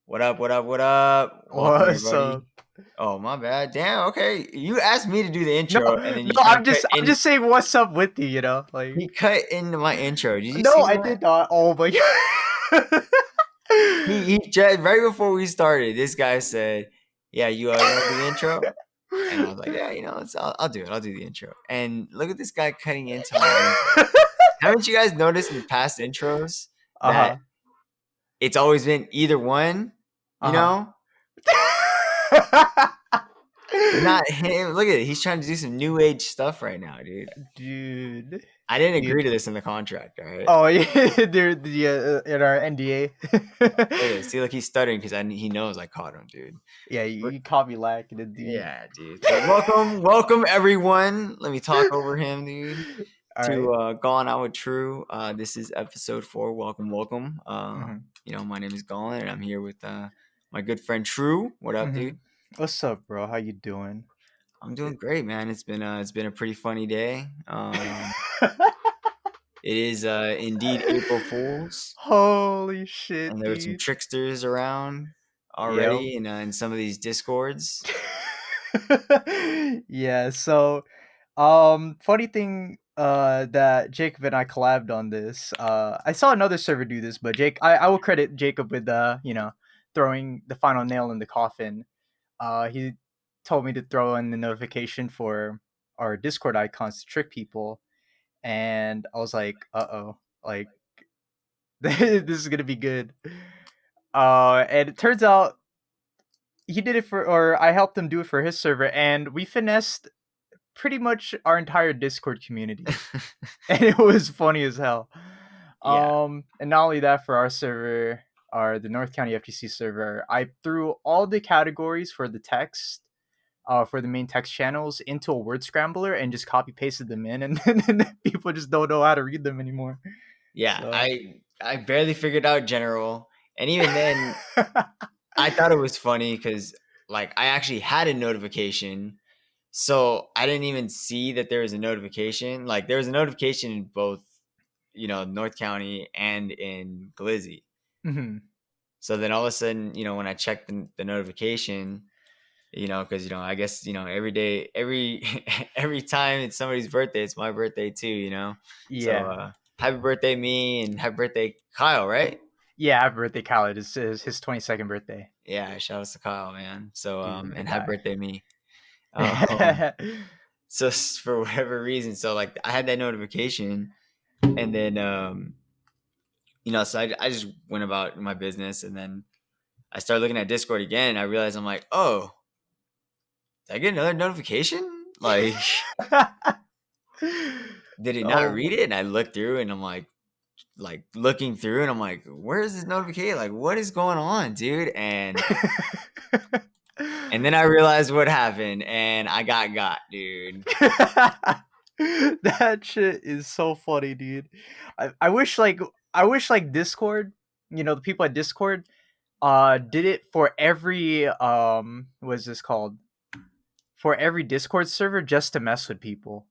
What up? What up? What up? Welcome What's everybody. up? Oh my bad. Damn. Okay, you asked me to do the No, intro, and then no, you kind of cut I'm in. just saying what's up with you, like He cut into my intro. Did you no, see I that? did not. Oh my god. He just right before we started. This guy said, "Yeah, you want to do the intro?" And I was like, "Yeah, I'll do it. I'll do the intro." And look at this guy cutting into my intro. Haven't you guys noticed in past intros that Uh-huh. it's always been either one? You Uh-huh. know, not him. Look at it. He's trying to do some new age stuff right now, dude. Dude. I didn't Dude. agree to this in the contract, all right? Oh yeah, they're in our NDA. Look at see, look, he's stuttering because he knows I caught him, dude. Yeah, you, But you caught me lacking it, dude. yeah, dude. But welcome everyone. Let me talk over him, dude. All right. To Gauln and Tru. This is episode 4. Welcome. Mm-hmm. My name is Gauln and I'm here with my good friend Tru. What up, Mm-hmm. dude? What's up, bro? How you doing? I'm doing great, man. It's been a pretty funny day. It is indeed April Fools. Holy shit, And there were some dude. tricksters around Yep. already in some of these discords. Yeah, so funny thing that Jacob and I collabed on this. I saw another server do this, but I will credit Jacob with throwing the final nail in the coffin. He told me to throw in the notification for our Discord icons to trick people, and I was like, "Uh-oh, like this is gonna be good." And it turns out he did it for, or I helped him do it for his server, and we finessed pretty much our entire Discord community, and it was funny as hell. Yeah. And not only that, for our server, the North County FGC server, I threw all the categories for the text, for the main text channels into a word scrambler and just copy pasted them in, and then people just don't know how to read them anymore. Yeah, So, I barely figured out general, and even then, I thought it was funny because like I actually had a notification, so I didn't even see that there was a notification. Like there was a notification in both, North County and in Glizzy. mhm. So then all of a sudden, when I checked the notification, because I guess every day, every every time it's somebody's birthday, it's my birthday too. So Yeah, happy birthday me and happy birthday Kyle, right? yeah. Happy birthday, Khaled! It's his 22nd birthday, Yeah, shout out to Kyle, man. So dude. My and happy guy. birthday me. Um, so for whatever reason, so like I had that notification, and then so I just went about my business, and then I started looking at Discord again, and I realized I'm like, oh, did I get another notification? Like, did it not Oh read it? And I looked through, and I'm like looking through, and I'm like, where is this notification? Like, what is going on, dude? And then I realized what happened, and I got, dude. That shit is so funny, dude. I wish like Discord, the people at Discord, did it for every what's this called? For every Discord server just to mess with people.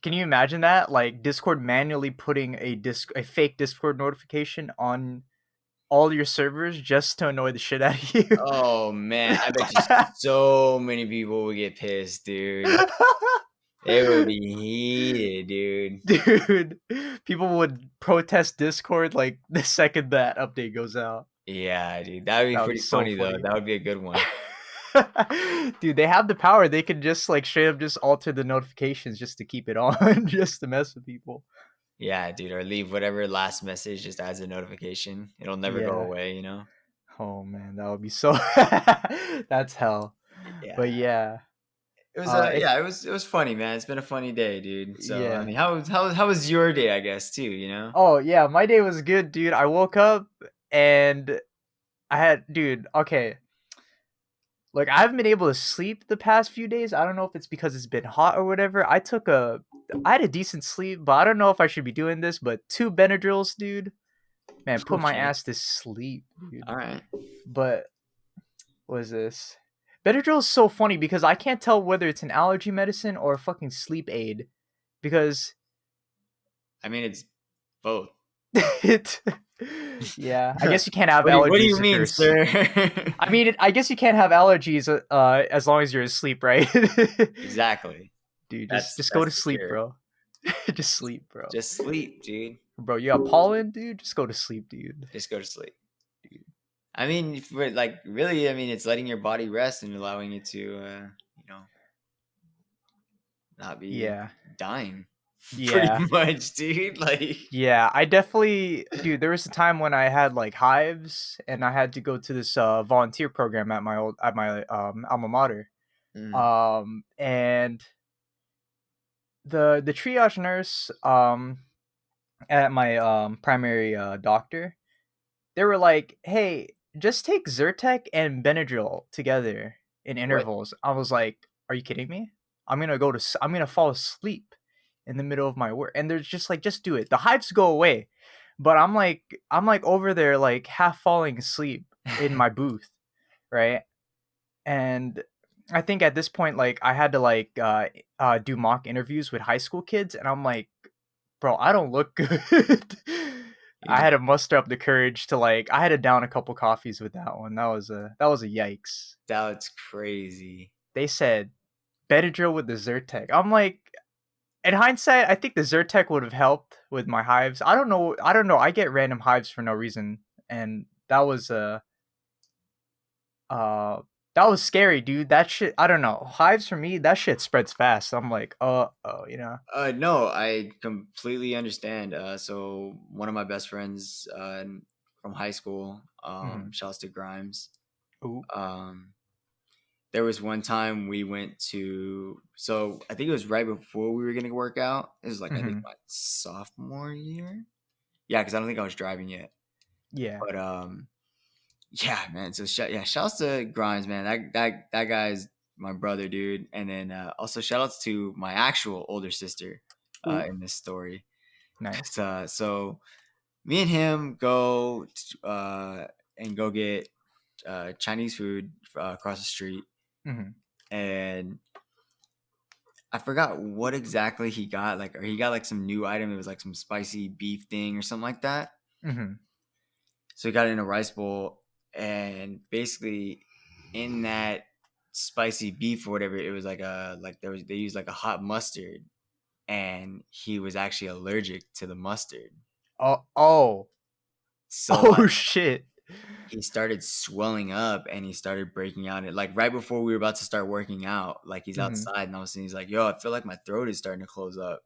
Can you imagine that? Like Discord manually putting a fake Discord notification on all your servers just to annoy the shit out of you. Oh man, I bet you so many people would get pissed, dude. They would be heated, dude. Dude, people would protest Discord like the second that update goes out. Yeah, dude. That would be That would be pretty so funny though. funny. That would be a good one. Dude, they have the power. They could just like straight up just alter the notifications just to keep it on, just to mess with people. Yeah, dude. Or leave whatever last message just as a notification. It'll never go Yeah. away. Oh man, that would be so. That's hell. Yeah. But yeah, It was if it was funny, man. It's been a funny day, dude. So I yeah. mean, how was your day? I guess too. Oh yeah, my day was good, dude. I woke up and I had, dude. Okay, like I haven't been able to sleep the past few days. I don't know if it's because it's been hot or whatever. I had a decent sleep, but I don't know if I should be doing this. But 2 Benadryls, dude, man, put my Okay. ass to sleep, dude. All right. But what is this? Benadryl is so funny because I can't tell whether it's an allergy medicine or a fucking sleep aid because I mean, it's both. it. Yeah, I guess you can't have What do you allergies if mean, you're. sir? I mean, I guess you can't have allergies as long as you're asleep, right? Exactly. Dude, just go That's to for sleep, sure. bro. Just sleep, bro. Just sleep, dude. Bro, you have pollen, dude. Just go to sleep, dude. Just go to sleep. I mean, for like really, I mean, it's letting your body rest and allowing it to, you know, not be Yeah, dying. Pretty yeah, much, dude. Like, yeah. I definitely, dude. There was a time when I had like hives, and I had to go to this volunteer program at my alma mater. mm, And the triage nurse at my primary doctor, they were like, "Hey, just take Zyrtec and Benadryl together in what? intervals." I was like, "Are you kidding me? I'm gonna fall asleep in the middle of my work." And they're just like, "Just do it. The hives go away." But I'm like over there like half falling asleep in my booth, right? And I think at this point, like I had to like do mock interviews with high school kids, and I'm like, bro, I don't look good. You I don't. had to muster up the courage to like. I had to down a couple coffees with that one. That was a yikes. That's crazy. They said Benadryl with the Zyrtec. I'm like, in hindsight, I think the Zyrtec would have helped with my hives. I don't know. I don't know. I get random hives for no reason, and uh that was scary, dude. That shit. I don't know. Hives for me, that shit spreads fast. I'm like, oh. No, I completely understand. So one of my best friends from high school, Mm-hmm. shouts to Grimes. Ooh. Um, there was one time we went to, so I think it was right before we were gonna work out. It was like I think Mm-hmm. my sophomore year. Yeah, because I don't think I was driving yet. Yeah. But yeah, man. So yeah, shouts to Grimes, man. That guy's my brother, dude. And then also shout outs to my actual older sister Ooh. in this story. Nice. So me and him go and go get Chinese food across the street, Mm-hmm. and I forgot what exactly he got. Like, or he got like some new item. It was like some spicy beef thing or something like that. Mm-hmm. So he got it in a rice bowl, and basically in that spicy beef or whatever, it was like they used like a hot mustard, and he was actually allergic to the mustard. Oh. So Oh like shit. he started swelling up and he started breaking out. It like right before we were about to start working out, like he's Mhm. outside and all of a sudden he's like, "Yo, I feel like my throat is starting to close up."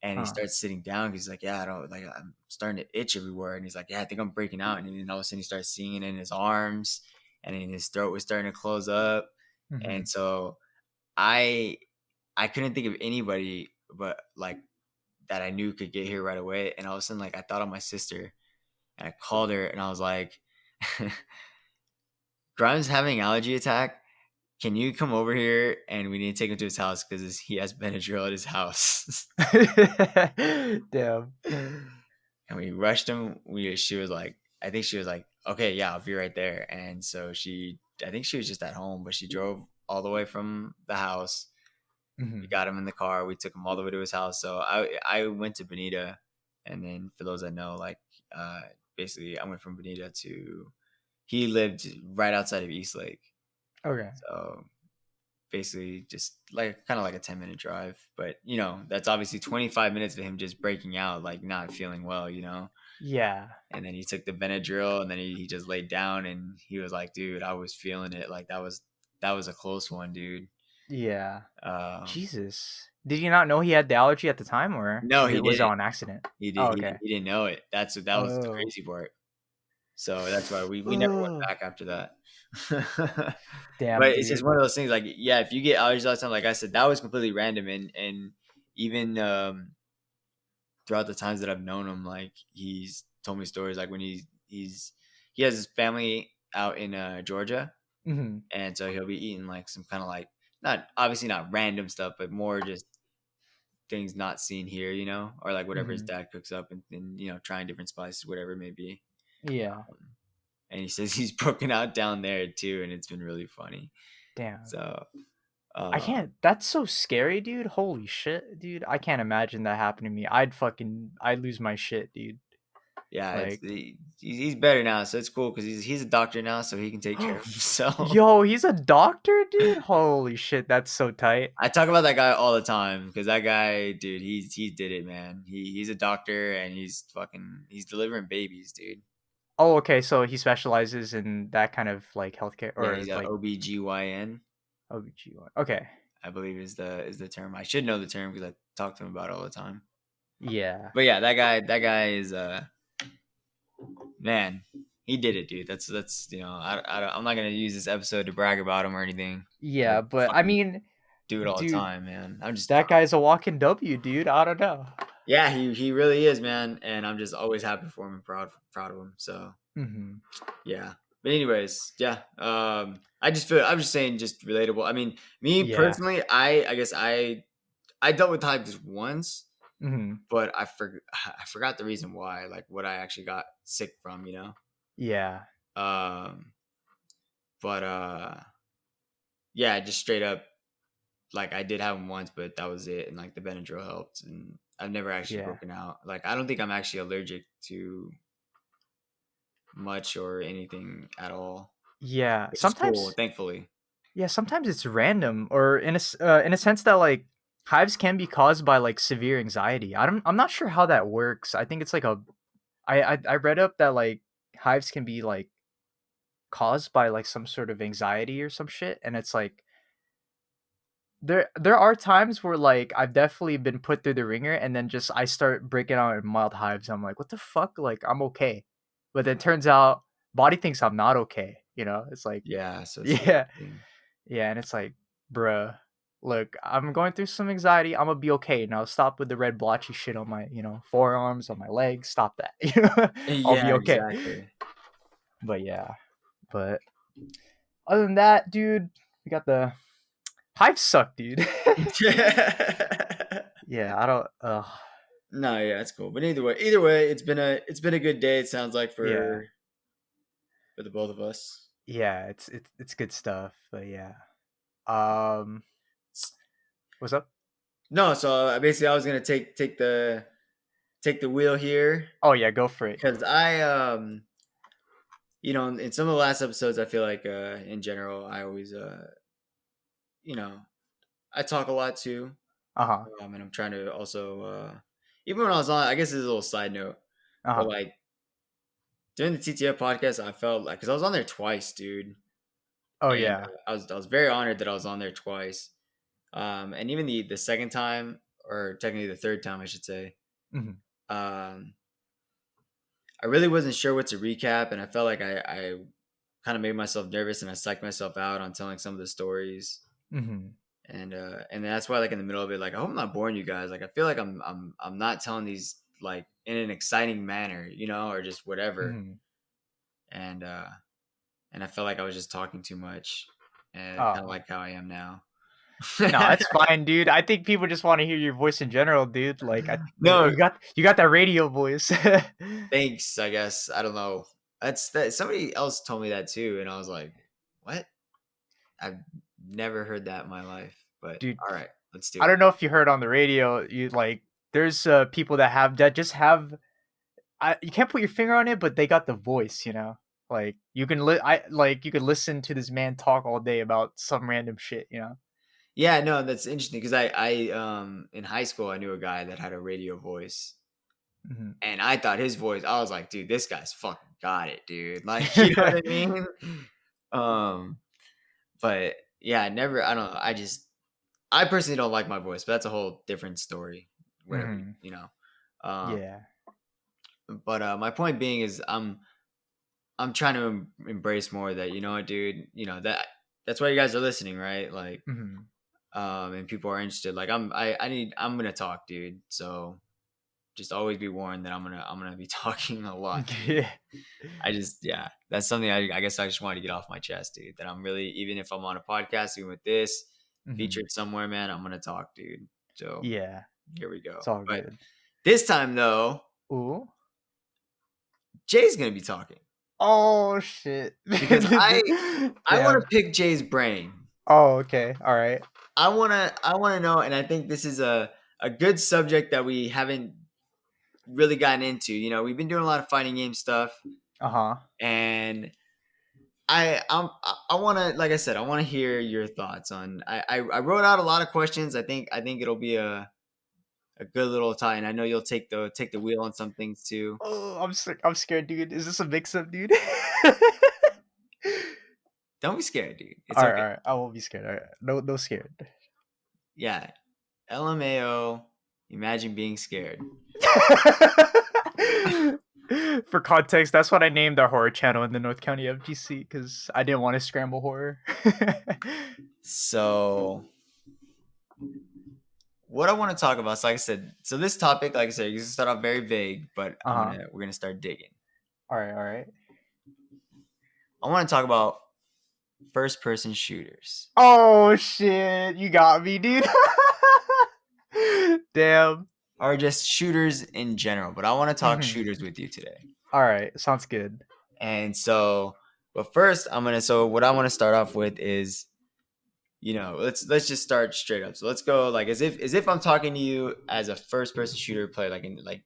And he Huh. starts sitting down. He's like, "Yeah, I don't like. I'm starting to itch everywhere." And he's like, "Yeah, I think I'm breaking out." And then all of a sudden he starts seeing it in his arms, and then his throat was starting to close up. And Mhm. so I I couldn't think of anybody but like that I knew could get here right away. And all of a sudden, like I thought of my sister, and I called her, and I was like, "Grimes having allergy attack. Can you come over here and we need to take him to his house because he has Benadryl at his house." Damn. And we rushed him. She was like, I think she was like, "Okay, yeah, I'll be right there." And so I think she was just at home, but she drove all the way from the house. We Mhm. got him in the car. We took him all the way to his house. So I went to Bonita, and then for those that know, like uh, basically I went from Bonita to he lived right outside of East Lake. Okay. So basically just like kind of like a 10-minute drive, but that's obviously 25 minutes of him just breaking out, like not feeling well. Yeah. And then he took the Benadryl, and then he just laid down, and he was like, "Dude, I was feeling it. Like that was a close one, dude." Yeah. um Jesus. Did you not know he had the allergy at the time, or no, he was it didn't. on accident? He did Oh, he, okay. he didn't know it. That was the Oh. crazy part. So that's why we never went Oh. back after that. Damn, But it's just dude. one of those things, like, yeah, if you get allergies all the time, like I said, that was completely random. And even throughout the times that I've known him, like he's told me stories like when he has his family out in Georgia, Mhm. and so he'll be eating like some kind of like, not obviously not random stuff, but more just things not seen here, or like whatever his Mhm. dad cooks up, and trying different spices, whatever it may be. Yeah. And he says he's broken out down there too, and it's been really funny. Damn. So I um, can't. That's so scary, dude. Holy shit, dude. I can't imagine that happening to me. I'd lose my shit, dude. Yeah, Like, he's better now, so it's cool because he's a doctor now, so he can take care of himself. yo, he's a doctor, dude. Holy shit, that's so tight. I talk about that guy all the time because that guy, dude, he did it, man. He's a doctor and he's delivering babies, dude. Oh, okay. So he specializes in that kind of like healthcare Yeah, or he's a like OBGYN, OBGYN. Okay. I believe is the term. I should know the term because I talk to him about it all the time. Yeah. But yeah, that guy is man, he did it, dude. That's I'm not gonna use this episode to brag about him or anything. Yeah, but I Fucking mean, do it all the dude, time, man. I'm just that guy's a walking W, dude. I don't know. yeah, he really is, man, and I'm just always happy for him and proud of him. So Mm-hmm. yeah. But anyways, yeah. I just feel I'm just saying just relatable. I mean, me Yeah. personally, I guess I dealt with Hives once, Mm-hmm. but I forgot the reason why, like what I actually got sick from, you know. Yeah. Um, but yeah, just straight up, like I did have them once, but that was it, and like the Benadryl helped, and I've never actually Yeah. broken out. Like I don't think I'm actually allergic to much or anything at all, Yeah. which is cool, Sometimes, thankfully. yeah, sometimes it's random or in a sense that like hives can be caused by like severe anxiety. I'm not sure how that works. I think it's like I read up that like hives can be like caused by like some sort of anxiety or some shit, and it's like there are times where like I've definitely been put through the ringer and then just I start breaking out in mild hives. I'm like, what the fuck? Like I'm okay. But then turns out body thinks I'm not okay. It's like, Yeah, so it's the yeah, thing. yeah, and it's like, bruh, look, I'm going through some anxiety. I'm gonna be okay. Now stop with the red blotchy shit on my, forearms, on my legs. Stop that. I'll be Yeah, okay. exactly. But yeah, but other than that, dude, we got the hives suck, dude. Yeah, I don't. No, yeah, it's cool. But either way, it's been a good day. It sounds like Yeah, for the both of us. yeah, it's good stuff. But yeah, um, what's up? No, so basically I was gonna take the wheel here Oh yeah, go for it. because in some of the last episodes, I feel like in general, I always you know, I talk a lot too, Uh huh. and I'm trying to also even when I was on, I guess this is a little side note, Uh but huh. like during the TTF podcast, I felt like because I was on there twice, dude, Oh and yeah. I was very honored that I was on there twice. And even the second time, or technically the third time, I should say, Hmm. um, I really wasn't sure what to recap, and I felt like I kind of made myself nervous and I psyched myself out on telling some of the stories. Hmm. And that's why, like in the middle of it, like I hope I'm not boring you guys. Like I feel like I'm not telling these like in an exciting manner, or just whatever. Hmm. And and I felt like I was just talking too much, and kind of Oh like how I am now. no, it's fine, dude. I think people just want to hear your voice in general, dude. Like No, you got that radio voice. thanks. I guess I don't know. That's that. Somebody else told me that too, and I was like, "What? I've never heard that in my life." But Dude, all right, let's do I it. don't know if you heard on the radio. You like, there's people that just have. You can't put your finger on it, but they got the voice. Like you can you could listen to this man talk all day about some random shit. Yeah, no, that's interesting because I in high school I knew a guy that had a radio voice, Hmm. and I thought his voice. I was like, "Dude, this guy's fucking got it, dude." Like, you know what I mean? Um, but yeah, I never. I don't know. I personally don't like my voice, but that's a whole different story. Whatever, Hmm. you know. Um, Yeah. but my point being is I'm trying to embrace more that you know what, dude. That's why you guys are listening, right? Like, Hmm. and people are interested. Like, I'm gonna talk, dude. So just always be warned that I'm gonna be talking a lot, dude. Yeah. Yeah, that's something I guess I just wanted to get off my chest, dude. That I'm really, even if I'm on a podcast, even with this Hmm. featured somewhere, man, I'm gonna talk, dude. So Yeah. here we go. It's all But good. this time though, Ooh. Jay's gonna be talking Oh shit. because I want to Damn. pick Jay's brain. Oh, okay. All right. I wanna know, and I think this is a good subject that we haven't really gotten into. We've been doing a lot of fighting game stuff, Uh-huh. and I want to, like I said, I want to hear your thoughts on. I wrote out a lot of questions. I think it'll be a good little tie, and I know you'll take the wheel on some things too. Oh, I'm scared, dude. Is this a mix-up, dude? Don't be scared, dude. It's All right, okay. all right. I won't be scared. All right. No, no scared. Yeah, LMAO. Imagine being scared. For context, that's what I named our horror channel in the North County FGC because I didn't want to scramble horror. So what I want to talk about, so like I said, so this topic, like I said, you can start off very vague, but Uh-huh. we're gonna start digging. All right, all right. I want to talk about first person shooters, Oh shit, you got me, dude. Damn. or just shooters in general. But I want to talk Mhm. shooters with you today. All right, sounds good. And so, but first, So what I want to start off with is, let's just start straight up. So let's go like as if I'm talking to you as a first person shooter player, like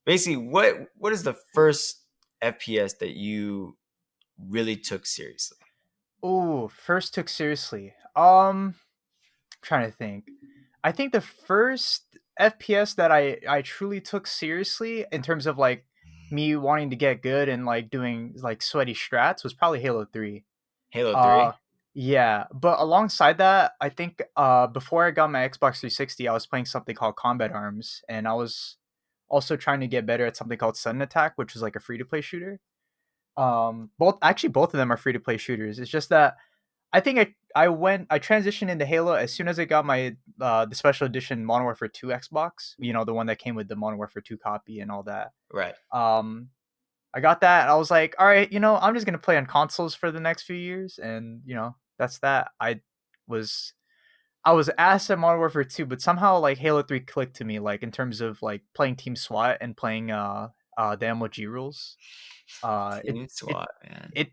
basically what is the first FPS that you really took seriously? Oh, first took seriously. Trying to think. I think the first FPS that I truly took seriously in terms of like me wanting to get good and like doing like sweaty strats was probably Halo 3. Halo Uh 3? yeah, but alongside that, I think before I got my Xbox 360, I was playing something called Combat Arms and I was also trying to get better at something called Sudden Attack, which was like a free to play shooter. Both of them are free to play shooters. It's just that I think I transitioned into Halo as soon as I got my the special edition Modern Warfare 2 Xbox. You know, the one that came with the Modern Warfare 2 copy and all that. Right. I got that. And I was like, all right, I'm just gonna play on consoles for the next few years, and that's that. Was I was ass at Modern Warfare 2, but somehow like Halo 3 clicked to me, like in terms of like playing Team SWAT and playing the MOG rules. It Team it SWAT, man. it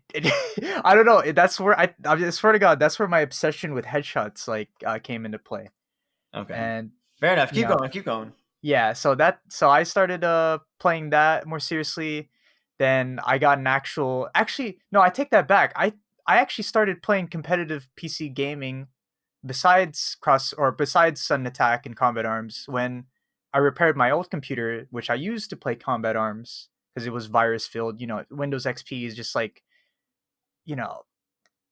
I don't know. That's where I swear to God, that's where my obsession with headshots like came into play. Okay. And Fair enough. you Keep know, going. Keep going. yeah. So I started playing that more seriously. Then I got an actually no, I take that back. I actually started playing competitive PC gaming besides Sudden Attack and Combat Arms when I repaired my old computer, which I used to play Combat Arms because it was virus filled. Windows XP is just like you know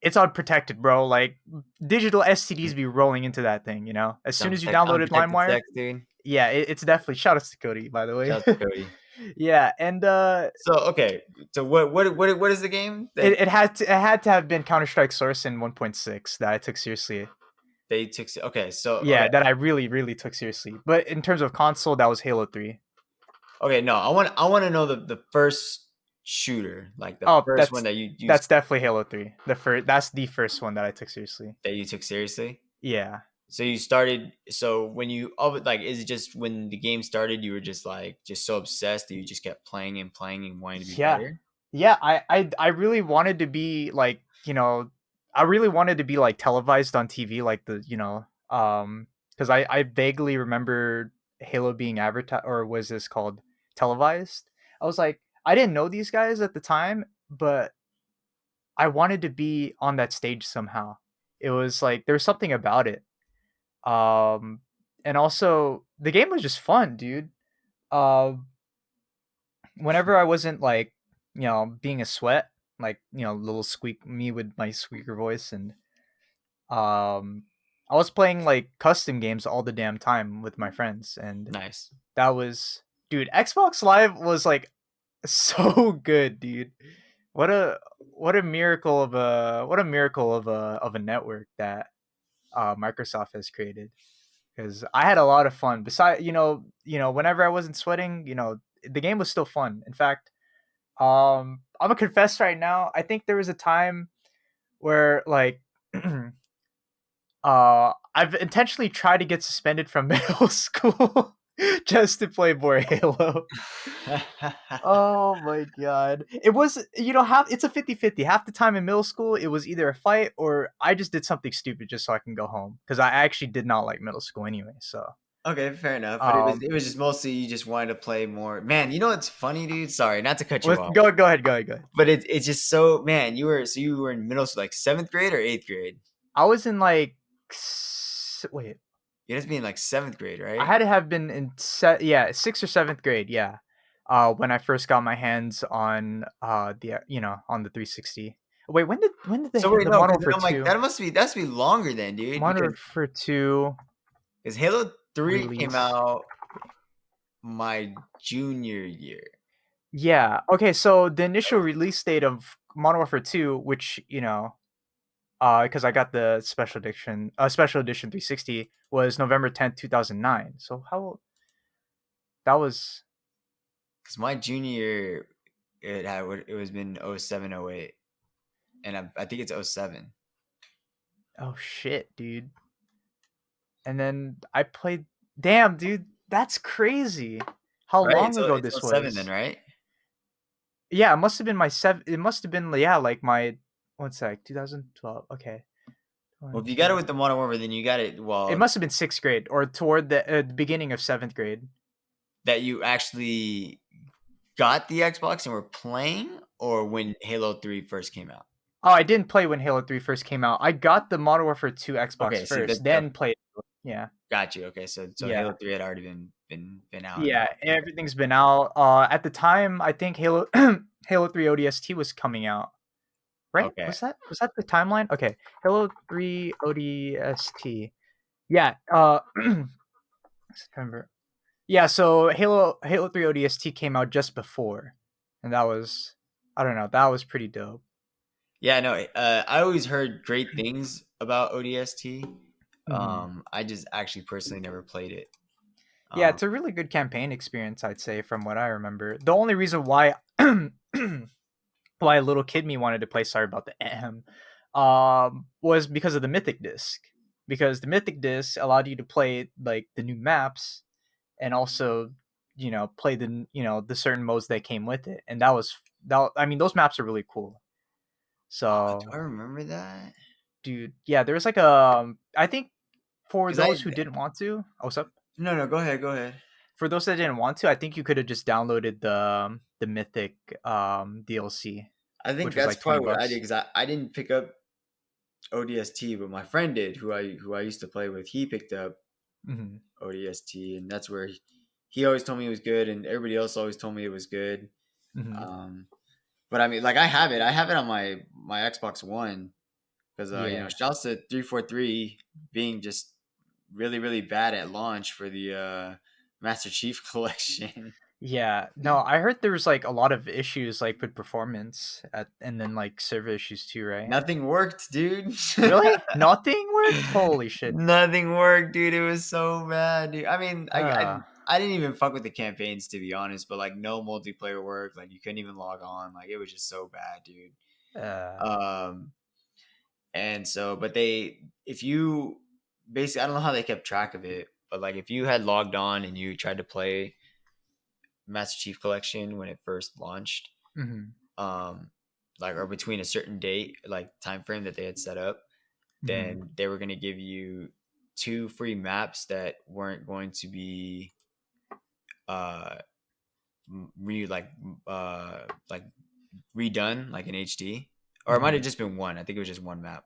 it's unprotected, bro. Like digital STDs be rolling into that thing. As It's soon as you unprotected, downloaded unprotected LimeWire, sex, dude. yeah, it's definitely shout out to Cody, by the way. Shout out to Cody. Yeah, and So okay. So what is the game that it had to have been Counter Strike Source in 1.6 that I took seriously. they took? Okay. So okay. Yeah, that I really really took seriously. But in terms of console, that was Halo 3. Okay. No, I want to know the first shooter, like the Oh, first one that's that you that's definitely Halo 3. That's the first one that I took seriously. that you took seriously. Yeah. So you started. So when like, is it just when the game started, you were just like just so obsessed that you just kept playing and playing and wanting to be Yeah. better? Yeah, I really wanted to be like, I really wanted to be like televised on TV like cuz I vaguely remember Halo being advertised, or was this called televised? I was like, I didn't know these guys at the time, but I wanted to be on that stage somehow. It was like there was something about it. Um and also the game was just fun, dude. Uh Whenever I wasn't like, being a sweat, like, little squeak me with my squeaker voice, and I was playing like custom games all the damn time with my friends, and Nice. that was, dude, Xbox Live was like so good, dude. What a miracle of a network that Microsoft has created. Because I had a lot of fun. Besides, whenever I wasn't sweating, the game was still fun. In fact, I'm gonna confess right now. I think there was a time where like, I've intentionally tried to get suspended from middle school just to play more Halo. Oh my god. It was, half it's a 50-50. Half the time in middle school, it was either a fight or I just did something stupid just so I can go home. Because I actually did not like middle school anyway. So Okay, fair enough. But Um, it was just mostly you just wanted to play more. Man, you know what's funny, dude? Sorry, not to cut you off. go ahead, go ahead. But it's just so man, you were in middle school, like seventh grade or eighth grade? I was in like wait, You had to be in like seventh grade, I right? had to have been in yeah, 6th or 7th grade, yeah. When I first got my hands on the on the 360. Wait, when did So wait, the no, Modern because Warfare I'm like 2 that must be longer then, dude, Modern Warfare 2 because Halo 3 came release? out my junior year. Yeah. Okay, so the initial release date of Modern Warfare 2, which, because I got the special edition 360 was November 10th, 2009. So how that was Because my junior year, it was been 07, 08, and I think it's 07. oh shit, dude. And then I played damn, dude, that's crazy. How Right? long So ago it's this 07 then, was. right? Yeah, it must have been it must have been, yeah, like my one sec, 2012. Okay. Well, One, if you got it two. with the Modern Warfare, then you got it. It Well, must have been 6th grade or toward the beginning of 7th grade. that you actually got the Xbox and were playing, or when Halo 3 first came out. Oh, I didn't play when Halo 3 first came out. I got the Modern Warfare 2 Xbox Okay, see first, that then played. Yeah. got you. Okay, so Yeah. Halo 3 had already been out and Yeah, all. everything's been out. At the time, I think Halo Halo 3 ODST was coming out. Right? Okay. Was that the timeline? Okay. Halo 3 ODST. Yeah, September. Yeah, so Halo 3 ODST came out just before. And that was I don't know, that was pretty dope. Yeah, no, I always heard great things about ODST. Mhm. I just actually personally never played it. Yeah, Um, it's a really good campaign experience, I'd say, from what I remember. The only reason why why a little kid me wanted to play Sorry About the was because of the Mythic Disc. Because the Mythic Disc allowed you to play like the new maps and also, play the certain modes that came with it. And that I mean those maps are really cool. do So, I remember that? dude, yeah, there's like I think for Because I those who didn't want to, oh, what's up? no, go ahead. For those that didn't want to, I think you could have just downloaded the Mythic DLC, I think which was that's like 20 probably what I did bucks. because I didn't pick up ODST, but my friend did, who I used to play with. He picked up Hmm. ODST, and that's where he always told me it was good, and everybody else always told me it was good. Hmm. Um, but I mean, like I have it on my Xbox One because Yeah. shouts to 343 being just really bad at launch for the Master Chief Collection. Yeah. No, I heard there was like a lot of issues like with performance and then like server issues too, right? Nothing worked, dude. Really? Nothing worked? Holy shit. Nothing worked, dude. It was so bad, dude. I mean, Uh I didn't even fuck with the campaigns to be honest, but like no multiplayer worked. Like you couldn't even log on. Like it was just so bad, dude. uh Um, and so, but if you basically, I don't know how they kept track of it, but like if you had logged on and you tried to play Master Chief Collection when it first launched, mhm. um, like or between a certain date, like time frame that they had set up, Mhm. then they were going to give you two free maps that weren't going to be uh re like redone like in HD, or it might have Mhm. just been one. I think it was just one map.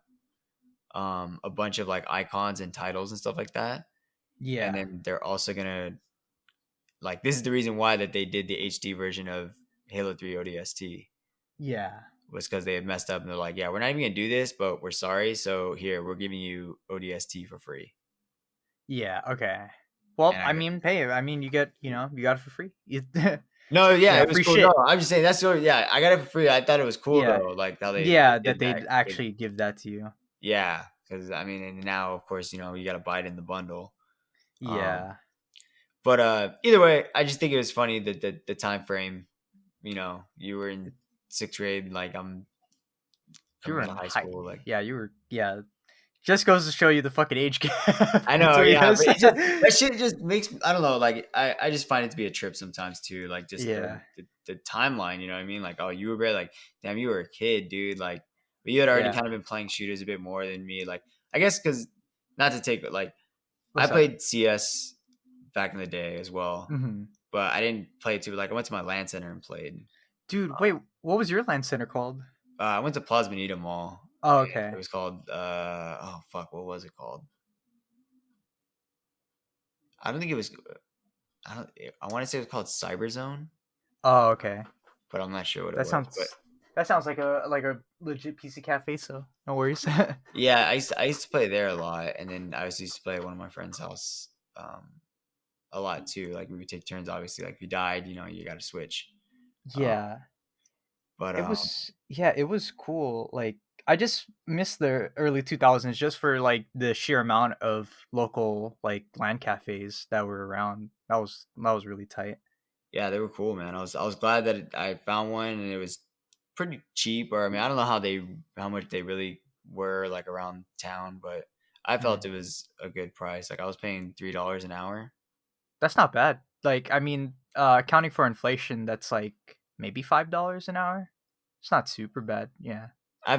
A bunch of like icons and titles and stuff like that, and Yeah. then they're also gonna like this is the reason why that they did the HD version of Halo 3 ODST Yeah. was because they had messed up and they're like, yeah, we're not even gonna do this, but we're sorry. So here we're giving you ODST for free. Yeah. Okay. Well, And I I mean, hey, I mean, you got it for free. no, yeah, it was Free cool. No, shit. I'm just saying that's sort of yeah. I got it for free. I thought it was cool Yeah. though, like how they Yeah, that did they'd that. actually give that to you. Yeah, because I mean, and now of course you got to buy it in the bundle. Um, Yeah. but either way, I just think it was funny that the time frame. You were in sixth grade, like I'm You coming were out of in high high. school. Like Yeah, you were. Yeah, just goes to show you the fucking age gap I know, between yeah, us. but it just that shit just makes I don't know. Like I just find it to be a trip sometimes too. Like just Yeah. the timeline. You know what I mean? Like oh, you were barely like damn, you were a kid, dude. Like but you had already Yeah. kind of been playing shooters a bit more than me. Like I guess because not to take, but like I What's up? played CS back in the day as well, Hmm. but I didn't play too. Like I went to my LAN center and played. Dude, wait, what was your LAN center called? I went to Plaza Bonita Mall. Oh, And it okay. was called oh fuck, what was it called? I don't think it was. I don't. I want to say it was called Cyberzone, Oh, okay. but I'm not sure what it That was. But sounds that sounds like a legit PC cafe. So no worries. yeah, I used to play there a lot, and then I also used to play at one of my friend's house a lot too. Like we would take turns. Obviously, like if you died, you got to switch. Uh, Yeah, but it was cool. Like I just missed the early 2000s just for like the sheer amount of local like LAN cafes that were around. That was really tight. yeah, they were cool, man. I was glad that I found one, and it was pretty cheap. Or I mean, I don't know how much they really were like around town, but I felt Mhm. it was a good price. Like I was paying $3 an hour. That's not bad. Like I mean, accounting for inflation, that's like maybe $5 an hour. It's not super bad. Yeah.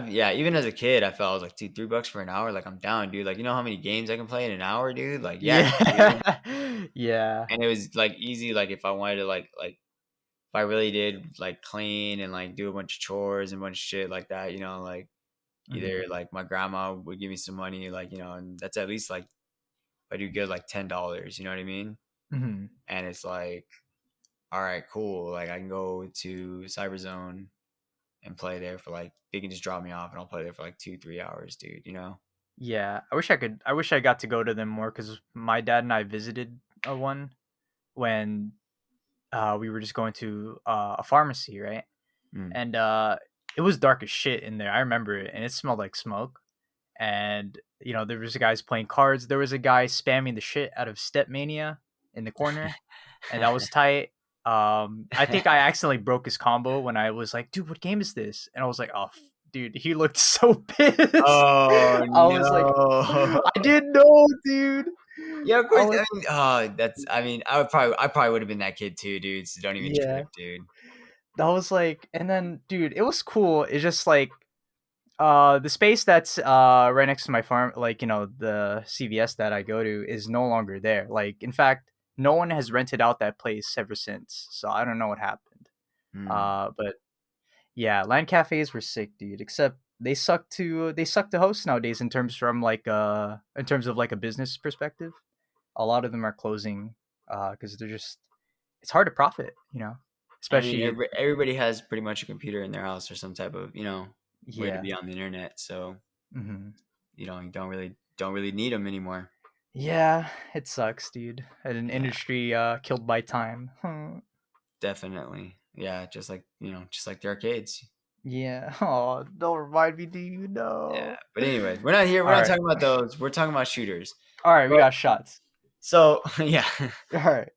Yeah, even as a kid, I felt I was like, dude, $3 for an hour, like I'm down, dude. Like you know how many games I can play in an hour, dude? Like yeah, dude. Yeah. Yeah. And it was like easy, like if I wanted to like if I really did like clean and like do a bunch of chores and a bunch of shit like that, like Hmm. either like my grandma would give me some money, like and that's at least like if I do good like $10, you know what I mean? Hmm. And it's like, all right, cool. Like I can go to Cyberzone and play there for like they can just drop me off and I'll play there for like 2-3 hours, dude. Yeah. I wish I could. I wish I got to go to them more because my dad and I visited one when we were just going to a pharmacy, right? Mm. And it was dark as shit in there. I remember it, and it smelled like smoke. And there was guys playing cards. There was a guy spamming the shit out of Step Mania in the corner, and that was tight. I think I accidentally broke his combo when I was like, "Dude, what game is this?" And I was like, "Oh, dude," he looked so pissed. Oh I was like, no. "I didn't know, dude." Yeah, of I course. was, I mean, I mean, I probably would have been that kid too, dude. So don't even yeah, trip, dude. that was like, and then, dude, it was cool. It's just like the space that's right next to my farm, like the CVS that I go to, is no longer there. Like, in fact, no one has rented out that place ever since. So I don't know what happened. Hmm. But yeah, LAN cafes were sick, dude. Except they suck to host nowadays in terms of like a business perspective. A lot of them are closing because they're just it's hard to profit, I mean, especially everybody has pretty much a computer in their house or some type of way to yeah. be on the internet. So Hmm. you don't really need them anymore. Yeah, it sucks, dude. At an Yeah, industry killed by time. definitely. Yeah, just like the arcades. Yeah. Oh, don't remind me, dude. Yeah. No. But anyways, we're not here. We're All not right. talking about those. We're talking about shooters. All right. We But got shots. so yeah. All right.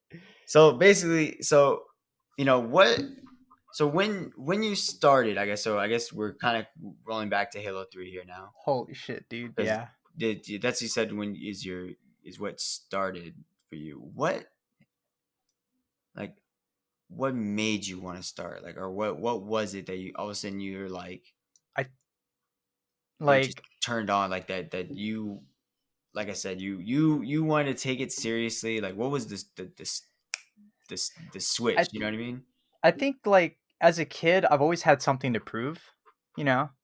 So basically, what? So when you started, I guess. So I guess we're kind of rolling back to Halo 3 here now, Holy shit, dude. because Yeah. that's you said when is what started for you. Like what made you want to start? Like or what was it that you all of a sudden you're like I it just like. turned on like that you like I said you wanted to take it seriously. Like what was the I switch? You know what I mean? I think like as a kid, I've always had something to prove.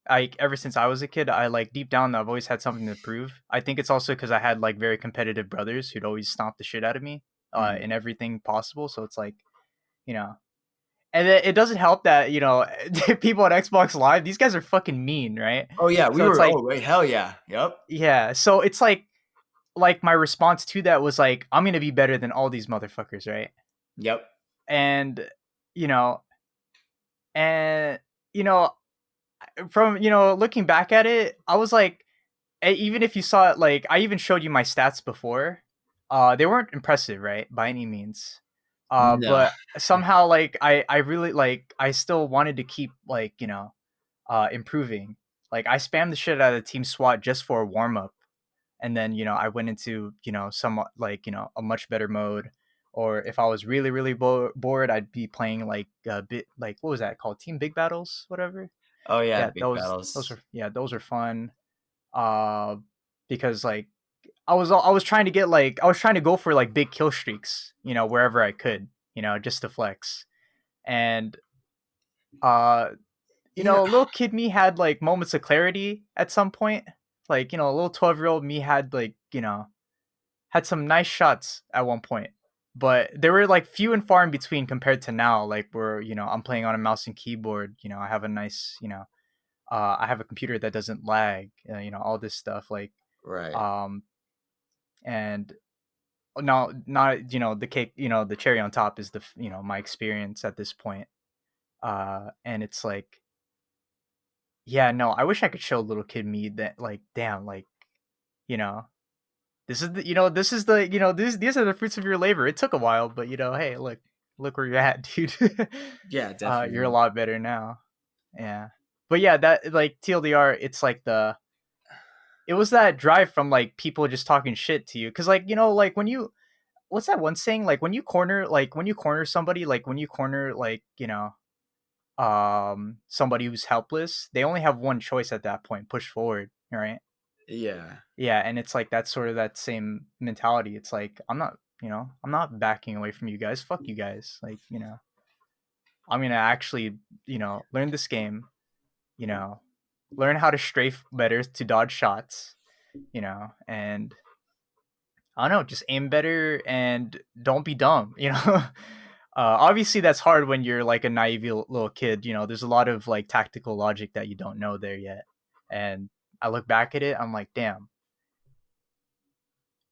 Like ever since I was a kid, I like deep down, I've always had something to prove. I think it's also because I had like very competitive brothers who'd always stomp the shit out of me Mhm. in everything possible. So it's like you know and it doesn't help that people on Xbox Live, these guys are fucking mean, right? Oh yeah, we So it's were. like, Oh wait, hell yeah, yep, yeah. So it's like my response to that was like, I'm gonna be better than all these motherfuckers, right? yep. And you know, and you know, from looking back at it, I was like, even if you saw it, like I even showed you my stats before, they weren't impressive, right, by any means. No. But somehow, like I really like I still wanted to keep like improving. Like I spammed the shit out of Team SWAT just for a warm up, and then I went into somewhat like a much better mode. Or if I was really really bored, I'd be playing like a bit like what was that called, Team Big Battles, whatever. Oh yeah, Yeah, big those battles. are yeah those are fun. Uh, because like I was trying to get like I was trying to go for like big kill streaks, you know, wherever I could, you know, just to flex. And uh you You know, know, little kid me had like moments of clarity at some point. Like, you know, a little 12-year-old me had like, you know, had some nice shots at one point. But they were like few and far in between compared to now, like where, you know, I'm playing on a mouse and keyboard, you know, I have a nice, you know, I have a computer that doesn't lag, you know, all this stuff like right? um and no, not, you know, the cake, you know, the cherry on top is the, you know, my experience at this point. And it's like, yeah, no, I wish I could show little kid me that, like, damn, like, you know, this is the, you know, this is the, you know, these are the fruits of your labor. It took a while, but you know, hey, look where you're at, dude. Yeah, You're a definitely. lot better now. Yeah, but yeah, that like TLDR, it's like it was that drive from like people just talking shit to you, because like, you know, like when you, what's that one saying, like when you corner somebody, like when you corner like, you know, somebody who's helpless, they only have one choice at that point: push forward, right? Yeah, Yeah, and it's like that's sort of that same mentality. It's like, I'm not, you know, I'm not backing away from you guys. Fuck you guys. Like, you know, I'm gonna actually, you know, learn this game, you know, learn how to strafe better to dodge shots, you know, and I don't know, just aim better and don't be dumb, you know. Obviously, that's hard when you're like a naive little kid. You know, there's a lot of like tactical logic that you don't know there yet. And I look back at it, I'm like, damn,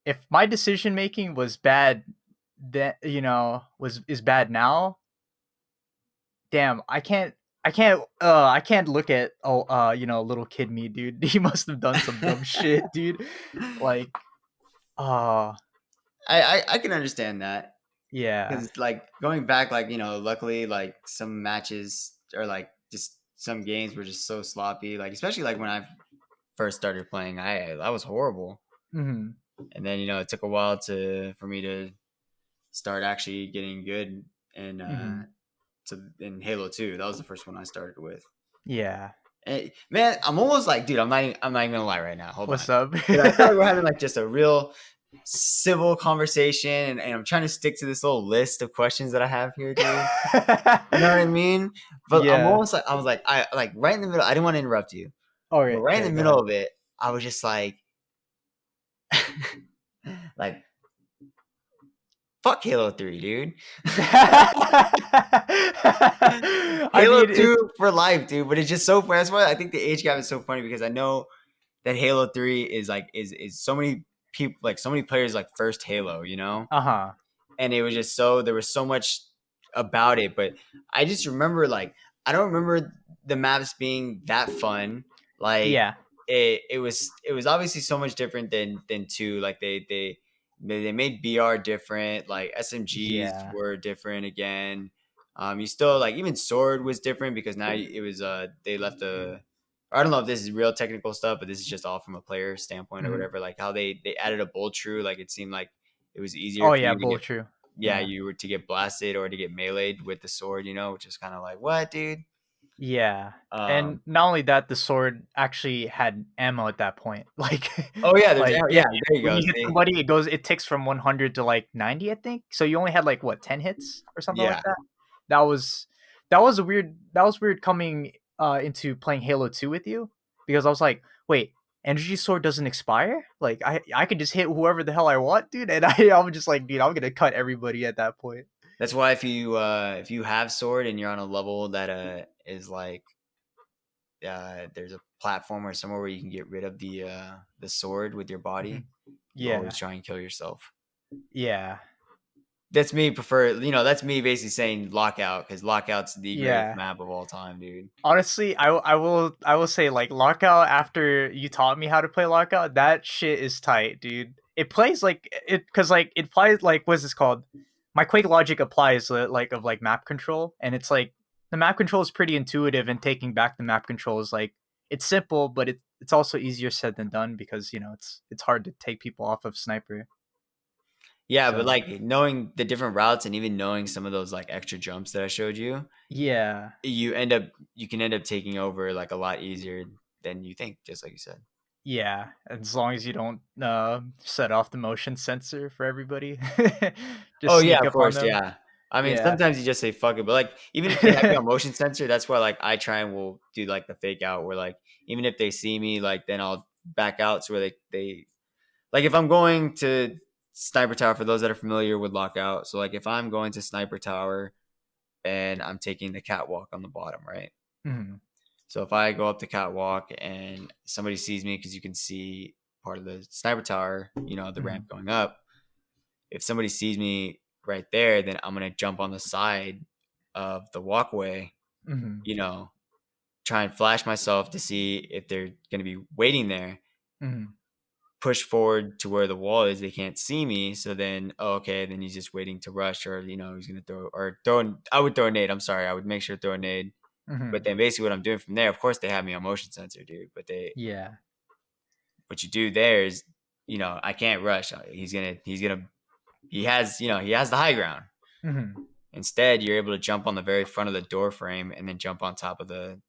if my decision making was bad, that, you know, was is bad now, damn, I can't look at, oh, you know, little kid me, dude. He must have done some dumb shit, dude. Like, uh, I can understand that yeah. because like going back, like luckily like some matches or like just some games were just so sloppy. Like especially like when I first started playing, I was horrible, Mhm. and then it took a while to for me to start actually getting good and Mhm. in Halo 2. That was the first one I started with. Yeah. And, man, I'm almost like, dude, I'm not even gonna lie right now. Hold on, What's up? because I feel like we're having like just a real civil conversation, and I'm trying to stick to this little list of questions that I have here, dude. You know what I mean? But I'm Yeah. almost like I was like I like right in the middle. I didn't want to interrupt you, but Alright, right in the alright, go middle ahead. of it, I was just like, like fuck Halo 3, dude. I Halo mean, it 2 for life, dude. But it's just so funny. That's why I think the age gap is so funny because I know that Halo 3 is like is so many people like so many players like first Halo, uh-huh. and it was just so there was so much about it. But I just remember like I don't remember the maps being that fun. Like Yeah. it was obviously so much different than two. Like they made BR different. Like SMGs Yeah. were different again. You still like even sword was different because now it was they left a. I don't know if this is real technical stuff, but this is just all from a player standpoint or Mhm. whatever. Like how they added a bolt true. Like it seemed like it was easier Oh, for yeah, you to bullet get true. yeah, Yeah. you were to get blasted or to get meleeed with the sword, which is kind of like what, dude. Yeah. And Um, not only that, the sword actually had ammo at that point. Like, oh yeah, there's like, yeah, yeah, there you when go. you hit See, somebody, it ticks from 100 to like 90, I think. So you only had like what, 10 hits or something like yeah, that. That was that was weird coming into playing Halo 2 with you, because I was like, wait, energy sword doesn't expire? Like, I could just hit whoever the hell I want, dude. And I was just like, dude, I'm gonna cut everybody at that point. that's why if you have sword and you're on a level that is like there's a platform or somewhere where you can get rid of the sword with your body, Mhm. you always Yeah. try and kill yourself. Yeah. That's me prefer. That's me basically saying lockout because lockout's the greatest Yeah. map of all time, dude. Honestly, I will say, like, Lockout, after you taught me how to play Lockout, that shit is tight, dude. It plays like it, cuz like it plays like, what's this called? My Quake logic applies, like, of like map control, and it's like the map control is pretty intuitive, and taking back the map control is like, it's simple, but it's also easier said than done, because, you know, it's hard to take people off of sniper. Yeah, but So, like knowing the different routes and even knowing some of those like extra jumps that I showed you, yeah. you can end up taking over like a lot easier than you think, just like you said. Yeah, as long as you don't set off the motion sensor for everybody, just Oh yeah, sneak of up on course, them. yeah. I mean, Yeah. sometimes you just say fuck it, but like even if they have me on motion sensor, that's where like I try and will do like the fake out where like even if they see me, like then I'll back out to where they like if I'm going to sniper tower for those that are familiar with lockout. So like if I'm going to sniper tower and I'm taking the catwalk on the bottom, right? Mhm. So if I go up the catwalk and somebody sees me because you can see part of the sniper tower, you know, the ramp Mhm. going up, if somebody sees me right there, then I'm gonna jump on the side of the walkway, Mhm. you know, try and flash myself to see if they're gonna be waiting there, Mhm. push forward to where the wall is, they can't see me. So then, oh, okay, then he's just waiting to rush, or you know, he's gonna throw. I would throw a nade. I'm sorry, I would make sure to throw a nade. But Mhm. then basically what I'm doing from there, of course they have me on motion sensor, dude. But Yeah. what you do there is, you know, I can't rush. He has the high ground. Mhm. Instead, you're able to jump on the very front of the door frame and then jump on top of the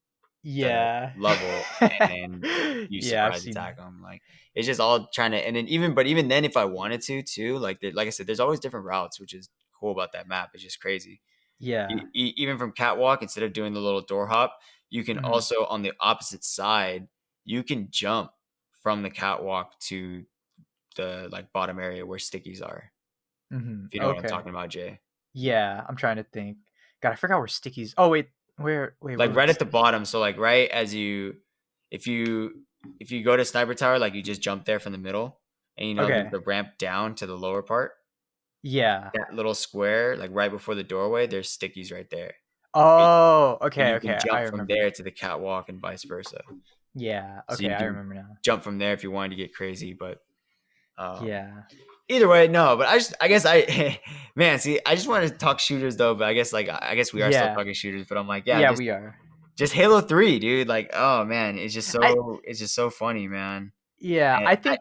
Yeah. level and then you Yeah, I've surprise seen. attack them. Like it's just all trying to, and then even then, if I wanted to too, like I said, there's always different routes, which is cool about that map. It's just crazy. Yeah. Even from catwalk, instead of doing the little door hop, you can Mhm. also on the opposite side, you can jump from the catwalk to the like bottom area where stickies are. Mhm. If you know what I'm Okay. talking about, Jay. Yeah, I'm trying to think. God, I forgot where stickies. Oh wait, where Like were right the at the stickies? bottom. So like right as if you if you go to sniper tower, like you just jump there from the middle, and you know there's Okay. the ramp down to the lower part. Yeah. That little square, like right before the doorway, there's stickies right there, Oh, and okay, you can okay. I jump from remember. there to the catwalk and vice versa. Yeah. So Okay, you I can remember now. jump from there if you wanted to get crazy, but um, Yeah. either way, no. But I guess man, see, I just wanted to talk shooters though, but I guess we are still Yeah. talking shooters, but I'm like, yeah, Yeah, we are. just Halo 3, dude. Like, oh man, I it's just so funny, man. yeah, And I I think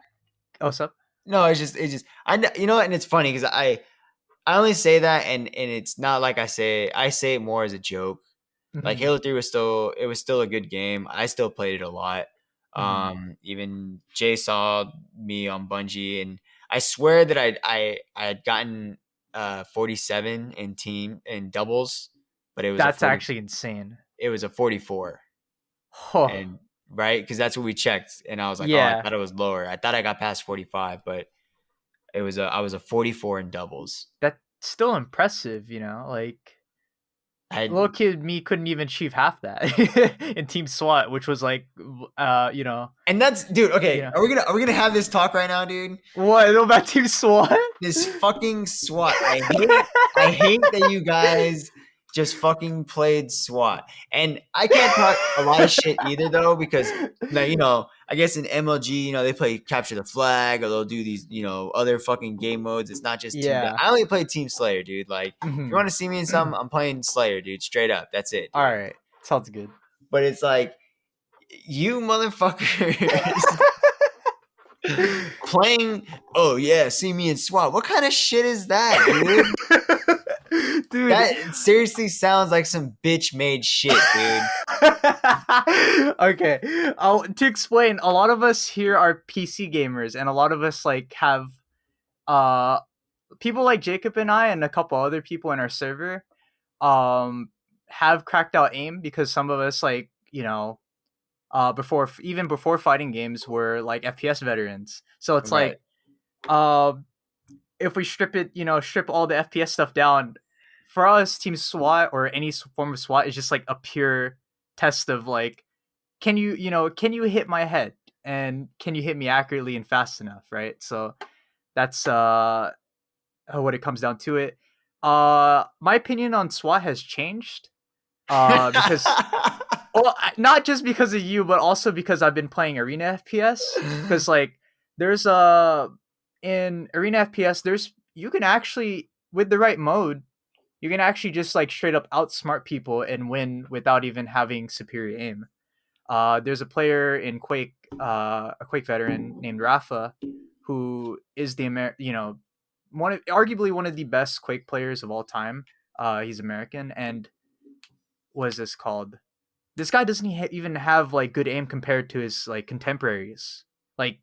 oh, sup? no, it's just you know what, and it's funny because I only say that and it's not like I say it more as a joke. Like Mhm. Halo 3 was still a good game. I still played it a lot. Mhm. Even Jay saw me on Bungie and I swear that I had gotten 47 in team in doubles, but That's actually insane. it was a 44. Oh, And right, because that's what we checked, and I was like, oh, I yeah. thought it was lower. I thought I got past 45, but I was a 44 in doubles. That's still impressive, like I little kid me couldn't even achieve half that in team SWAT, which was like and that's dude. you Okay, know. are we gonna have this talk right now, dude? What about team SWAT? This fucking SWAT. I hate that you guys just fucking played SWAT. And I can't talk a lot of shit either though, because now, you know, I guess in MLG, you know, they play capture the flag or they'll do these, you know, other fucking game modes. It's not just team. Yeah. I only play Team Slayer, dude. Like, if you Mhm. want to see me in something, I'm playing Slayer, dude. Straight up. That's it, All dude. right. Sounds good. But it's like, you motherfuckers playing, oh yeah, see me in SWAT. What kind of shit is that, dude? Dude. That seriously sounds like some bitch made shit, dude. Okay. To explain, a lot of us here are PC gamers, and a lot of us like have uh people like Jacob and I and a couple other people in our server um have cracked out aim because some of us like even before fighting games were like FPS veterans. So it's Right. like if we strip all the FPS stuff down, for us, Team SWAT or any form of SWAT is just like a pure test of like, can you hit my head and can you hit me accurately and fast enough, right? So that's what it comes down to it. My opinion on SWAT has changed because well, not just because of you, but also because I've been playing Arena FPS. Because like, there's in Arena FPS, there's you can actually with the right mode, you can actually just like straight up outsmart people and win without even having superior aim. There's a player in Quake, a Quake veteran named Rafa, who is arguably one of the best Quake players of all time. He's American, and what is this called? This guy doesn't even have like good aim compared to his like contemporaries. Like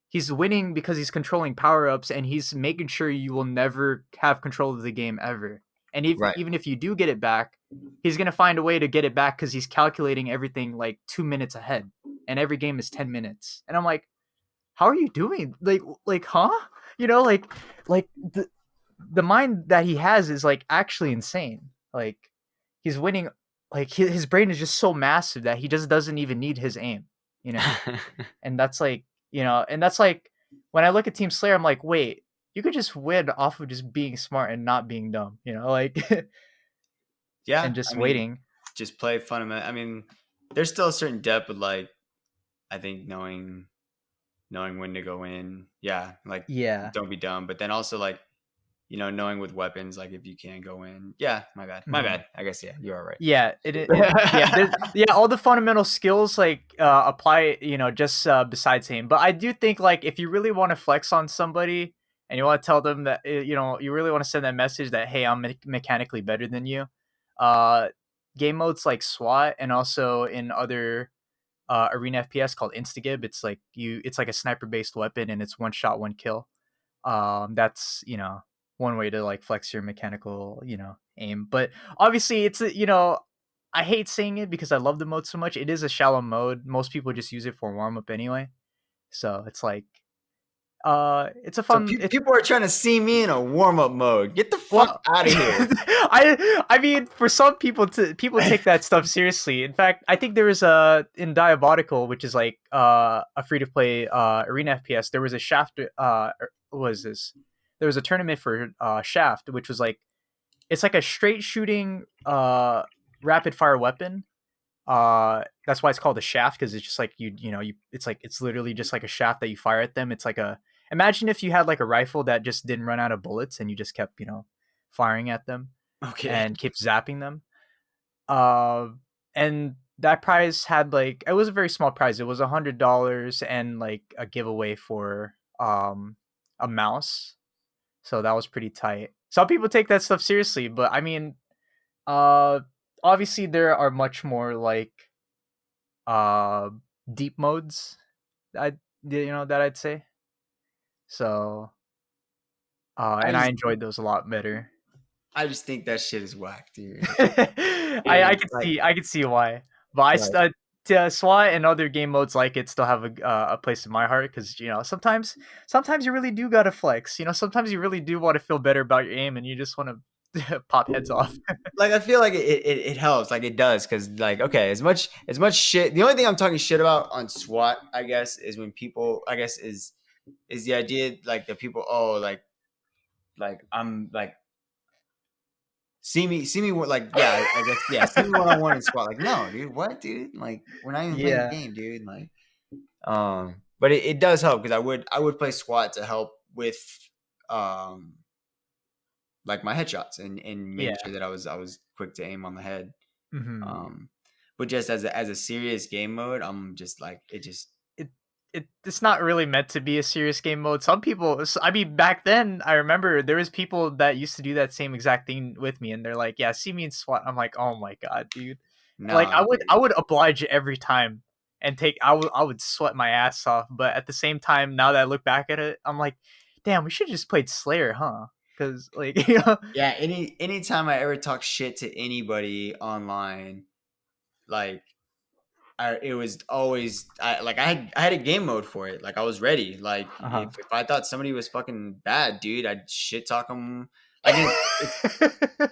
he's winning because he's controlling power ups and he's making sure you will never have control of the game ever. And if Right. even if you do get it back, he's gonna find a way to get it back because he's calculating everything like 2 minutes ahead, and every game is 10 minutes. And I'm like, how are you doing? Huh? You know, like the mind that he has is like actually insane. Like he's winning. Like his brain is just so massive that he just doesn't even need his aim. You know, and that's like and that's like when I look at Team Slayer, I'm like, wait, you could just win off of just being smart and not being dumb. Like Yeah, and just I mean, waiting. just play fundamental. I mean, there's still a certain depth of like I think knowing when to go in. Yeah, like Yeah. don't be dumb, but then also like knowing with weapons, like if you can go in. Yeah, my bad, my Mhm. bad. I guess yeah, you are right. Yeah, yeah, yeah, all the fundamental skills like apply, just besides him. But I do think like if you really want to flex on somebody and you want to tell them that you really want to send that message that hey, I'm mechanically better than you. Uh, game modes like SWAT and also in other arena FPS called Instagib. It's like a sniper based weapon and it's one shot, one kill. That's one way to like flex your mechanical aim. But obviously it's I hate saying it because I love the mode so much. It is a shallow mode. Most people just use it for warm up anyway. So it's like it's a So fun it's people are trying to see me in a warm up mode. Get the fuck well out of here. I mean for some people people take that stuff seriously. In fact, I think there was a in Diabolical, which is like a free to play arena FPS, there was a Shaft what was this? There was a tournament for Shaft, which was like it's like a straight shooting rapid fire weapon. That's why it's called a shaft because it's just like it's like it's literally just like a shaft that you fire at them. It's like a imagine if you had like a rifle that just didn't run out of bullets and you just kept firing at them Okay. and kept zapping them. Uh, and that prize had like it was a very small prize. It was $100 and like a giveaway for a mouse. So that was pretty tight. Some people take that stuff seriously, but I mean, uh, obviously there are much more like uh deep modes. I that I'd say. So I and I just enjoyed those a lot better. I just think that shit is whack, dude. I And could like, see why, but like SWAT and other game modes like it still have a place in my heart because sometimes you really do gotta flex. Sometimes you really do want to feel better about your aim and you just want to pop heads off. I feel like it helps, like it does, because like okay, as much shit. The only thing I'm talking shit about on SWAT, I guess, is when people, I guess, is the idea like the people, oh, like I'm like see me what like yeah, I guess yeah, see me one on one in SWAT. Like no, dude, what, dude? Like we're not even playing the Yeah. game, dude. Like but it does help because I would play SWAT to help with um like my headshots and making Yeah. sure that I was quick to aim on the head. Hmm. Um, but just as a serious game mode, I'm just like it just it it's not really meant to be a serious game mode. Some people, I mean, back then, I remember there was people that used to do that same exact thing with me, and they're like, "Yeah, see me in SWAT." I'm like, "Oh my god, dude!" Like, no, I dude. would oblige every time and I would sweat my ass off. But at the same time, now that I look back at it, I'm like, "Damn, we should just played Slayer, huh?" Because like, Yeah, anytime I ever talk shit to anybody online, like it was always I had a game mode for it. Like I was ready. Like uh if I thought somebody was fucking bad, dude, I'd shit talk them. Like huh.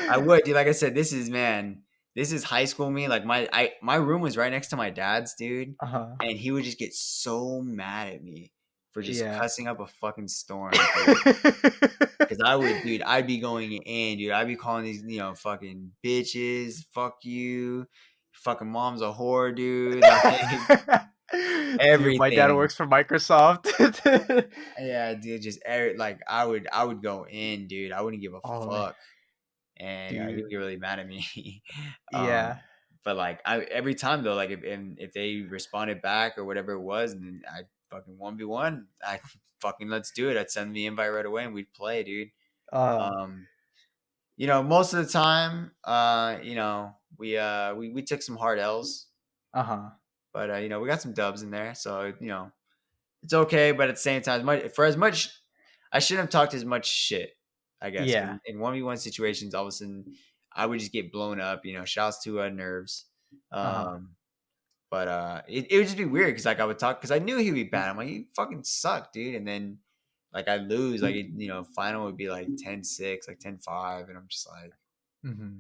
I would, dude. Like I said, this is high school me. Like my room was right next to my dad's, dude, Uh huh. and he would just get so mad at me for just Yeah. cussing up a fucking storm, dude. Because I would, dude, I'd be going in, dude. I'd be calling these, fucking bitches, fuck you, fucking mom's a whore, dude. Like Dude, my dad everything. works for Microsoft. Yeah, dude. Like I would go in, dude. I wouldn't give a Oh man, fuck. And he dude. would get really mad at me. Yeah. But like I every time though, like if they responded back or whatever it was, and I fucking 1v1, I fucking let's do it. I'd send the invite right away and we'd play, dude. Uh Um, most of the time, we took some hard L's, uh-huh. but we got some dubs in there. So it's okay, but at the same time, for as much, I shouldn't have talked as much shit. I guess Yeah. in 1v1 situations, all of a sudden, I would just get blown up. Shouts to nerves. Uh-huh. But it would just be weird because like I would talk because I knew he'd be bad. I'm like, you fucking suck, dude. And then like I lose, like final would be like 10-6, like 10-5, and I'm just like, Mm-hmm.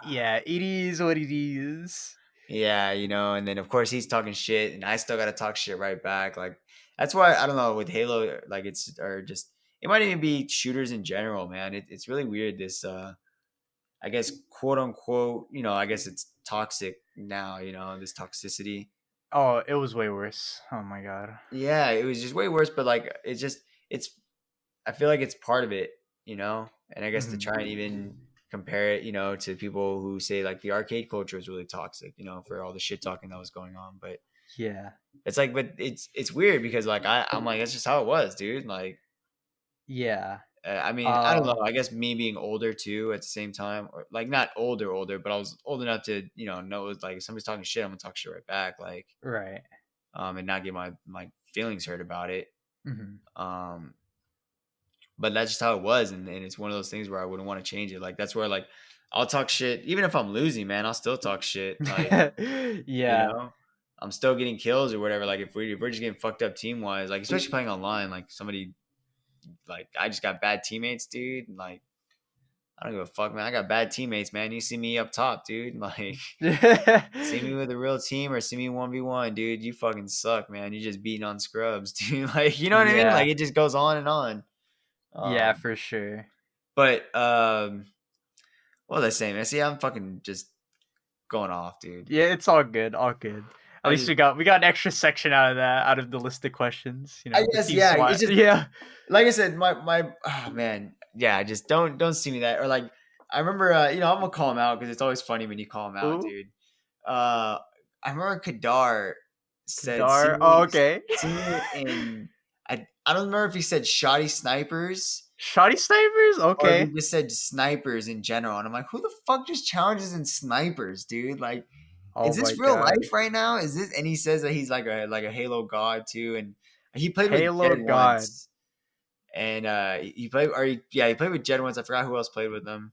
Yeah, it is what it is. yeah, and then of course he's talking shit, and I still got to talk shit right back. Like that's why I don't know with Halo, like it's or just it might even be shooters in general, man. It's really weird. This I guess quote unquote, I guess it's toxic now. This toxicity. Oh, it was way worse. Oh my god. Yeah, it was just way worse. But like it's I feel like it's part of it, and I guess to Mm-hmm. try and even compare it, to people who say like the arcade culture is really toxic, for all the shit talking that was going on. But Yeah. it's like, but it's weird because like I'm like that's just how it was, dude. Like, Yeah. I mean, I don't know. Uh I guess me being older too at the same time, or like not older, but I was old enough to know it was like if somebody's talking shit, I'm gonna talk shit right back, like, right. and not get my feelings hurt about it. Mm-hmm. Um, but that's just how it was, and it's one of those things where I wouldn't want to change it. Like that's where like I'll talk shit even if I'm losing, man. I'll still talk shit. Like you Yeah. know, I'm still getting kills or whatever. Like if we're just getting fucked up team wise, like especially playing online, like somebody like I just got bad teammates, dude. And, like I don't give a fuck, man. I got bad teammates, man. You see me up top, dude. Like see me with a real team or see me 1v1, dude. You fucking suck, man. You just beating on scrubs, dude. Like you know what I mean? Like yeah. it just goes on and on. Yeah, Um, for sure. but what was I saying, man? See, I'm fucking just going off, dude. Yeah, it's all good, all good. At I least just, we got an extra section out of that, out of the list of questions. I The guess, team yeah. SWAT. It's just Yeah. like I said, my oh man, yeah. Just don't see me that or like I remember, I'm gonna call him out because it's always funny when you call him out, Ooh, dude. Uh, I remember Kadar said, Kadar. Oh, okay. see me in. I don't remember if he said shoddy snipers Shoddy snipers. or if he Okay. just said snipers in general, and I'm like, who the fuck just challenges in snipers, dude? Like. Oh Is my this real god. life right now? Is this? And he says that he's like a Halo god too, and he played with Halo Jed God. once, and he played or he played with Jed once. I forgot who else played with him,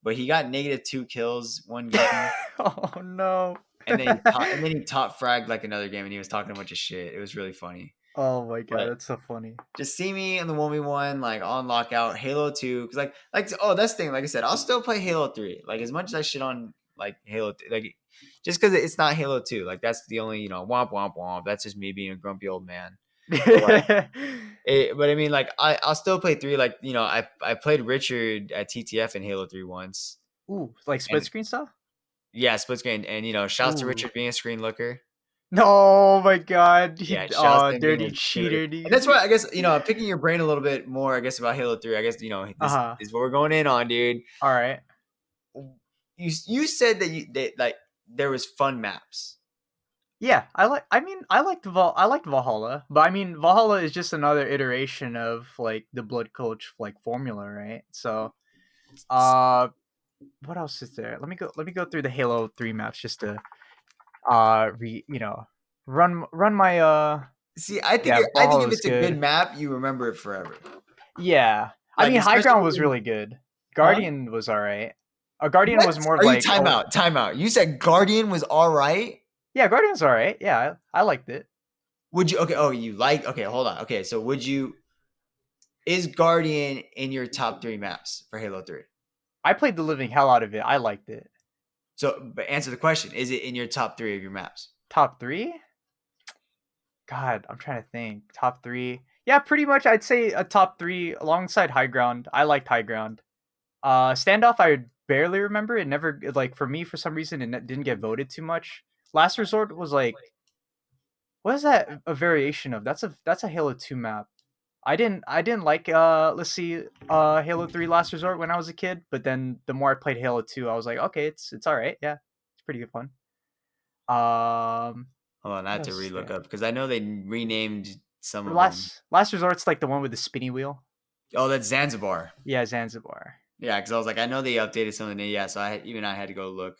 but he got -2 kills one game, Oh no. and then he top fragged like another game, and he was talking a bunch of shit. It was really funny, Oh my god, but that's so funny. just see me in the 1v1 like on lockout Halo 2 because oh that's the thing, like I said, I'll still play Halo 3 like as much as I shit on like Halo 3, like just because it's not Halo 2, like that's the only womp womp womp, that's just me being a grumpy old man. But like but I mean like I'll still play 3, like I played Richard at TTF in Halo 3 once, Ooh, like split and screen stuff? yeah, split screen, and shouts to Ooh. Richard being a screen looker. No, oh my god. Yeah, He shouts to him being dirty a screen looker. cheater, And that's dude. why I guess, picking your brain a little bit more, I guess, about Halo 3. I guess, this Uh-huh. is what we're going in on, dude. All right. You said that like there was fun maps. Yeah, I liked Valhalla, but I mean Valhalla is just another iteration of like the Blood Coach like formula, right? So, uh what else is there? Let me go through the Halo 3 maps just to re you know run my See, I think yeah, I think Valhalla if was it's a good good. map, you remember it forever. Yeah. I Like mean High especially Ground was when, really good. huh? Guardian was all right. Guardian What? was more of Are you like time oh out? Time out. You said Guardian was all right. yeah, Guardian was all right. Yeah, I liked it. Would you? Okay. Oh, you like? Okay, hold on. Okay, so would you? Is Guardian in your top 3 maps for Halo 3? I played the living hell out of it. I liked it. So, but answer the question: is it in your top 3 of your maps? Top 3? God, I'm trying to think. Top 3. Yeah, pretty much I'd say a top 3 alongside High Ground. I liked High Ground. Standoff I barely remember. It never like for me for some reason didn't get voted too much. Last Resort was like what is that a variation of? That's a Halo 2 map. I didn't like let's see Halo 3 Last Resort when I was a kid, but then the more I played Halo 2, I was like, okay, it's all right. Yeah. It's pretty good fun. Um Hold on, I what have to else is relook there? up because I know they renamed some of them. Last Resort's like the one with the spinny wheel. Oh, that's Zanzibar. Yeah, Zanzibar. Yeah, because I was like, I know they updated some of the yeah, so even I had to go look.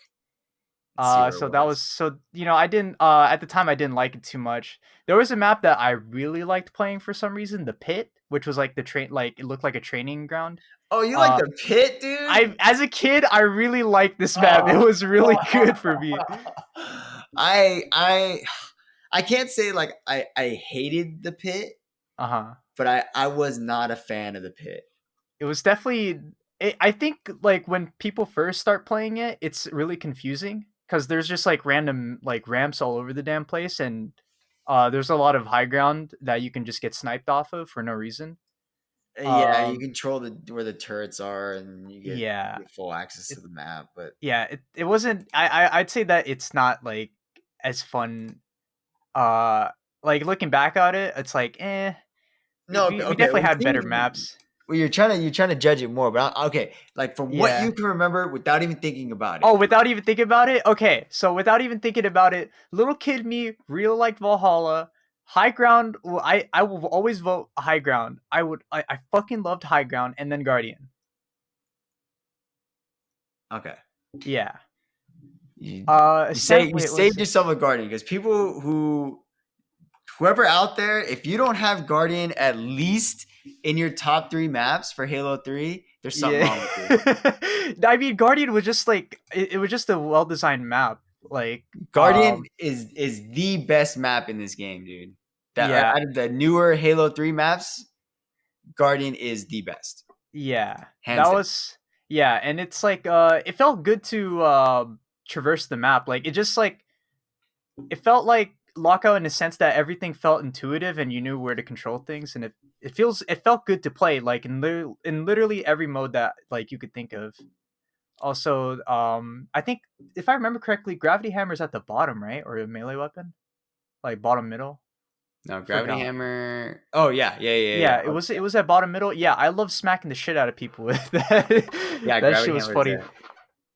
Let's see where it So that was was. so I didn't at the time I didn't like it too much. There was a map that I really liked playing for some reason, the pit, which was like the train like it looked like a training ground. Oh, you like Uh the pit, dude? I as a kid I really liked this map. It Oh. was really good for me. I I I can't say like I hated the pit, Uh-huh. but I was not a fan of the pit. It was definitely I think like when people first start playing it, it's really confusing cuz there's just like random like ramps all over the damn place and there's a lot of high ground that you can just get sniped off of for no reason. Yeah, you Um control where the turrets are, and yeah. you get full access It, to the map. But yeah, it wasn't I'd say that it's not like as fun uh like looking back at it, it's like no, we okay. definitely Well, had better maps. you're trying to judge it more, but okay, like from what you Yeah. can remember without even thinking about it. Oh, without even thinking about it? Okay, so without even thinking about it, little kid me really liked Valhalla. High ground, I will always vote high ground. I fucking loved high ground and then Guardian. Okay, Yeah. you Wait, saved was yourself a guardian because whoever out there, if you don't have guardian at least in your top 3 maps for Halo 3, there's something yeah. wrong with you. I mean, Guardian was just like it was just a well designed map. Like, Guardian is the best map in this game, dude. That yeah, out of the newer Halo 3 maps, Guardian is the best, yeah, that hands down. was yeah, and it's like it felt good to traverse the map. Like it just like it felt like Lockout in the sense that everything felt intuitive and you knew where to control things, and it felt good to play like in literally every mode that like you could think of. Also, I think if I remember correctly, Gravity Hammer's at the bottom, right, or a melee weapon, like bottom middle. No, Gravity Forgot. Hammer. Oh yeah, yeah. Yeah, it was at bottom middle. Yeah, I love smacking the shit out of people with that. Yeah, That shit Gravity was Hammer is funny. there. And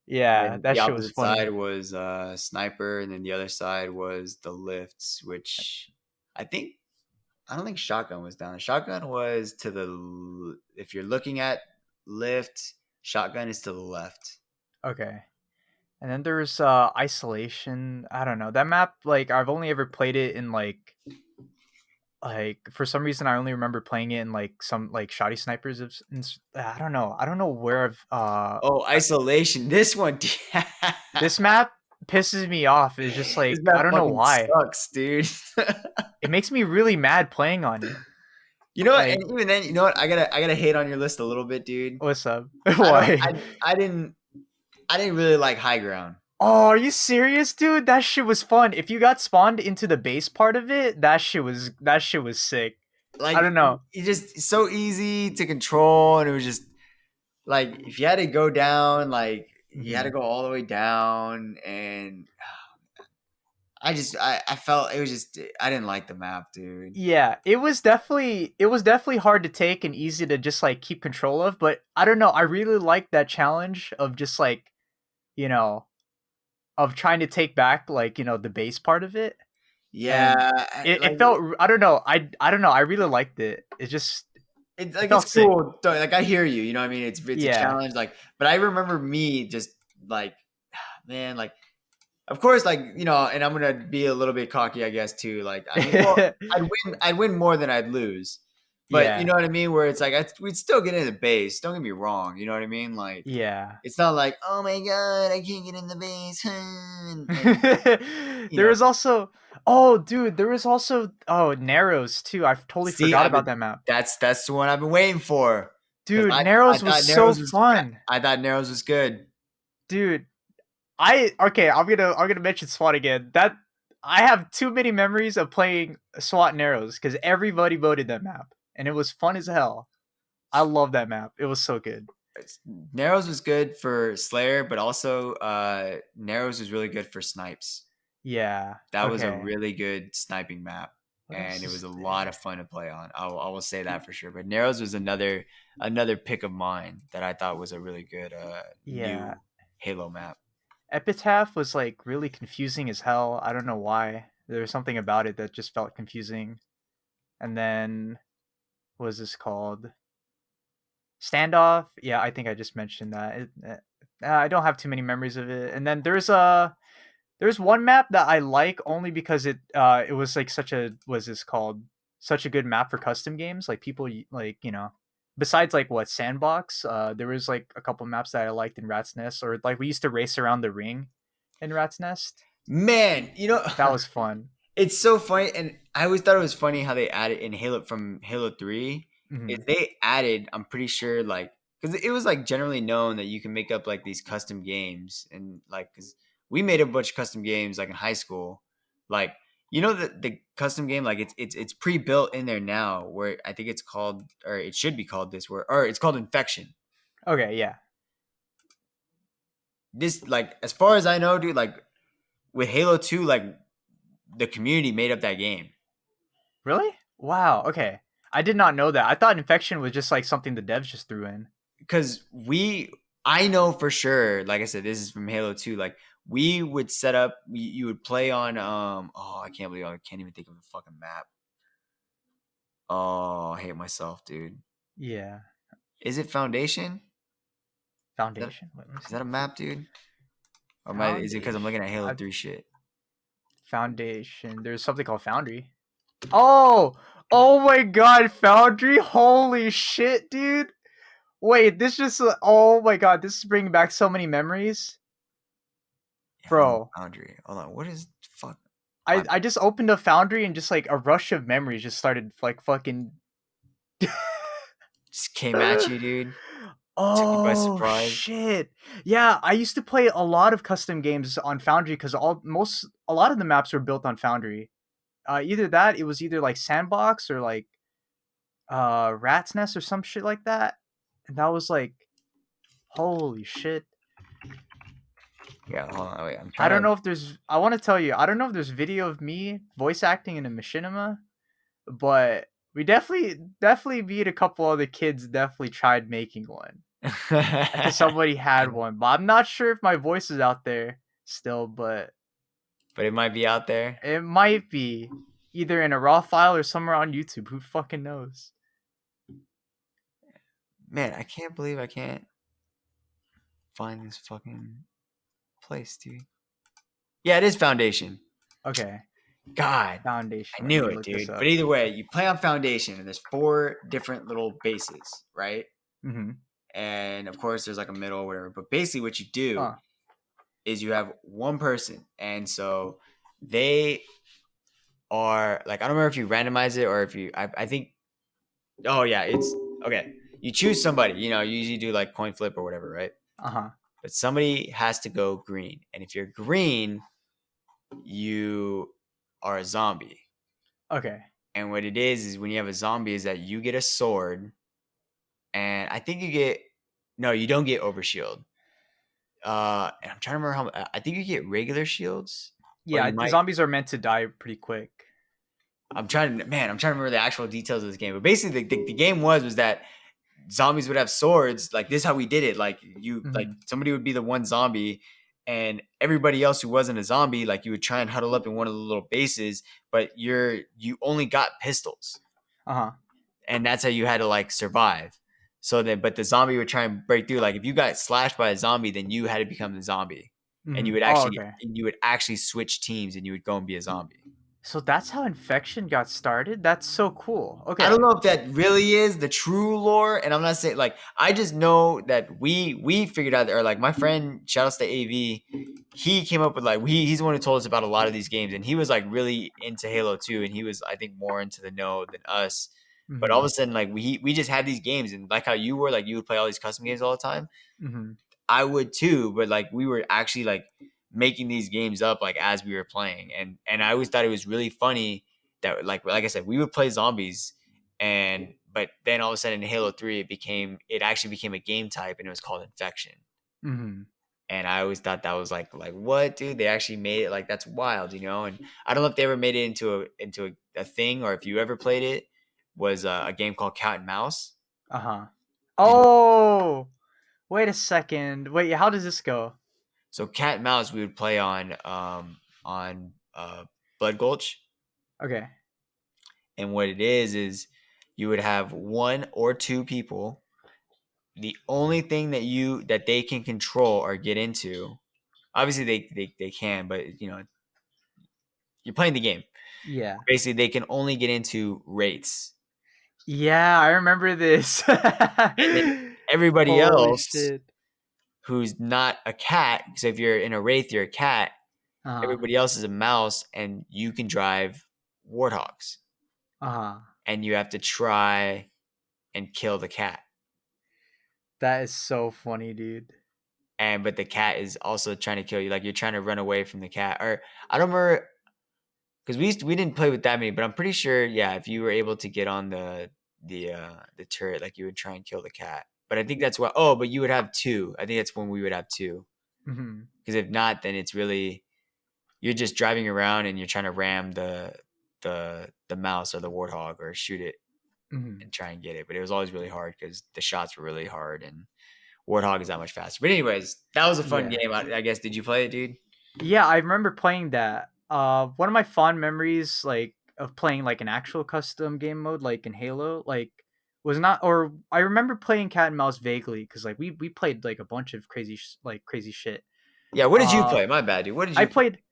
Yeah, then that the shit was opposite funny. side was Sniper, and then the other side was the lifts, which I think I don't think Shotgun was down. Shotgun was to if you're looking at lift, Shotgun is to the left. Okay. And then there's Isolation. I don't know. That map like I've only ever played it in like for some reason I only remember playing it in like some like shoddy snipers I don't know. I don't know where I've Oh, Isolation. This one, this map pisses me off. It's just this like I map don't know fucking why. sucks, dude. It makes me really mad playing on it. You know what? Like, And even then, you know what? I gotta hate on your list a little bit, dude. what's up? I don't. Why? I didn't. I didn't really like High Ground. Oh, are you serious, dude? That shit was fun. If you got spawned into the base part of it, that shit was sick. I Like don't know. it just so easy to control, and it was just like if you had to go down, like you had to Mhm. go all the way down, and I felt it was just I didn't like the map, dude. Yeah, it was definitely hard to take and easy to just like keep control of, but I don't know, I really like that challenge of just like, you know, of trying to take back like, the base part of it. And Yeah, it felt I don't know, I don't know, I really liked it. it's It like it's felt sick. cool. Like I hear you, you know what I mean? It's a Yeah. challenge, like. But I remember me just like, man, like of course, like and I'm gonna be a little bit cocky, I guess, too. Like, I mean, well, I'd win more than I'd lose, but you Yeah. know what I mean. Where it's like we'd still get in the base. Don't get me wrong. You know what I mean? Like, Yeah. it's not like oh my god, I can't get in the base, and you There know. was also oh dude, there was also Narrows too. I totally See, forgot about that map. that's the one I've been waiting for because Dude, I Narrows was thought so Narrows was fun. I thought Narrows was good. Dude, I okay, I'm gonna mention SWAT again. That I have too many memories of playing SWAT and Arrows because everybody voted that map, and it was fun as hell. I love that map. It was so good. Narrows was good for Slayer, but also Narrows was really good for snipes. Yeah. That was a Okay. really good sniping map, What and else it was is a lot there? of fun to play on. I will say that for sure. But Narrows was another pick of mine that I thought was a really good Yeah. new Halo map. Epitaph was like really confusing as hell. I don't know why. There was something about it that just felt confusing. And then what was this called? Standoff. Yeah, I think I just mentioned that. I don't have too many memories of it. And then there's There's one map that I like only because it was like such a what's this called, such a good map for custom games. Like people like besides like what Sandbox, there was like a couple maps that I liked in Rat's Nest, or like we used to race around the ring in Rat's Nest. Man, That was fun. it's so funny, and I always thought it was funny how they added in Halo from Halo 3. Is Hmm. they added, I'm pretty sure, like, because it was like generally known that you can make up like these custom games, and like, because we made a bunch of custom games like in high school, like the custom game, like it's pre-built in there now, where I think it's called, or it should be called this, where, or it's called Infection. Okay, yeah. This, like, as far as I know, dude, like with Halo 2, like the community made up that game. Really? Wow. Okay. I did not know that. I thought infection was just like something the devs just threw in. Because I know for sure, like I said, this is from Halo 2, like we would set up, you would play on oh, I can't believe I can't even think of the fucking map. Oh, I hate myself, dude. Yeah. Is it Foundation? Is that, Foundation. Wait, let me is see. that a map, dude? Or is it because I'm looking Foundation. at Halo 3 shit? Foundation. There's something called Foundry. Oh, oh my God, Foundry! Holy shit, dude! Wait, this just oh my God, this is bringing back so many memories, Yeah, hold on, bro. Foundry. Hold on, what is fuck? Find I just opened a Foundry and just like a rush of memories just started like fucking. just came at you, dude. Took you by Oh surprise. shit! Yeah, I used to play a lot of custom games on Foundry because a lot of the maps were built on Foundry. Either that, it was either like Sandbox or like Rat's Nest or some shit like that, and that was like holy shit. Yeah, hold on, wait. I'm I trying don't to. know if there's. I want to tell you, I don't know if there's video of me voice acting in a machinima, but we definitely beat a couple other kids. Definitely tried making one because somebody had one, but I'm not sure if my voice is out there still. But But it might be out there. it might be either in a raw file or somewhere on YouTube. Who fucking knows? Man, I can't believe I can't find this fucking place, dude. Yeah, it is Foundation. Okay, God, I Foundation. Let knew me it, look this dude. But up. either way, you play on Foundation, and there's four different little bases, right? Mm-hmm. And of course, there's like a middle or whatever. But basically, what you do Huh. is you have one person, and so they are like, I don't remember if you randomize it or if you. I think. Oh yeah, it's okay. You choose somebody. You usually do like coin flip or whatever, right? Uh huh. But somebody has to go green, and if you're green, you are a zombie. Okay. And what it is when you have a zombie is that you get a sword, and I think you get, no, you don't get overshield. And I'm trying to remember how. I think you get regular shields, or Yeah, you the might. zombies are meant to die pretty quick. I'm trying to remember the actual details of this game. But basically, the game was that zombies would have swords. Like this, is how we did it. Like like Mm-hmm. somebody would be the one zombie, and everybody else who wasn't a zombie, like you would try and huddle up in one of the little bases, but you only got pistols, Uh huh. and that's how you had to like survive. So then, but the zombie would try and break through. Like if you got slashed by a zombie, then you had to become the zombie, and Mm-hmm. Oh, okay. you would actually switch teams, and you would go and be a zombie. So that's how infection got started. That's so cool. I don't Okay. know if that really is the true lore, and I'm not saying, like, I just know that we figured out, or like my friend, shout outs to AV, he came up with like he's the one who told us about a lot of these games, and he was like really into Halo 2, and he was, I think, more into the know than us. But all of Mm-hmm. a sudden, like we just had these games, and like how you were, like you would play all these custom games all the time. Mm-hmm. I would too, but like we were actually like making these games up like as we were playing, and I always thought it was really funny that like I said, we would play zombies, and but then all of a sudden in Halo 3 it actually became a game type, and it was called Infection. Mm-hmm. And I always thought that was like what, dude, they actually made it, like that's wild, and I don't know if they ever made it into a thing, or if you ever played it, was a game called Cat and Mouse. Uh-huh. Did you? Oh, wait a second. Wait, how does this go? So Cat and Mouse we would play on Blood Gulch, Okay. and what it is you would have one or two people. The only thing that they can control or get into, Obviously, they can, but you're playing the game. Yeah. Basically, they can only get into wraiths, Yeah, I remember this. and then everybody Holy else shit. who's not a cat. So if you're in a wraith, you're a cat. Uh-huh. Everybody else is a mouse, and you can drive warthogs, Uh-huh. and you have to try and kill the cat. That is so funny, dude. And but the cat is also trying to kill you. Like you're trying to run away from the cat. Or I don't remember because we didn't play with that many, but I'm pretty sure yeah, if you were able to get on the turret, like you would try and kill the cat. But I think that's what. Oh, but you would have two. I think that's when we would have two. Mhm. Because if not, then it's really you're just driving around and you're trying to ram the mouse or the warthog or shoot it Mhm. and try and get it. But it was always really hard because the shots were really hard and warthog is that much faster. But anyways, that was a fun Yeah. game. I guess. Did you play it, dude? Yeah, I remember playing that. One of my fond memories, like of playing like an actual custom game mode, like in Halo, like was not. Or I remember playing Cat and Mouse vaguely because like we played like a bunch of crazy shit. Yeah. What did you Uh, play? My bad, dude. What did I you play? played.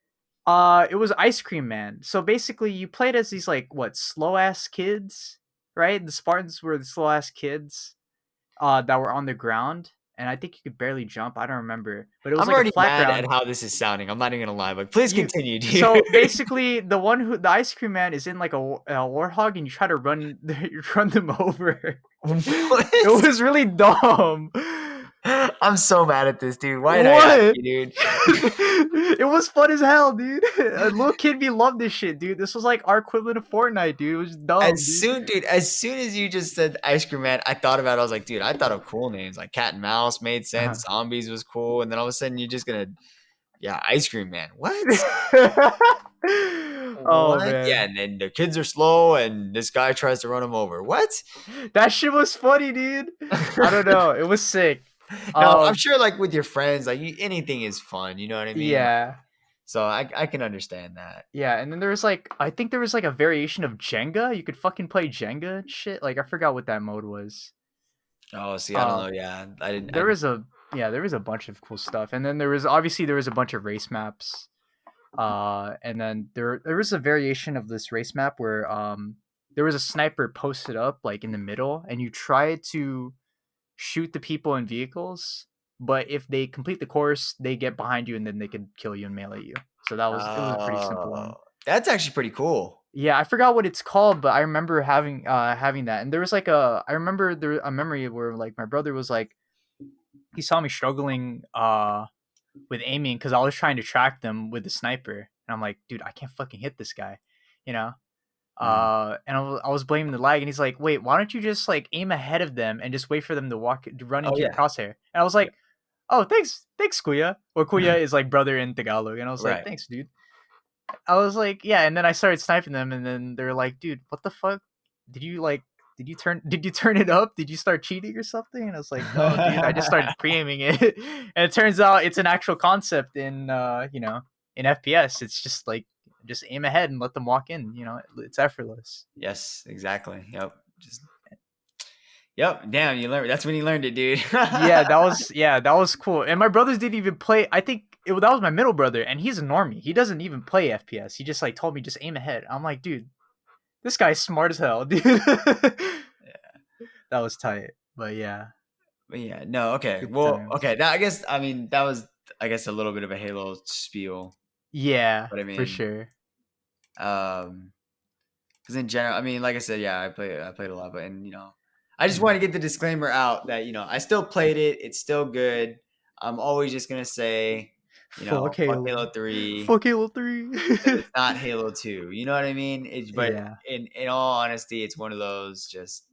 It was Ice Cream Man. So basically, you played as these like what slow ass kids, right? The Spartans were the slow ass kids. That were on the ground, and I think you could barely jump. I don't remember, but it was I'm like a already flat mad at ground. how this is sounding. I'm not even gonna lie, but please You continue, dude. so basically the ice cream man is in like a warthog, and you try to run you run them over. It What? was really dumb. I'm so mad at this, dude. Why did I ask What? you, dude? It was fun as hell, dude. A little kid me loved this shit, dude. This was like our equivalent of Fortnite, dude. It was dumb, dude. As soon as you just said Ice Cream Man, I thought about it. I was like, dude, I thought of cool names like Cat and Mouse made Uh-huh. sense. Zombies was cool, and then all of a sudden you're just gonna, yeah, Ice Cream Man. What? Oh What? Yeah, man. and then the kids are slow, and this guy tries to run them over. What? That shit was funny, dude. I don't know. It was sick. No, I'm Um, sure like with your friends, like anything is fun. You know what I mean? Like, yeah, so I can understand that. yeah. And then there was like, I think there was like a variation of Jenga. You could fucking play Jenga and shit. Like I forgot what that mode was. Oh, see, I don't Uh, know. Yeah, I didn't. there was a yeah, there was a bunch of cool stuff. And then there was a bunch of race maps. And then there was a variation of this race map where there was a sniper posted up like in the middle, and you try to shoot the people in vehicles, but if they complete the course, they get behind you and then they can kill you and melee you. So it was a pretty simple one. Oh, that's actually pretty cool. Yeah, I forgot what it's called, but I remember having that. And there was like I remember there a memory where like my brother was like he saw me struggling with aiming because I was trying to track them with the sniper. And I'm like, dude, I can't fucking hit this guy, you know? Mm. And I was blaming the lag, and he's like, "Wait, why don't you just like aim ahead of them and just wait for them to run Oh into your yeah, crosshair?" And I was like, "Oh, thanks, Kuya." Or Kuya is like brother in Tagalog, and I was like, right. "Thanks, dude." I was like, "Yeah," and then I started sniping them, and then they're like, "Dude, what the fuck? Did you like?" Did you turn it up? Did you start cheating or something? And I was like, no, dude, I just started pre-aiming it. And it turns out it's an actual concept in in FPS. It's just like just aim ahead and let them walk in, it's effortless. Yes, exactly. Yep. Just yep. Damn, you learned. That's when you learned it, dude. That was cool. And my brothers didn't even play. I think that was my middle brother, and he's a normie. He doesn't even play FPS. He just like told me just aim ahead. I'm like, dude, this guy's smart as hell, dude. That was tight. But yeah, But yeah, no, okay. good Well, times. okay. That I guess I mean that was I guess a little bit of a Halo spiel. Yeah, But I for mean, sure. um, because in general, I mean, like I said, yeah, I played a lot, but and I just want Mhm. to get the disclaimer out that I still played it. It's still good. I'm always just gonna say, Fuck fuck Halo. Halo 3 Fuck Halo 3. because it's not Halo 2. You know what I mean? But Yeah. in all honesty, it's one of those just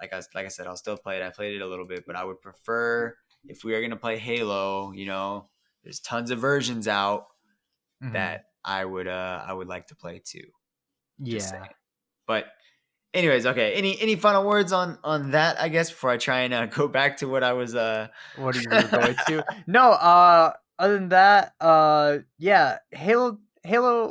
like I said, I'll still play it. I played it a little bit, but I would prefer if we are gonna play Halo. There's tons of versions out Mhm. that I would like to play too. Just Yeah. saying. But anyways, okay. Any final words on that? I guess before I try and go back to what I was. What you were going to? No, other than that, yeah, Halo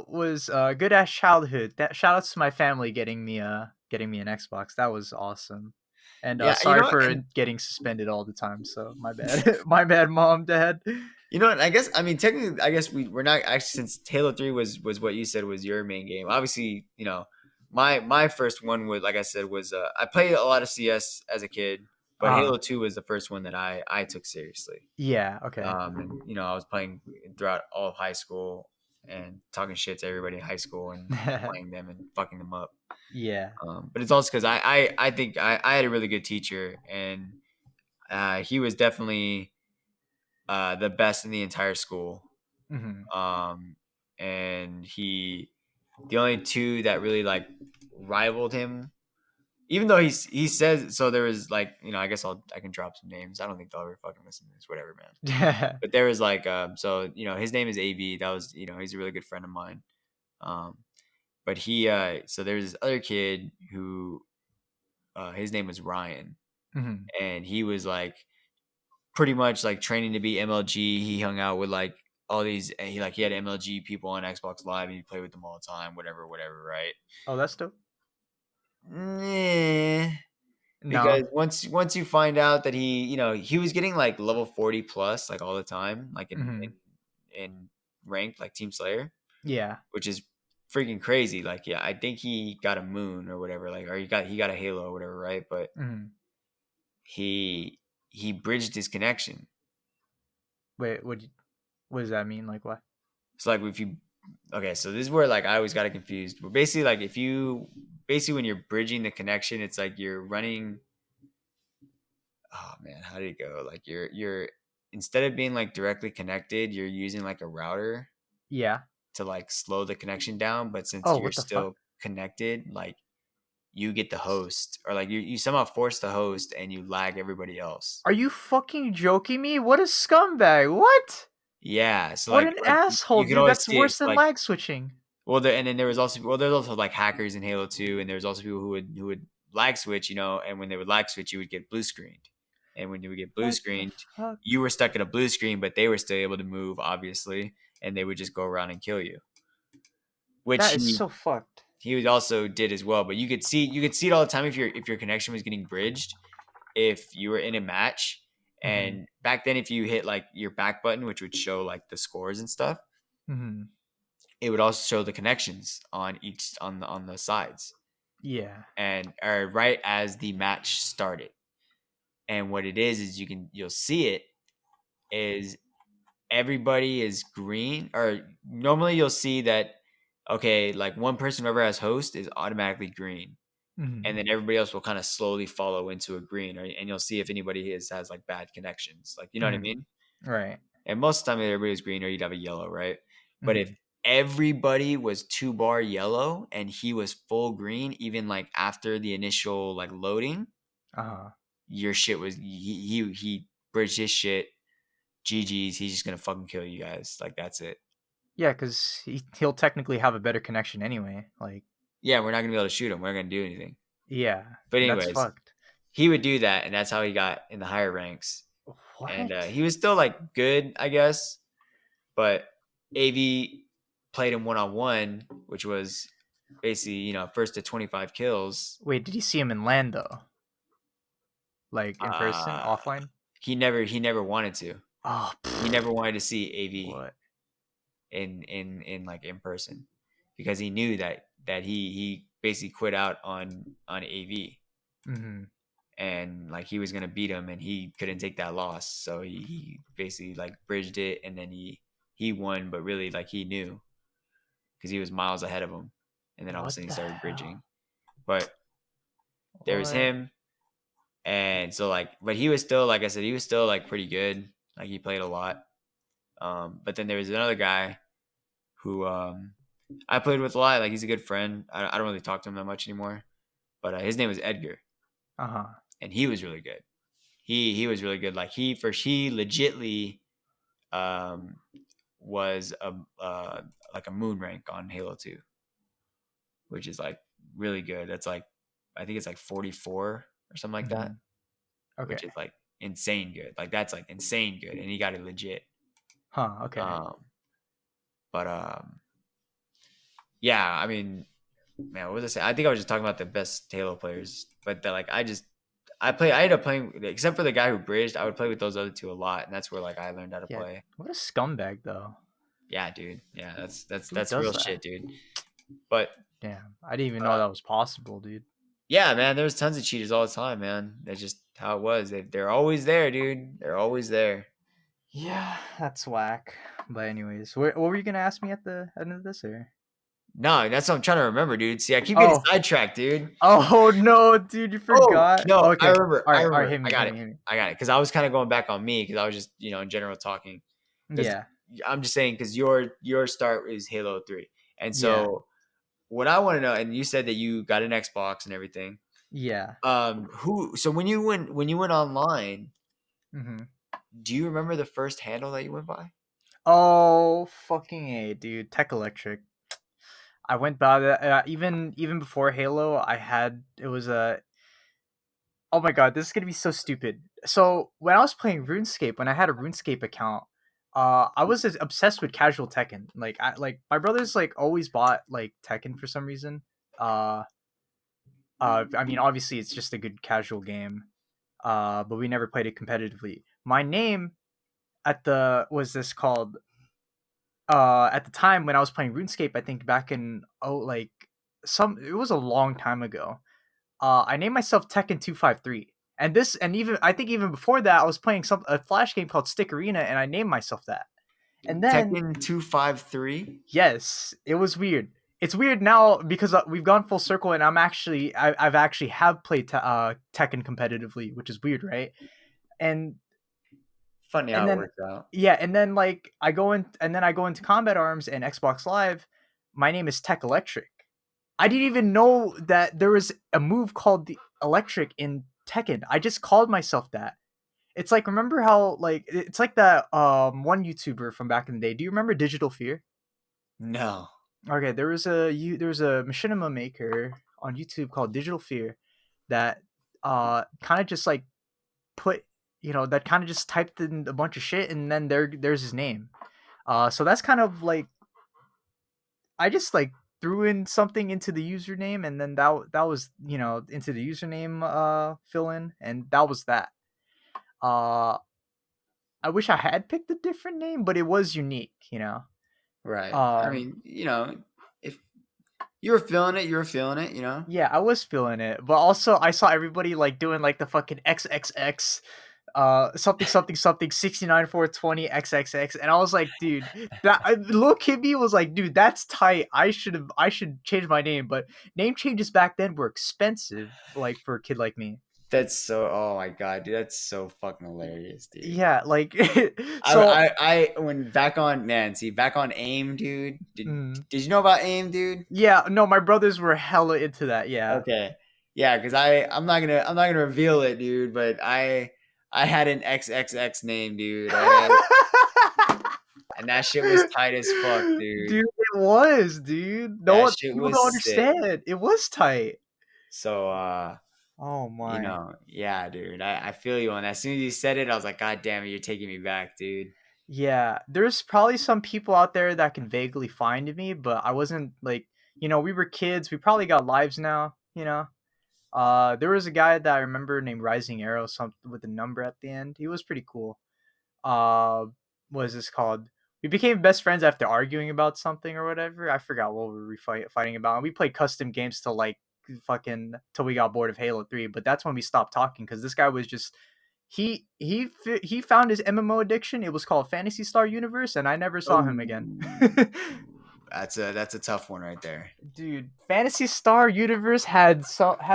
was good ass childhood. That shout outs to my family getting me an Xbox. That was awesome. And Yeah, sorry what? for And getting suspended all the time. So my bad. My bad, mom, dad. You know what? I guess I mean technically, I guess we're not actually since Halo 3 was what you said was your main game. Obviously, my first one was like I said was I played a lot of CS as a kid, but Uh Halo 2 was the first one that I took seriously. yeah, okay. And I was playing throughout all of high school and talking shit to everybody in high school and playing them and fucking them up. Yeah. But it's also because I think I had a really good teacher and he was definitely the best in the entire school. Hmm. Um, and the only two that really like rivaled him, even though he says so. There was like I guess I can drop some names. I don't think they'll ever fucking listen to this. Whatever, man. But there was like so his name is AB. That was he's a really good friend of mine. Um, but he so there's this other kid who his name was Ryan, Hmm. and he was like pretty much like training to be MLG. He hung out with like all these. He had MLG people on Xbox Live, and he played with them all the time. Whatever. Right? Oh, that's dope. Nah, No. because once you find out that he was getting like level 40 plus like all the time, like Hmm. in ranked like Team Slayer, Yeah. which is freaking crazy. Like yeah, I think he got a moon or whatever, like or he got a halo or whatever, right? But Hmm. he he bridged his connection. Wait, what does that mean? Like what? So like if you okay, so this is where like I always got it confused. But basically, like if you basically when you're bridging the connection, it's like you're running. Oh man, how did it go? Like you're instead of being like directly connected, you're using like a router Yeah. to like slow the connection down. But since Oh, you're what the fuck? still connected, like you get the host, or like you somehow force the host and you lag everybody else. Are you fucking joking me? What a scumbag! What? Yeah, so What an like asshole, you can dude! always That's see it. worse So than like lag switching. and then there was also there's also like hackers in Halo 2, and there's also people who would lag switch, and when they would lag switch, you would get blue screened, and when you would get blue What the screened, fuck? you were stuck in a blue screen, but they were still able to move, obviously, and they would just go around and kill you, which That is so fucked. he would also did as well. But you could see it all the time if your connection was getting bridged, if you were in a match, Hmm. and back then if you hit like your back button, which would show like the scores and stuff, Hmm. it would also show the connections on each on the sides Yeah. and or right as the match started. And what it is you'll see it is everybody is green, or normally you'll see that okay, like one person whoever has host is automatically green. And Hmm. then everybody else will kind of slowly follow into a green, and you'll see if anybody has like bad connections. Like you know what I Hmm. mean? Right. And most of the time everybody's green or you'd have a yellow, right? But if Hmm. everybody was 2 bar yellow and he was full green, even like after the initial like loading, Uh huh. your shit was he bridged his shit. GG's, he's just gonna fucking kill you guys. Like that's it. Yeah, because he'll technically have a better connection anyway. Like, Yeah, we're not gonna be able to shoot him. We're not gonna do anything. yeah, But that's anyways, fucked. he would do that, and that's how he got in the higher ranks. And What? he was still like good, I guess. But AV played him 1-on-1, which was basically first to 25 kills. Wait, did you see him in land though? Like in person, Uh, offline? he never wanted to. Oh, He never wanted to see AV what? in like in person because he knew that he basically quit out on AV, Hmm. and like he was gonna beat him and he couldn't take that loss, so he basically like bridged it, and then he won, but really like he knew because he was miles ahead of him, and then all of a What sudden he the started hell? bridging. But there was What? him, and so like, but he was still like I said, he was still like pretty good. Like he played a lot. But then there was another guy who I played with a lot. Like he's a good friend. I don't really talk to him that much anymore. But his name was Edgar, Uh huh. and he was really good. He was really good. Like he legitly um was a like a moon rank on Halo 2, which is like really good. That's like I think it's like 44 or something like that, Hmm. Okay. which is like insane good. Like that's like insane good, and he got it legit. Huh. Okay. Um, but yeah, I mean, man, what was I saying? I think I was just talking about the best Halo players, but like I ended up playing, except for the guy who bridged. I would play with those other two a lot, and that's where like I learned how to Yeah. play. What a scumbag though. Yeah, dude. Yeah, that's Who that's real does that? shit, dude. But Damn. I didn't even know that was possible, dude. yeah, man, there's tons of cheaters all the time, man. That's just how it was. They're always there, dude. They're always there. Yeah, that's whack. But anyways, what were you gonna ask me at the end of this or? No, that's what I'm trying to remember, dude. See, I keep getting Oh. sidetracked, dude. Oh no, dude, you Oh forgot. no, I Okay. remember. All I right, all right, remember. hit I me, got hit it. me, hit me. I got it. Because I was kind of going back on me because I was just in general talking. Because Yeah. I'm just saying because your start is Halo 3, and Yeah. so what I want to know, and you said that you got an Xbox and everything. Yeah. Who? So when you went online, Mm-hmm. do you remember the first handle that you went by? Oh fucking A, dude. Tech Electric. I went by that even before Halo, I had it was a oh my god, this is gonna be so stupid. So when I was playing RuneScape, when I had a RuneScape account, I was obsessed with casual Tekken. Like my brothers like always bought like Tekken for some reason. Uh, I mean obviously it's just a good casual game. But we never played it competitively. My name at the was this called at the time when I was playing RuneScape, I think back in some it was a long time ago. I named myself Tekken 253. And even I think even before that I was playing a flash game called Stick Arena and I named myself that. And then Tekken 253. yes, it was weird. It's weird now because we've gone full circle and I've actually have played Tekken competitively, which is weird, right? And Funny and how it then works out. yeah, and then like I go into Combat Arms and Xbox Live. My name is Tech Electric. I didn't even know that there was a move called the Electric in Tekken. I just called myself that. It's like remember how like it's like that one YouTuber from back in the day. Do you remember Digital Fear? No. Okay, there was a machinima maker on YouTube called Digital Fear that kind of just like put that kind of just typed in a bunch of shit and then there's his name. So that's kind of like I just like threw in something into the username and then that was into the username fill in and that was that. Uh, I wish I had picked a different name, but it was unique. Right. I Um, mean, if you were feeling it, you were feeling it. yeah, I was feeling it, but also I saw everybody like doing like the fucking XXX something something something 69420 XXX and I was like, dude, little Kimmy was like, dude, that's tight. I should change my name, but name changes back then were expensive like for a kid like me. That's so. Oh my god, dude, that's so fucking hilarious, dude. Yeah, like I, so I, I, when back on, man, see, back on AIM, dude. Did mm, Did you know about AIM, dude? yeah, no, my brothers were hella into that, yeah. Okay, yeah, because I'm not gonna reveal it, dude. But I had an XXX name, dude. All right, and that shit was tight as fuck, dude. Dude, it was, dude. No That one shit people don't was sick. understand. It was tight. So, Oh my. yeah, dude. I feel you on that. As soon as you said it, I was like, God damn it, you're taking me back, dude. Yeah, there's probably some people out there that can vaguely find me, but I wasn't like, we were kids. We probably got lives now. There was a guy that I remember named Rising Arrow, something with a number at the end. He was pretty cool. Uh, what is this called? We became best friends after arguing about something or whatever. I forgot what we were fighting about. And we played custom games till like fucking till we got bored of Halo 3. But that's when we stopped talking because this guy was just he found his MMO addiction. It was called Fantasy Star Universe, and I never saw him again. Oh, that's a tough one right there. Dude, Fantasy Star Universe had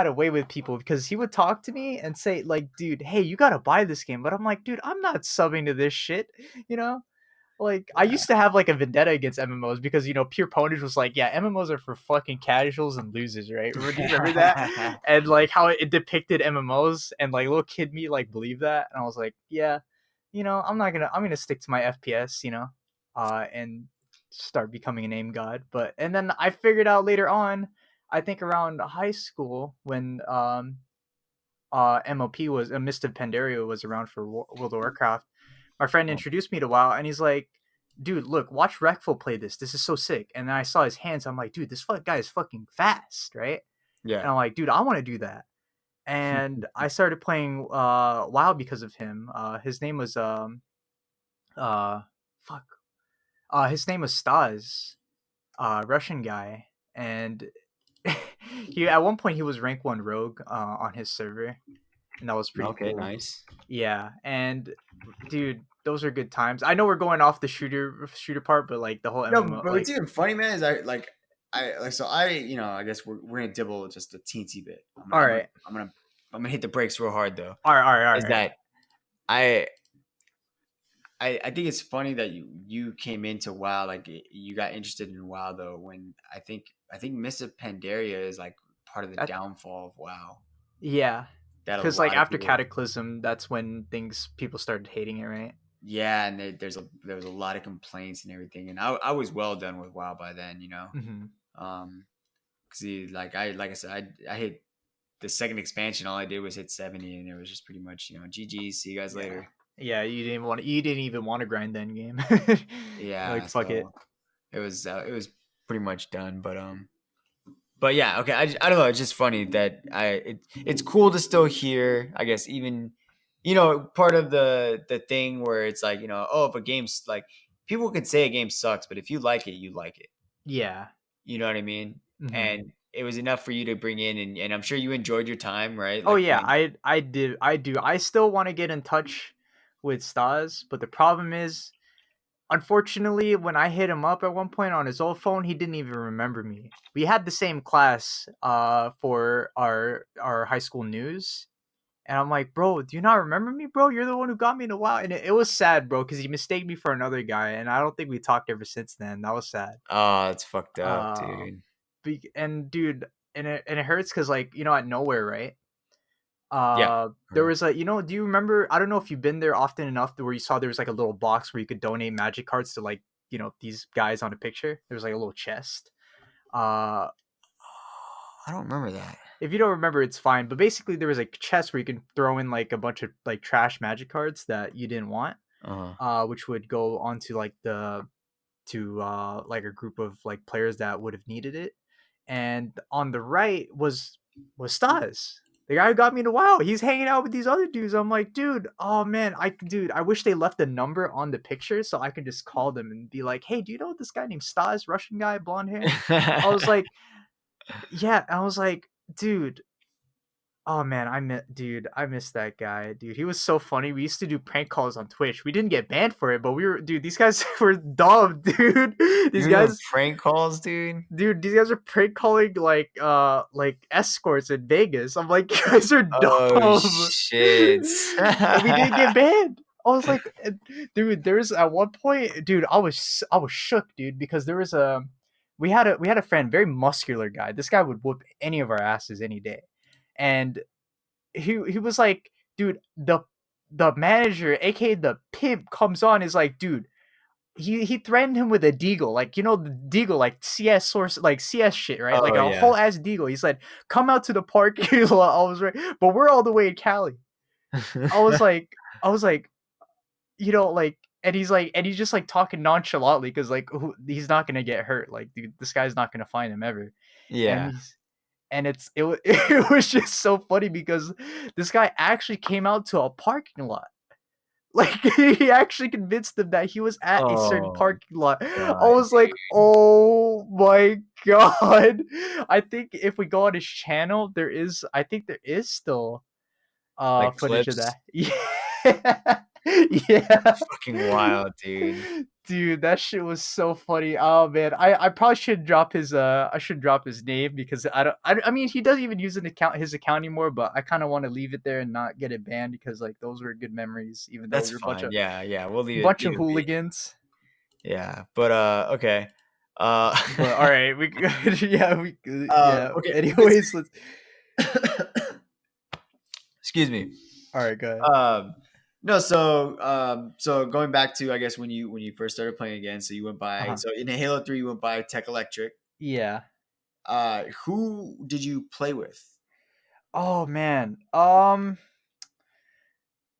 a way with people because he would talk to me and say like, "Dude, hey, you gotta buy this game," but I'm like, "Dude, I'm not subbing to this shit," you know. Like I Yeah. used to have like a vendetta against MMOs because Pure Ponage was like, yeah, MMOs are for fucking casuals and losers, right? Do you remember that? And like how it depicted MMOs and like little kid me like believed that, and I was like, yeah, I'm gonna stick to my FPS, and start becoming a name god. And then I figured out later on, I think around high school when MOP was a Mist of Pandaria was around for World of Warcraft. My friend Oh, introduced me to WoW, and he's like, "Dude, look, watch Reckful play this. This is so sick." And then I saw his hands. I'm like, "Dude, this guy is fucking fast, right?" And yeah. I'm like, "Dude, I want to do that." and I started playing WoW because of him. His name was uh fuck. His name was Stas, Russian guy, and he at one point he was rank 1 rogue on his server, and that was pretty Okay, cool. nice. Yeah, and dude, those are good times. I know we're going off the shooter part, but like the whole No, MMO, but what's like, even funny, man, is I guess we're gonna dibble just a teensy bit. all right, I'm gonna hit the brakes real hard though. all right, all right, all Is right. that I I think it's funny that you came into WoW, like you got interested in WoW though, when I think Mists of Pandaria is like part of the That downfall of WoW, yeah, that a because like lot of after people. Cataclysm, that's when things people started hating it, right? Yeah, and there was a lot of complaints and everything, and I was well done with WoW by then, you know. Mm-hmm. Um, cause like I said, I hit the second expansion. All I did was hit 70, and it was just pretty much, GG. See you guys Yeah, later. yeah. You didn't even want to grind the end game. You're like Yeah, fuck it. so it was pretty much done, but yeah, okay. I don't know. It's just funny that it's cool to still hear. I guess even part of the thing where it's like oh, if a game's like people could say a game sucks, but if you like it, you like it. Yeah. You know what I mean? Mm-hmm. And it was enough for you to bring in, and I'm sure you enjoyed your time, right? Oh Like yeah, playing. I did I do. I still want to get in touch with Stas, but the problem is, unfortunately, when I hit him up at one point on his old phone, he didn't even remember me. We had the same class for our high school news, and I'm like, bro, do you not remember me, bro? You're the one who got me in a while, and it was sad, bro, because he mistaken me for another guy, and I don't think we talked ever since then. That was sad. Oh, it's fucked up, Uh, dude. and dude, and it hurts because like at nowhere, right? Yeah. There Okay. was a do you remember, I don't know if you've been there often enough to where you saw there was like a little box where you could donate magic cards to like these guys on a picture. There was like a little chest. uh I don't remember that. if you don't remember, it's fine, but basically there was a chest where you can throw in like a bunch of like trash magic cards that you didn't want, Uh-huh. which would go onto like the to like a group of like players that would have needed it. And on the right was Stas, the guy who got me into WoW. He's hanging out with these other dudes. I'm like, dude, oh man, I wish they left a number on the picture so I could just call them and be like, hey, do you know this guy named Stas, Russian guy, blonde hair? I was like, yeah. I was like, dude, oh man, I miss that guy, dude. He was so funny. We used to do prank calls on Twitch. We didn't get banned for it, but we were, dude. These guys were dumb, dude. You These were doing guys, prank calls, dude? dude. These guys are prank calling like escorts in Vegas. I'm like, you guys are Oh dumb, shit. and we didn't get banned. I was like, dude. There's at one point, dude. I was shook, dude, because there was a we had a friend, very muscular guy. This guy would whoop any of our asses any day, and he was like, dude, the manager, aka the pimp, comes on, is like, dude, he threatened him with a deagle, like the deagle, like CS source, like CS shit, right? Like Oh a yeah. whole ass deagle. He said, come out to the park. I was right, but we're all the way in Cali. I was like, like, and he's just like talking nonchalantly because like he's not gonna get hurt. Like, dude, this guy's not gonna find him ever, and Yeah. he's and it was just so funny because this guy actually came out to a parking lot. Like, he actually convinced them that he was at a certain Oh parking lot. I god, was like, dude. oh my god. I think if we go on his channel, I think there is still Like footage of clips. that. Yeah. Yeah. Fucking wild, dude. Dude, that shit was so funny. Oh man, I probably should drop his I should drop his name because I mean, he doesn't even use his account anymore, but I kind of want to leave it there and not get it banned because like those were good memories, even though That's we were a bunch fine. of Yeah, yeah. We'll bunch of leave it be. hooligans. Yeah. But okay. Uh But all right, yeah. okay. Anyways, let's. Excuse me. All right, go ahead. Um no, so going back to I guess when you first started playing again, so you went Uh by huh. so in Halo 3 you went by Tech Electric. Yeah. Who did you play with? Oh man.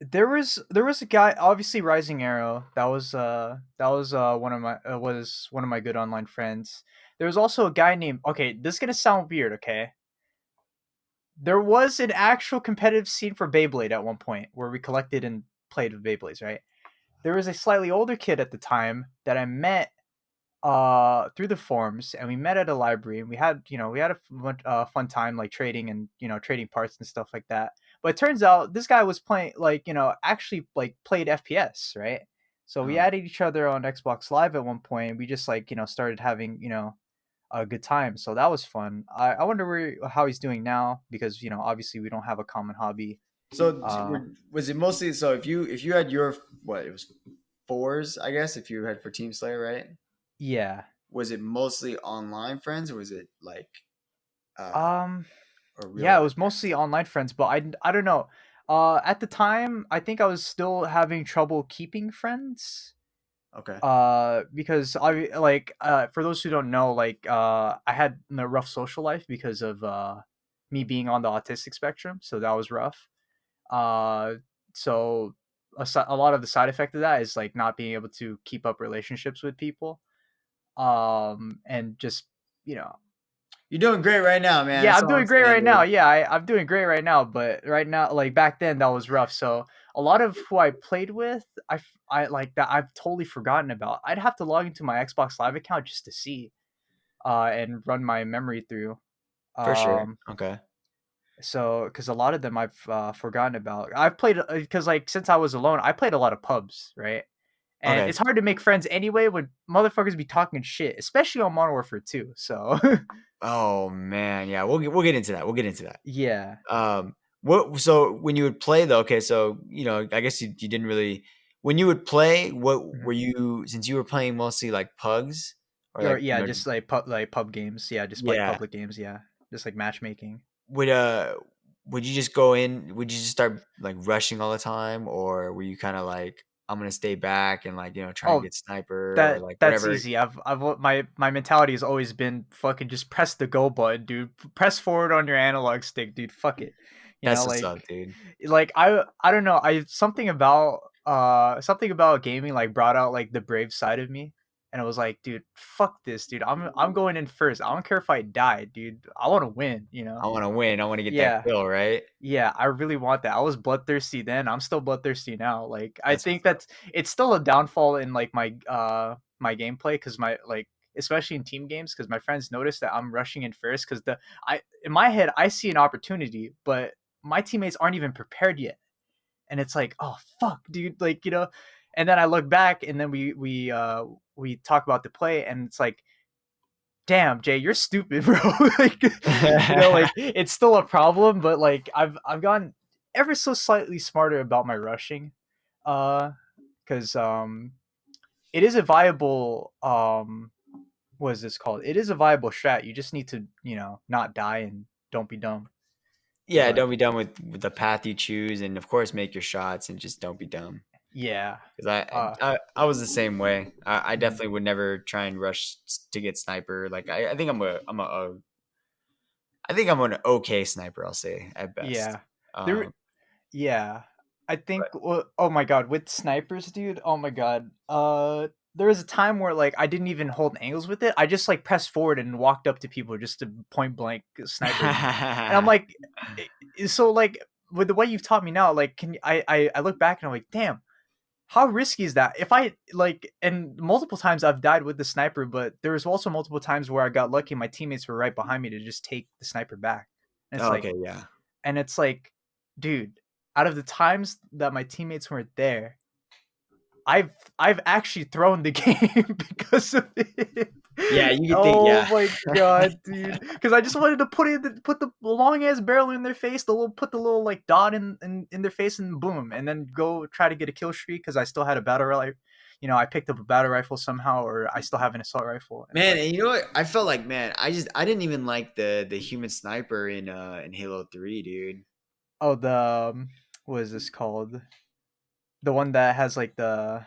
There was a guy, obviously Rising Arrow. That was one of my good online friends. There was also a guy named, okay, this is gonna sound weird, okay? there was an actual competitive scene for Beyblade at one point where we collected and played with Beyblades, right? There was a slightly older kid at the time that I met through the forums, and we met at a library, and we had a fun time like trading and trading parts and stuff like that. But it turns out this guy was playing like actually like played FPS, right? So we Oh. added each other on Xbox Live at one point, and we just like started having a good time. So that was fun. I wonder how he's doing now, because obviously we don't have a common hobby. So Uh, was it mostly so if you had your what it was fours, I guess, if you had for Team Slayer, right? yeah. Was it mostly online friends or was it like uh Um, or real Yeah, it life was mostly friends? online friends, but I don't know. At the time, I think I was still having trouble keeping friends. Okay. Because for those who don't know, I had a rough social life because of me being on the autistic spectrum, so that was rough. Uh, so a lot of the side effect of that is like not being able to keep up relationships with people. And just you know You're doing great right now, man. Yeah, That's I'm all I'm doing great saying, right now. dude. Yeah, I'm doing great right now. But right now, like back then, that was rough. So a lot of who I played with, I like that I've totally forgotten about. I'd have to log into my Xbox Live account just to see, and run my memory through. For sure. Um, Okay. so because a lot of them I've forgotten about. I've played because like since I was alone, I played a lot of pubs, right? And Okay. it's hard to make friends anyway when motherfuckers be talking shit, especially on Modern Warfare 2. So Oh man, yeah, we'll get into that. We'll get into that. yeah. What so when you would play though, okay, so I guess you didn't really when you would play, what Mhm. were you since you were playing mostly like pugs or Or like yeah, just like pub games. Yeah, just like yeah. public games. Yeah, just like matchmaking. Would would you just go in, would you just start like rushing all the time or were you kind of like I'm gonna stay back and like, try and Oh, get sniper or like that's whatever? easy. My mentality has always been fucking just press the go button, dude. Press forward on your analog stick, dude. Fuck it. You know, That's what's up, like dude. I don't know. I something about gaming like brought out like the brave side of me. And I was like, dude, fuck this, dude. I'm going in first. I don't care if I die, dude. I want to win, you know? I want to win. I want to get that Yeah. kill, right? Yeah, I really want that. I was bloodthirsty then. I'm still bloodthirsty now. Like I That's think what's up. that's it's still a downfall in like my gameplay, cuz my like especially in team games, cuz my friends notice that I'm rushing in first, cuz the I in my head I see an opportunity, but my teammates aren't even prepared yet. And it's like, "Oh fuck, dude." And then I look back, and then we talk about the play, and it's like, damn, Jay, you're stupid, bro. like, like it's still a problem, but like I've gotten ever so slightly smarter about my rushing, uh, because it is a viable what is this called? It is a viable strat. You just need to not die and don't be dumb. Yeah, But don't be dumb with the path you choose, and of course, make your shots, and just don't be dumb. yeah, Because uh, I was the same way. I mhm, definitely would never try and rush to get sniper. Like I think I think I'm an okay sniper. I'll say at best. yeah. There Um, Yeah. I think but oh my god, with snipers, dude. Oh my god. There was a time where like I didn't even hold angles with it. I just like pressed forward and walked up to people just to point blank sniper them. And I'm like so like with the way you've taught me now, like I look back and I'm like, "Damn, how risky is that?" If I like and multiple times I've died with the sniper, but there was also multiple times where I got lucky and my teammates were right behind me to just take the sniper back. And it's oh, like okay, yeah, dude, out of the times that my teammates weren't there, I've actually thrown the game because of it. yeah. You could think, Oh yeah, my god, dude! Because I just wanted to put the long ass barrel in their face, put the little like dot in their face, and boom, and then go try to get a kill streak because I still had a battle rifle. I picked up a battle rifle somehow, or I still have an assault rifle, and it's man. like, And you know what? I felt like, man, I didn't even like the human sniper in Halo 3, dude. oh, the what is this called? The one that has like The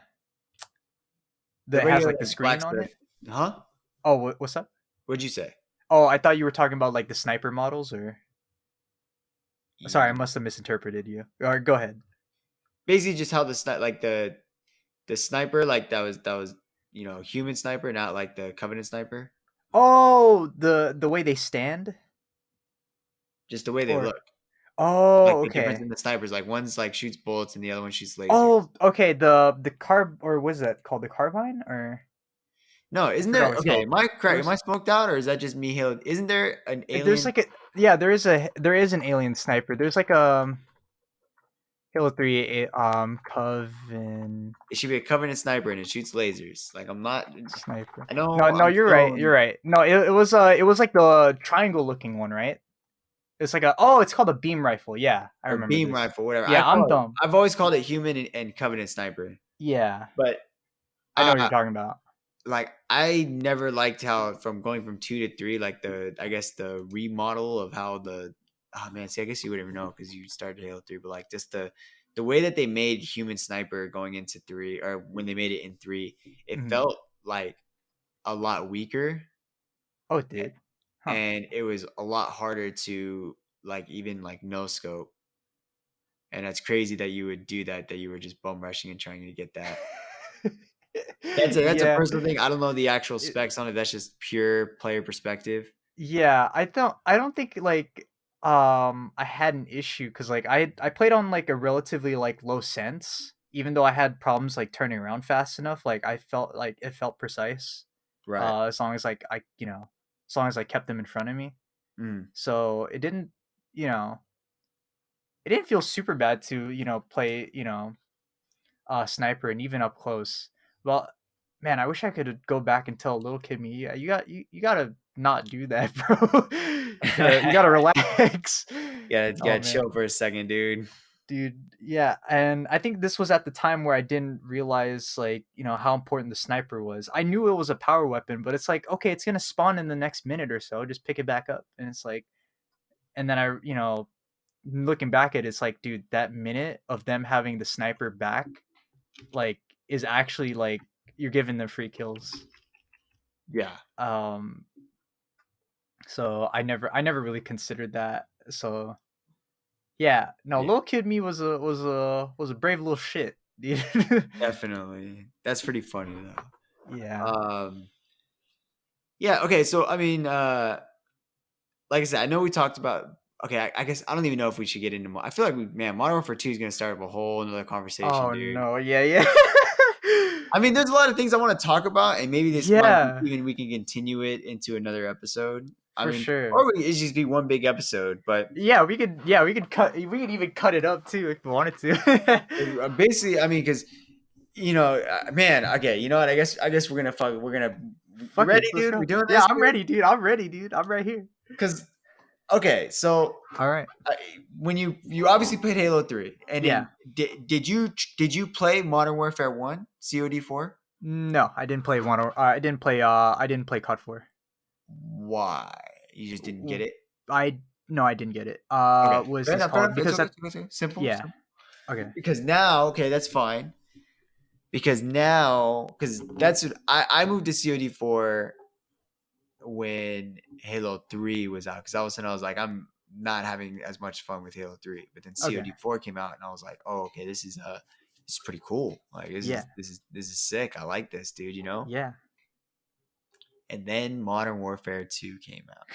that has regular like the black screen on stuff, it. huh? Oh, what's up? What'd you say? Oh, I thought you were talking about like the sniper models, or sorry, I must have misinterpreted you. Or go ahead. Basically, just how like the sniper, like that was human sniper, not like the Covenant sniper. Oh, the way they stand. just the way they Or look. Like oh, the difference okay. in the snipers, like one's like shoots bullets and the other one shoots lasers. Oh, okay. The carb or was that called the carbine or No, I isn't forgot there? what it's Okay, called. am I There correct? Am was I smoked out, or is that just me? Halo? Isn't there an there's alien? like a there is an alien sniper. There's like a Halo 3 Coven It should be a covenant sniper and it shoots lasers. Like I'm not. sniper. I No, know no, I'm you're right. You're throwing right. No, it was like the triangle looking one, right? It's like a oh, it's called a beam rifle. Yeah, I or remember beam this. rifle, whatever. Yeah, I'm dumb. I've always called it human and covenant sniper. Yeah, But I know what you're uh, talking about. like I never liked how from going from 2 to 3, like the I guess the remodel of how the oh man, see I guess you wouldn't even know because you started Halo 3, but like just the way that they made human sniper going into 3 or when they made it in 3, it Mhm. felt like a lot weaker Oh, it did. Huh. and it was a lot harder to like even like no scope. And that's crazy that you would do that, that you were just bum rushing and trying to get that. That's a Yeah. personal thing. I don't know the actual It- specs on it. That's just pure player perspective. yeah, I don't think like I had an issue cuz like I played on like a relatively like low sense even though I had problems like turning around fast enough like I felt like it felt precise Right. as long as like I you know as long as I kept them in front of me. Mm. So it didn't you know it didn't feel super bad to play sniper and even up close. Well, man, I wish I could go back and tell a little kid me, yeah, you gotta not do that, bro. You gotta relax. Yeah, you Oh gotta man, chill for a second, dude. dude, yeah. And I think this was at the time where I didn't realize like how important the sniper was. I knew it was a power weapon, but it's like okay, it's gonna spawn in the next minute or so. Just pick it back up, and it's like, and then I looking back at it, it's like, dude, that minute of them having the sniper back like is actually like you're giving them free kills. Yeah. Um, so I never really considered that. So yeah, no, Yeah. little kid me was a brave little shit, dude. Definitely. That's pretty funny though. Yeah. Yeah, okay, so I mean, like I said, I know we talked about okay, I guess I don't even know if we should get into I feel like man, Modern Warfare 2 is gonna start up a whole another conversation, Oh dude. no. Yeah. Yeah. I mean, there's a lot of things I want to talk about, and maybe this might be Yeah. even we can continue it into another episode. I For mean, sure. or it just be one big episode, but Yeah, we could. Yeah, we could cut. We could even cut it up too if we wanted to. basically, I mean, because man, okay, you know what? I guess we're gonna. You Fuck it. ready, Let's dude? We go. doing Yeah, this, I'm dude? ready, dude. I'm ready, dude. I'm right here. Because okay, so All right. I, when you obviously played Halo 3, and Yeah. then did you play Modern Warfare 1 COD 4? No, I didn't play one. I didn't play COD 4. Why you just didn't get it? I no, I didn't get it. Okay, What is fair this enough. Fair called? enough. It's Because okay. that It's okay. Simple. yeah. Okay. Because now, okay, that's fine. Because now, because that's what I moved to COD 4 when Halo 3 was out. Because all of a sudden I was like, I'm not having as much fun with Halo 3. But then Okay. COD 4 came out, and I was like, oh, okay, this is pretty cool. Like Yeah. this is sick. I like this, dude. Yeah. And then Modern Warfare 2 came out.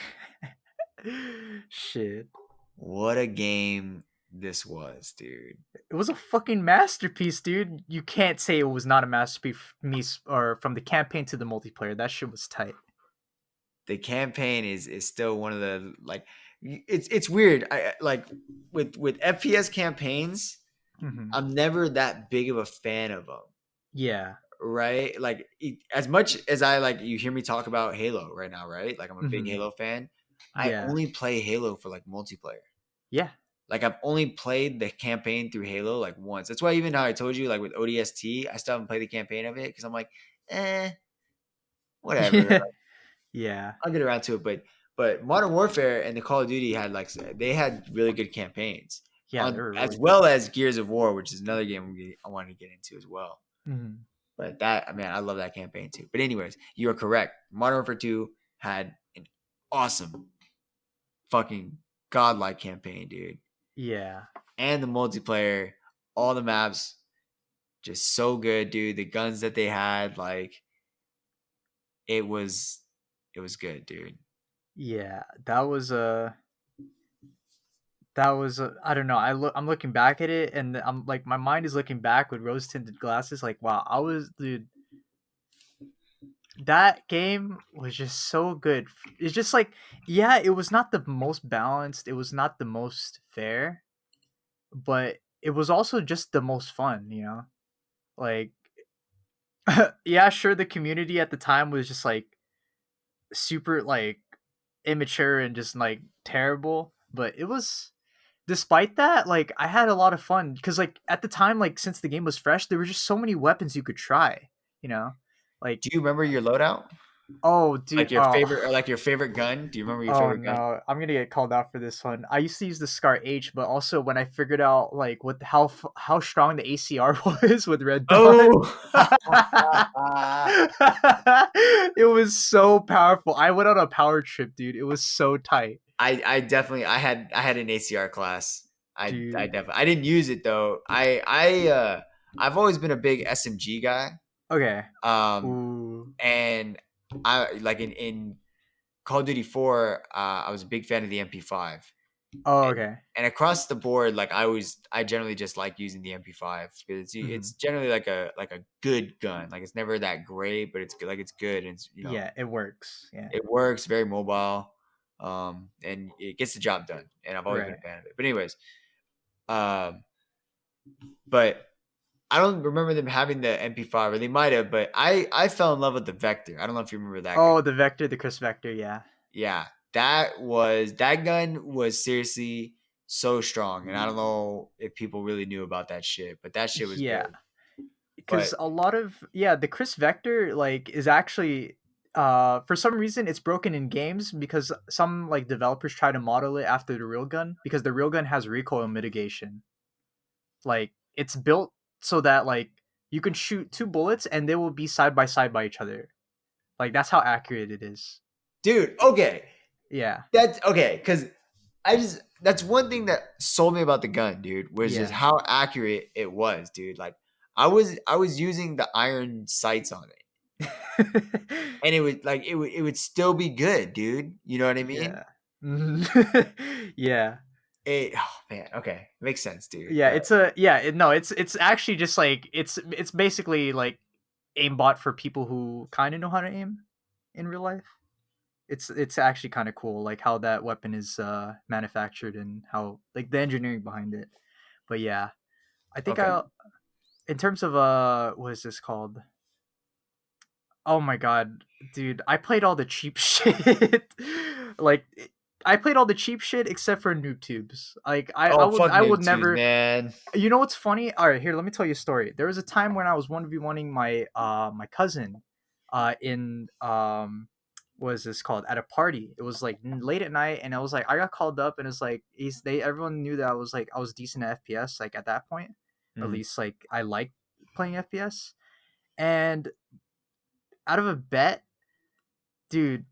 Shit. What a game this was, dude. It was a fucking masterpiece, dude. You can't say it was not a masterpiece or from the campaign to the multiplayer. That shit was tight. The campaign is still one of the like it's weird. Like with FPS campaigns, Hmm. I'm never that big of a fan of them, Yeah. right? Like as much as I like you hear me talk about Halo right now, right? Like I'm a big Hmm. Halo fan. I Yeah. only play Halo for like multiplayer. Yeah. Like I've only played the campaign through Halo like once. That's why even how I told you like with ODST, I still haven't played the campaign of it because I'm like, whatever. Yeah. Yeah. I'll get around to it, but Modern Warfare and the Call of Duty had like they had really good campaigns Yeah. They on were as really good. well as Gears of War, which is another game I wanted to get into as well. Hmm. But that man, I love that campaign too. But anyways, you are correct. Modern Warfare 2 had an awesome, fucking godlike campaign, dude, Yeah. and the multiplayer, all the maps, just so good, dude. The guns that they had, like it was, it was good, dude. Yeah. That was That was I don't know. I'm looking back at it, and I'm like, my mind is looking back with rose tinted glasses. Like, wow, I was dude. That game was just so good. It's just like, yeah, it was not the most balanced. It was not the most fair, but it was also just the most fun. Like, yeah, sure, the community at the time was just like super like immature and just like terrible, but it was despite that, like I had a lot of fun because like at the time, like since the game was fresh, there were just so many weapons you could try. You know, like Do you remember your loadout? oh dude, Like your favorite, or like your favorite gun? Do you remember your oh favorite gun? no, I'm gonna get called out for this one. I used to use the Scar H, but also when I figured out like what how strong the ACR was with Red Dawn, Oh, it was so powerful. I went on a power trip, dude. It was so tight, I definitely I had an ACR class. I dude. definitely I didn't use it though. I've always been a big SMG guy. Okay. Um, Ooh. and I like in Call of Duty 4, I was a big fan of the MP5. Oh, And, okay. and across the board, like I generally just like using the MP5 because it's Hmm. generally like a good gun. Like it's never that great, but it's good. Like it's good, and Yeah, it works. Yeah. it works, very mobile, and it gets the job done. And I've always been Right. a fan of it. But anyways, um, but I don't remember them having the MP5, or they might have. But I fell in love with the Vector. I don't know if you remember that gun. Oh, the Vector, the Chris Vector. Yeah. Yeah, that gun was seriously so strong, and I don't know if people really knew about that shit, but that shit was Yeah. good. Because But a lot of the Chris Vector like is actually for some reason it's broken in games because some like developers try to model it after the real gun because the real gun has recoil mitigation. Like it's built so that like you can shoot two bullets and they will be side by each other. Like that's how accurate it is. dude, okay, Yeah. that's okay because that's one thing that sold me about the gun, dude, was just Yeah. how accurate it was, dude. Like I was using the iron sights on it, and it would like it would still be good, dude. You know what I mean? Yeah. Yeah. Oh man, okay, makes sense, dude. Yeah, But it's a yeah, no, it's actually just like it's basically like aimbot for people who kind of know how to aim in real life. It's actually kind of cool like how that weapon is manufactured and how like the engineering behind it. But yeah, I think okay. I in terms of what is this called? Oh my god, dude, I played all the cheap shit. like I played all the cheap shit except for noob tubes. Like Oh, fuck I would noob twos, never. man. You know what's funny? All right, here, let me tell you a story. There was a time when I was 1v1ing my cousin in what is this called? At a party. It was like late at night and I was like I got called up and it's like everyone knew that I was decent at FPS like at that point. Or at Mhm. least like I liked playing FPS. And out of a bet, dude,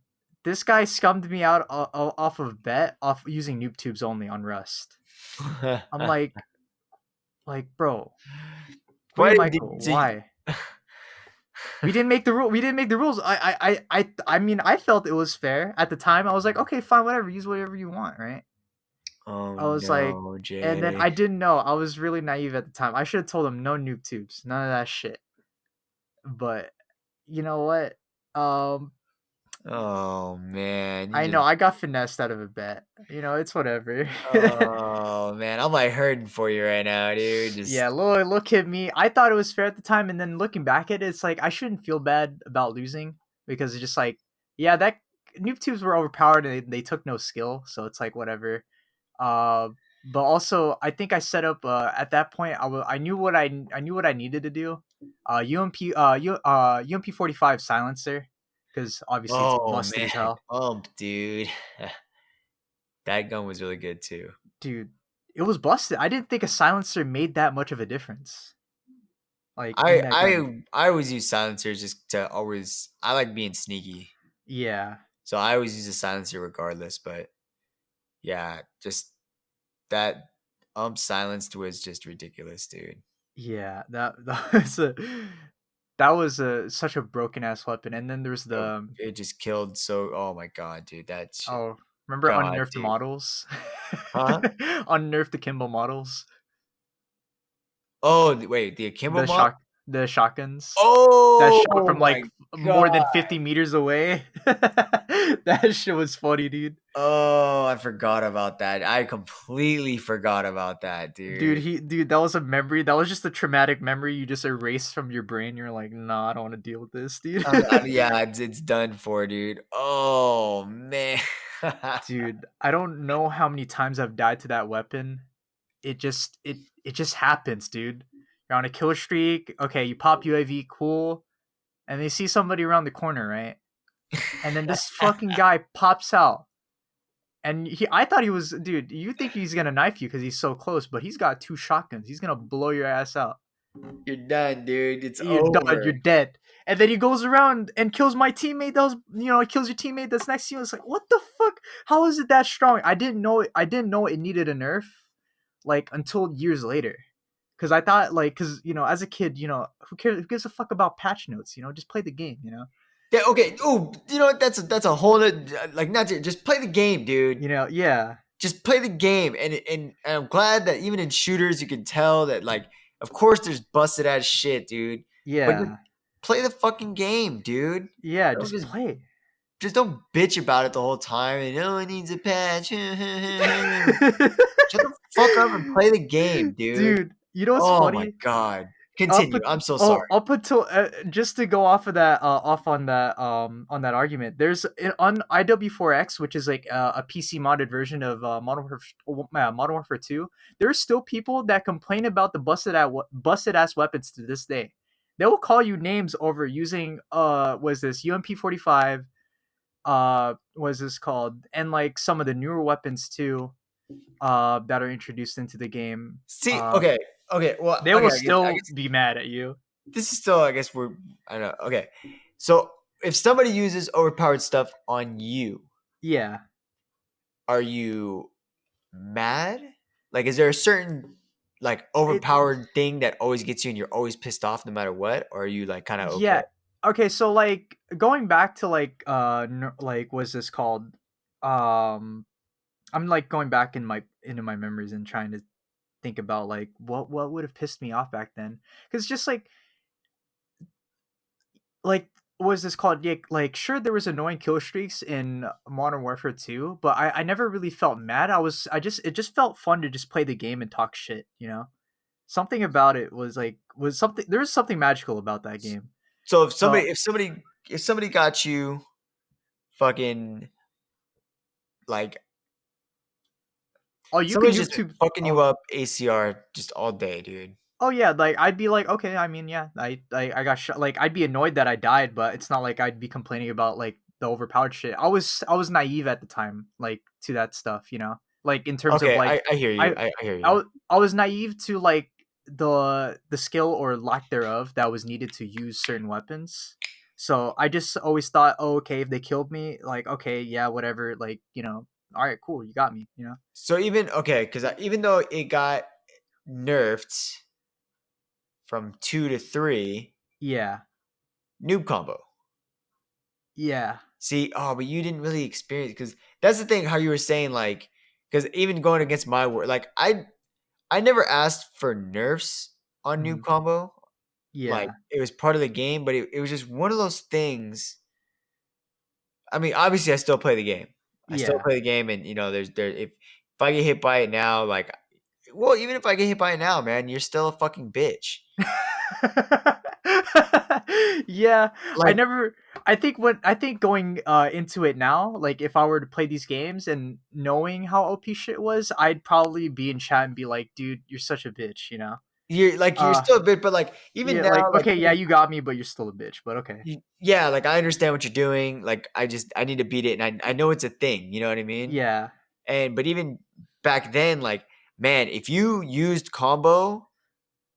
this guy scummed me out off of bet off using noob tubes only on Rust. I'm bro, Why William did Michael, so you why? We didn't make the rule. We didn't make the rules. I mean, I felt it was fair at the time. I was like, okay, fine, whatever. Use whatever you want, right? Oh I was like, no, and then I Jay. didn't know. I was really naive at the time. I should have told him no noob tubes, none of that shit. But you know what? Um, Oh man, you I know just I got finessed out of a bet. It's whatever. oh man, I'm like hurting for you right now, dude. Yeah, Just look at me. I thought it was fair at the time, and then looking back at it, it's like I shouldn't feel bad about losing because it's just like, yeah, that noob tubes were overpowered and they took no skill, so it's like whatever. Uh, but also I think I set up at that point I knew what I knew what I needed to do. UMP 45 silencer because obviously it's oh busted man, as hell, dude. That gun was really good too. dude. It was busted. I didn't think a silencer made that much of a difference, like in I that gun. I I always use silencers just to always. I like being sneaky, Yeah, so I always use a silencer regardless. But yeah, just that silenced was just ridiculous, dude. yeah. That was such a broken ass weapon. And then there's Bro, the it just killed so. Oh my god, dude, that shit. oh Remember God, unnerfed dude. models? Huh? Unnerfed Akimbo models. Oh, wait, the akimbo The mod? shock the shotguns that shot Oh from my like more god. than 50 meters away. That shit was funny, dude. Oh, I forgot about that. I completely forgot about that, dude. Dude, that was a memory. That was just a traumatic memory you just erased from your brain. You're like, nah, I don't want to deal with this, dude. Yeah, it's done for, dude. Oh man. Dude, I don't know how many times I've died to that weapon. It just happens, dude. You're on a kill streak. Okay, you pop UAV, cool, and they see somebody around the corner, right? And then this fucking guy pops out. And I thought he was, dude. You think he's gonna knife you because he's so close, but he's got two shotguns. He's gonna blow your ass out. You're done, dude. It's You're done. You're over. dead. And then he goes around and kills my teammate. That was, kills your teammate that's next to you. It's like, what the fuck? How is it that strong? I didn't know. I didn't know it needed a nerf, like until years later. Because I thought, like, because as a kid, who cares? Who gives a fuck about patch notes? Just play the game. Yeah, okay. Oh, you know what? That's a whole like not to, just play the game, dude. Yeah, Just play the game, and I'm glad that even in shooters you can tell that like, of course there's busted ass shit, dude. But just yeah, play the fucking game, dude. yeah. Don't Just play. just don't bitch about it the whole time and oh it needs a patch. Shut the fuck up and play the game, dude. Dude, you know what's Oh my funny? god. Up Continue. at, I'm so sorry. up until just to go off of that on that argument, there's on IW4X, which is like a PC modded version of Modern Warfare 2. There's still people that complain about the busted ass weapons to this day. They will call you names over using was this UMP45, was this called, and like some of the newer weapons too, that are introduced into the game. See, okay, okay, well, They okay, will I still guess be mad at you. this is still, I guess we're, I don't know. Okay, so if somebody uses overpowered stuff on you, Yeah. are you mad? Like, is there a certain like It overpowered thing that always gets you and you're always pissed off no matter what, or are you like kind of okay? yeah. Okay, so like going back to like like what's this called? Um I'm like going back into my memories and trying to think about like what would have pissed me off back then. Cuz just like what was this called? Yeah, like sure there was annoying kill streaks in Modern Warfare 2, but I never really felt mad. It just felt fun to just play the game and talk shit. Something about it was something there was something magical about that game. So if So, somebody got you fucking like oh, you can somebody's just YouTube. fucking you Oh, up ACR just all day, dude. oh yeah, like I'd be like, okay, I mean, yeah, I got shot. Like I'd be annoyed that I died, but it's not like I'd be complaining about like the overpowered shit. I was naive at the time, like to that stuff. Like in terms of Okay, like I hear you. I I hear you. I was naive to like the skill or lack thereof that was needed to use certain weapons. So I just always thought, oh, okay, if they killed me, like, okay, yeah, whatever, like, all right, cool, you got me. So even okay, because even though it got nerfed from 2 to 3, Yeah, noob combo. yeah, See, oh, but you didn't really experience because that's the thing. How you were saying like, because even going against my word, like I never asked for nerfs on noob mhm, combo. Like yeah, it was part of the game, but it was just one of those things. I mean, obviously, I still play the game. I still yeah. play the game, and there. If I get hit by it now, like, well, even if I get hit by it now, man, you're still a fucking bitch. Yeah, I Like, never I think going into it now, like if I were to play these games and knowing how OP shit was, I'd probably be in chat and be like, dude, you're such a bitch. you're Uh still a bit, but like even yeah, now, like like okay, yeah, even you got me, but you're still a bitch, but okay. yeah, like I understand what you're doing. Like I need to beat it, and I know it's a thing. You know what I mean? Yeah. And but even back then, like man, if you used combo,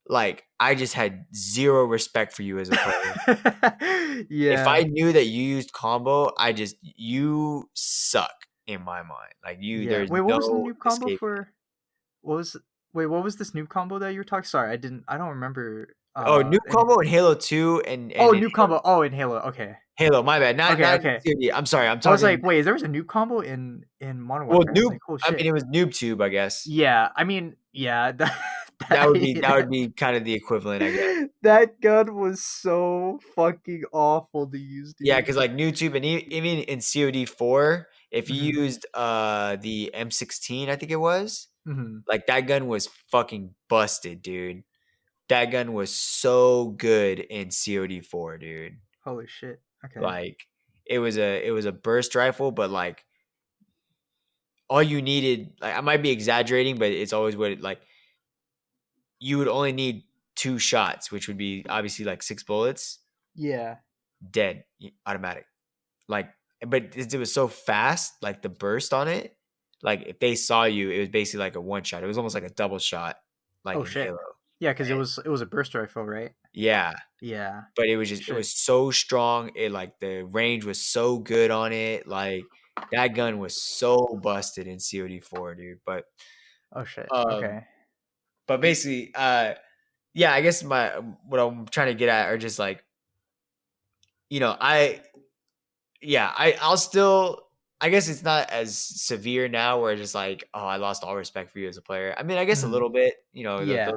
like I just had zero respect for you as a player. If Yeah. I knew that you used combo, you suck in my mind. Like Yeah. there's Wait, what was the no noob combo escape. for what was wait, what was this noob combo that you were talking? Sorry, I don't remember Oh, new any. combo in Halo 2 and Oh, in noob Halo, combo. Oh, in Halo. Okay. Halo. My bad. Not Okay, not okay. COD. I'm sorry. I'm I was talking. like, wait, there was a noob combo in Modern Well, Warfare. I was noob. like, oh I mean, shit. it was noob tube. I guess Yeah, I mean, yeah, that would be kind of the equivalent. I guess. that gun was so fucking awful to use, Yeah, dude. because like noob tube and even in COD 4, if you Hmm. used the M16, I think it was, Hmm. like that gun was fucking busted, dude. That gun was so good in COD 4, dude. Holy shit. Okay. Like it was a burst rifle, but like all you needed, like I might be exaggerating, but it's always what like you would only need 2 shots, which would be obviously like 6 bullets, Yeah. dead, automatic. Like, but it was so fast, like the burst on it. Like if they saw you, it was basically like a one shot. It was almost like a double shot, like Oh in shit. Halo. Yeah, because And it was a burst rifle, right? yeah, Yeah. but it Shit. was so strong. It like the range was so good on it. Like that gun was so busted in COD 4, dude. Oh shit. Um, Okay. but basically, yeah, I guess my what I'm trying to get at are just like, you know, yeah, I'll still. I guess it's not as severe now, where it's just like, oh, I lost all respect for you as a player. I mean, I guess a Hmm. little bit. You know, Yeah.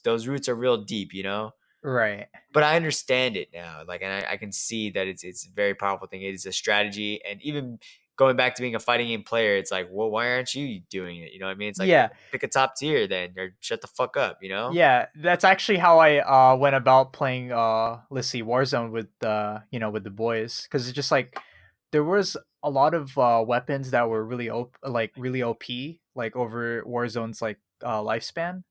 those roots are real deep. You know, Right. but I understand it now. Like, and I can see that it's a very powerful thing. It is a strategy, and even going back to being a fighting game player, it's like, well, why aren't you doing it? You know what I mean? It's like Yeah. pick a top tier then, or shut the fuck up. You know? Yeah, that's actually how I went about playing let's see, Warzone with with the boys, cuz it's just like there was a lot of weapons that were really OP like over Warzone's like lifespan.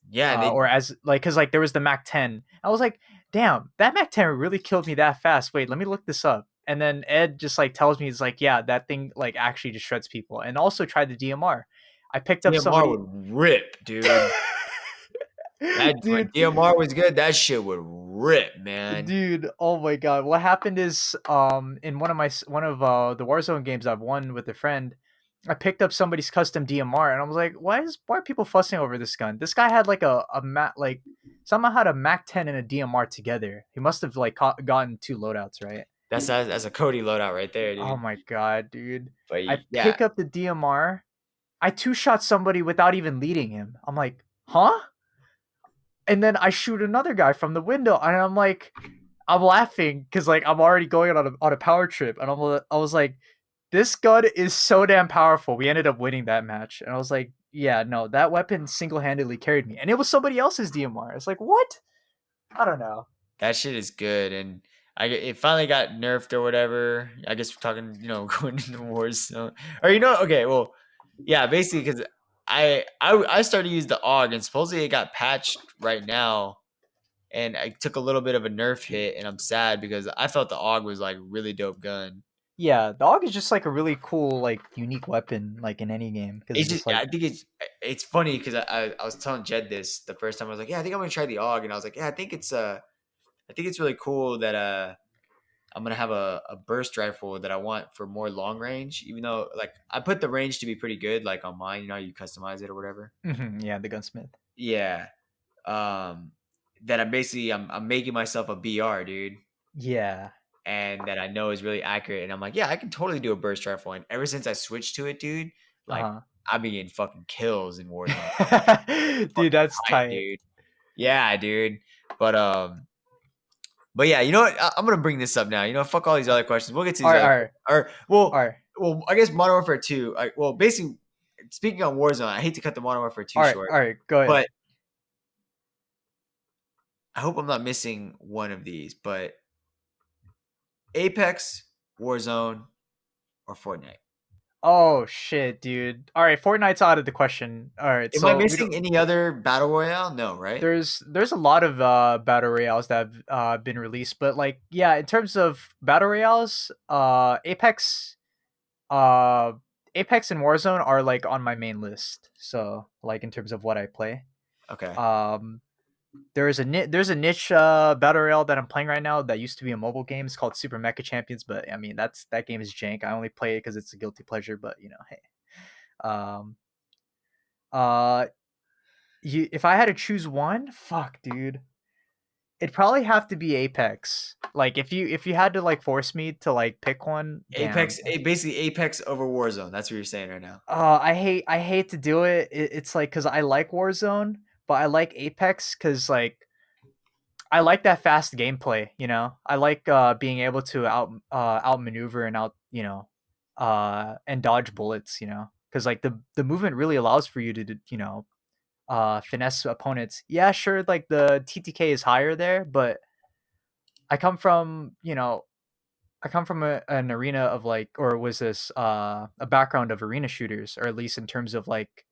Yeah, and they Or as like cuz like there was the Mac 10. I was like, "Damn, that Mac 10 really killed me that fast. Wait, let me look this up." And then Ed just like tells me he's like, "Yeah, that thing like actually just shreds people." And also tried the DMR. I picked up DMR somebody. would rip, dude. That when Dude, DMR was good, that shit would rip, man. dude, oh my god. What happened is in one of the Warzone games I've won with a friend, I picked up somebody's custom DMR and I was like, why are people fussing over this gun? This guy had like a Mac like somehow had a Mac 10 and a DMR together. He must have like gotten two loadouts, right? That's a Cody loadout right there, Oh dude. my god, dude. But I yeah, pick up the DMR. I two shot somebody without even leading him. I'm like, "Huh?" And then I shoot another guy from the window and I'm laughing because like I'm already going on a power trip, and I was like, this gun is so damn powerful. We ended up winning that match, and I was like, yeah, no, that weapon single handedly carried me, and it was somebody else's DMR. It's like what? I don't know. that shit is good, and it finally got nerfed or whatever. I guess we're talking, going into wars, or okay, well, yeah, basically because I started to use the AUG, and supposedly it got patched right now, and I took a little bit of a nerf hit, and I'm sad because I felt the AUG was like really dope gun. Yeah, the AUG is just like a really cool, like unique weapon, like in any game, because It's it's just just like, I think it's funny because I was telling Jed this the first time. I was like, yeah, I think I'm gonna try the AUG, and I was like, yeah, I think it's really cool that I'm gonna have a burst rifle that I want for more long range. Even though like I put the range to be pretty good, like on mine, you customize it or whatever. mhm, yeah, the gunsmith. Yeah, um, that I'm making myself a BR, dude, Yeah. and that I know is really accurate. And I'm like, yeah, I can totally do a burst rifle. And ever since I switched to it, dude, like Uh I've been getting fucking kills in Warzone. huh. Dude, Fucking that's hype, tight. dude. Yeah, dude. But but yeah, you know what? I'm gonna bring this up now. Fuck all these other questions. We'll get to these All right, other all questions. right, Or all right, I guess Modern Warfare 2. Well, basically, speaking on Warzone, I hate to cut the Modern Warfare 2 all right, short, all right. Go ahead. but I hope I'm not missing one of these. But Apex, Warzone, or Fortnite. Oh shit, dude. All right, Fortnite's out of the question. All right, Am I so we don't. missing any other battle royale? No, right? There's a lot of battle royales that have been released, but like yeah, in terms of battle royales, uh, Apex and Warzone are like on my main list. So like in terms of what I play, Okay. um, there's a niche battle royale that I'm playing right now that used to be a mobile game. It's called Super Mecha Champions, but I mean that game is jank. I only play it because it's a guilty pleasure, but hey. Um, uh, if I had to choose one, fuck, dude. It'd probably have to be Apex. Like if you had to like force me to like pick one, damn. Basically Apex over Warzone. That's what you're saying right now. I hate to do it. It's like because I like Warzone, but I like Apex because like I like that fast gameplay. I like being able to outmaneuver and and dodge bullets. Because like the movement really allows for you to finesse opponents. Yeah, sure, like the TTK is higher there, but I come from an arena of like, or was this a background of arena shooters, or at least in terms of like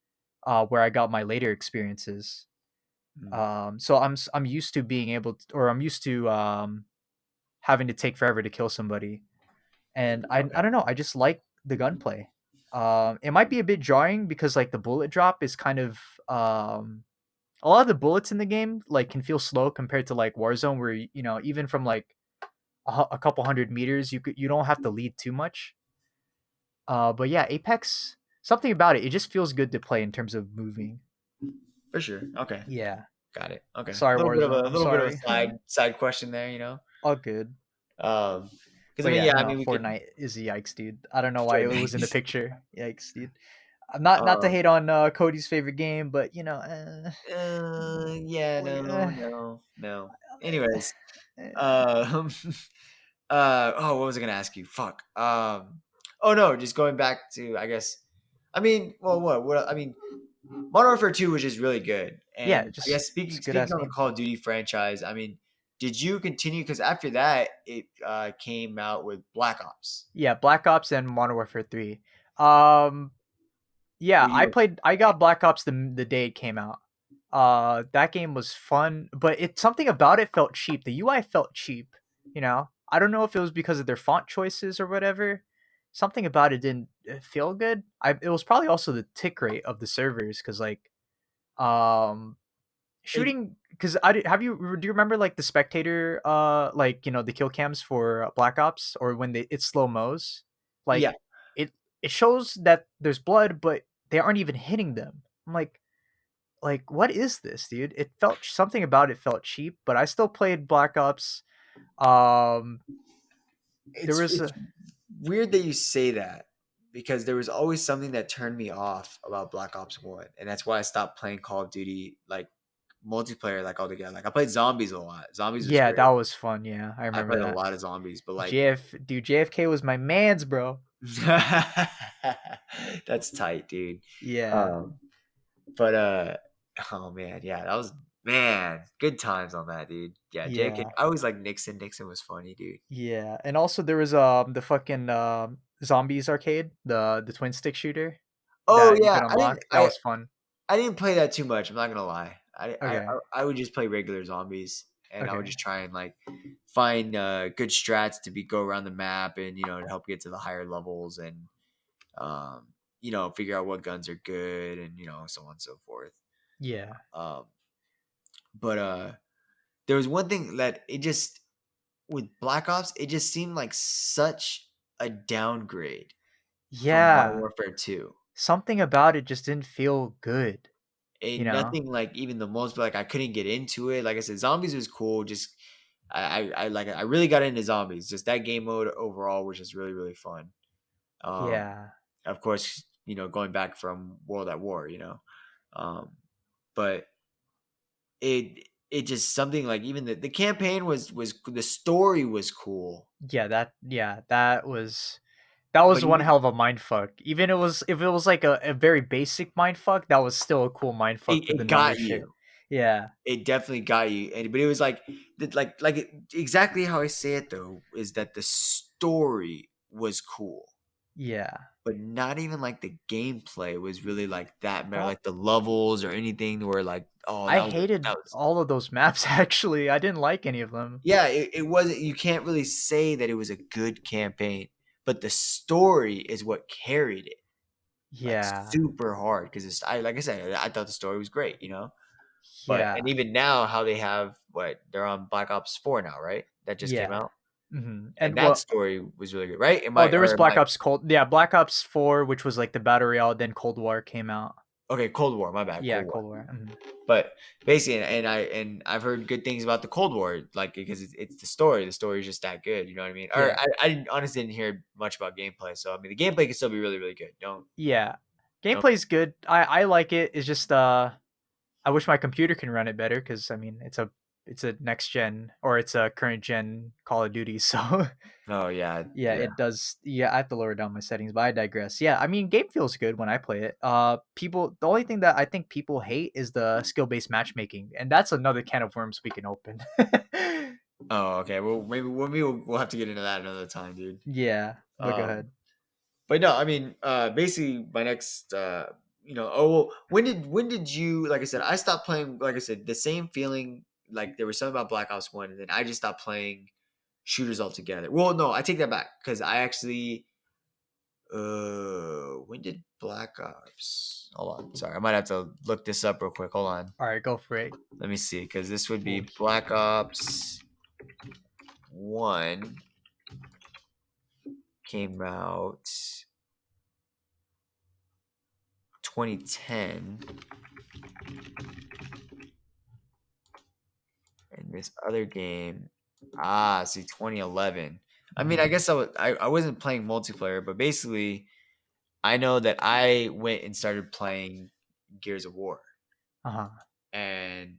where I got my later experiences. Mm, So I'm used to being able to, or I'm used to having to take forever to kill somebody, and I okay. don't know, I just like the gunplay. It might be a bit jarring because like the bullet drop is kind of a lot of the bullets in the game like can feel slow compared to like Warzone, where even from like a couple hundred meters, you don't have to lead too much. But yeah, Apex, something about it just feels good to play in terms of moving. For sure. Okay. Yeah. Got it. Okay. Sorry, Warzone. A I'm little bit of a sorry. side question there, All good. Um, because I But mean, yeah, yeah, I no, mean, we could Fortnite is a yikes, dude. I don't know why it was in the Fortnite. picture. Yikes, dude. I'm not to um, hate on Cody's favorite game, but yeah, well, no, no, no. Anyways, eh, um, oh, what was I gonna ask you? Fuck. Oh no, just going back to, I guess. I mean, well, what? I mean, Modern Warfare 2 was just really good. yeah, And I just guess it's a good speaking ass on the game. Call of Duty franchise, I mean, did you continue? Because after that, it came out with Black Ops. Yeah, Black Ops and Modern Warfare 3. Um, yeah, Were you? I got Black Ops the day it came out. That game was fun, but something about it felt cheap. The UI felt cheap, I don't know if it was because of their font choices or whatever. Something about it didn't feel good. It was probably also the tick rate of the servers, cuz like um It, shooting, cuz do you remember like the spectator like the kill cams for Black Ops, or when it's slow mos, yeah, like it it shows that there's blood, but they aren't even hitting them. I'm like, what is this, dude? It felt, something about it felt cheap, but I still played Black Ops. Um, there was it's a weird that you say that because there was always something that turned me off about Black Ops 1, and that's why I stopped playing Call of Duty like multiplayer like altogether. Like I played Zombies a lot. Zombies was Yeah, that great. was fun. Yeah, I I remember played a that. lot of Zombies, but like JFK was my man's, bro. that's tight, dude. Yeah, Um, but oh man, yeah, that was man, good times on that, dude. Yeah, JK. yeah, I always like Nixon. Nixon was funny, dude. yeah. And also there was the fucking Zombies arcade, the twin stick shooter Oh that you yeah, could unlock. That was fun. I didn't play that too much. I'm not gonna lie. Okay, I would just play regular zombies, and I would okay, just try and like find good strats to be go around the map, and to help get to the higher levels, and um, figure out what guns are good, and so on and so forth. yeah, Um, but there was one thing that it just with Black Ops, it just seemed like such a downgrade from Modern yeah. Warfare 2. Something about it just didn't feel good. You And know? nothing like even the most, but like I couldn't get into it. Like I said, zombies was cool. Just I really got into zombies. Just that game mode overall was just really really fun. Um, Yeah, of course, going back from World at War, um, but it just something like even the campaign was the story was cool, that was but one even hell of a mind fuck. Even if it was like a very basic mind fuck, that was still a cool mind fuck with the it got numbers shit. you. Yeah, It definitely got you, and but it was like exactly how I say it though is that the story was cool, yeah. but not even like the gameplay was really like that. Well, Like the levels or anything were like, oh, I that hated was all of those maps actually. I didn't like any of them. yeah. It wasn't. You can't really say that it was a good campaign, but the story is what carried it like Yeah, super hard because it's I like I said I thought the story was great, But and yeah, even now, how they have they're on Black Ops 4 now, right? That just came yeah. out, And and that well, story was really good, right? oh, there was Black Ops Cold. Yeah, Black Ops 4, which was like the battle royale. Then Cold War came out. Okay, Cold War. My bad, Yeah, Cold War. Cold War. But basically, and I've heard good things about the Cold War, like because it's the story. The story is just that good. You know what I mean? Or Yeah, I didn't, honestly didn't hear much about gameplay. So I mean, the gameplay can still be really really good. yeah. Don't. Gameplay's good. I like it. It's just I wish my computer can run it better because I mean it's a next gen or it's a current gen Call of Duty. So Oh yeah, yeah, yeah. it does. Yeah, I have to lower down my settings, but I digress. Yeah, I mean, game feels good when I play it. People, the only thing that I think people hate is the skill based matchmaking, and that's another can of worms we can open. Oh okay. Well, maybe we'll have to get into that another time, dude. Yeah, but go Um, ahead. but no, I mean, basically my next, oh, well, when did you, like I said, I stopped playing, like I said, the same feeling, like there was something about Black Ops 1, and then I just stopped playing shooters altogether. Well, no, I take that back, because I actually, when did Black Ops, hold on, sorry, I might have to look this up real quick, hold on, All right, go for it. let me see, because this would Oh, be Black Ops 1 came out 2010. And this other game, see, 2011. I mean, I guess I wasn't playing multiplayer, but basically, I know that I went and started playing Gears of War. uh huh. And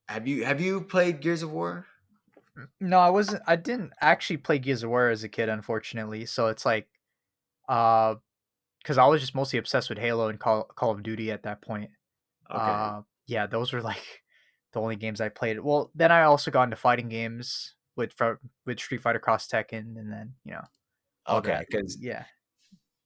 have you played Gears of War? No, I wasn't. I didn't actually play Gears of War as a kid, unfortunately. So it's like, uh, because I was just mostly obsessed with Halo and Call of Duty at that point. Okay, Yeah, those were like the only games I played. Well, then I also got into fighting games with Street Fighter Cross Tekken, and then all okay, that. because Yeah.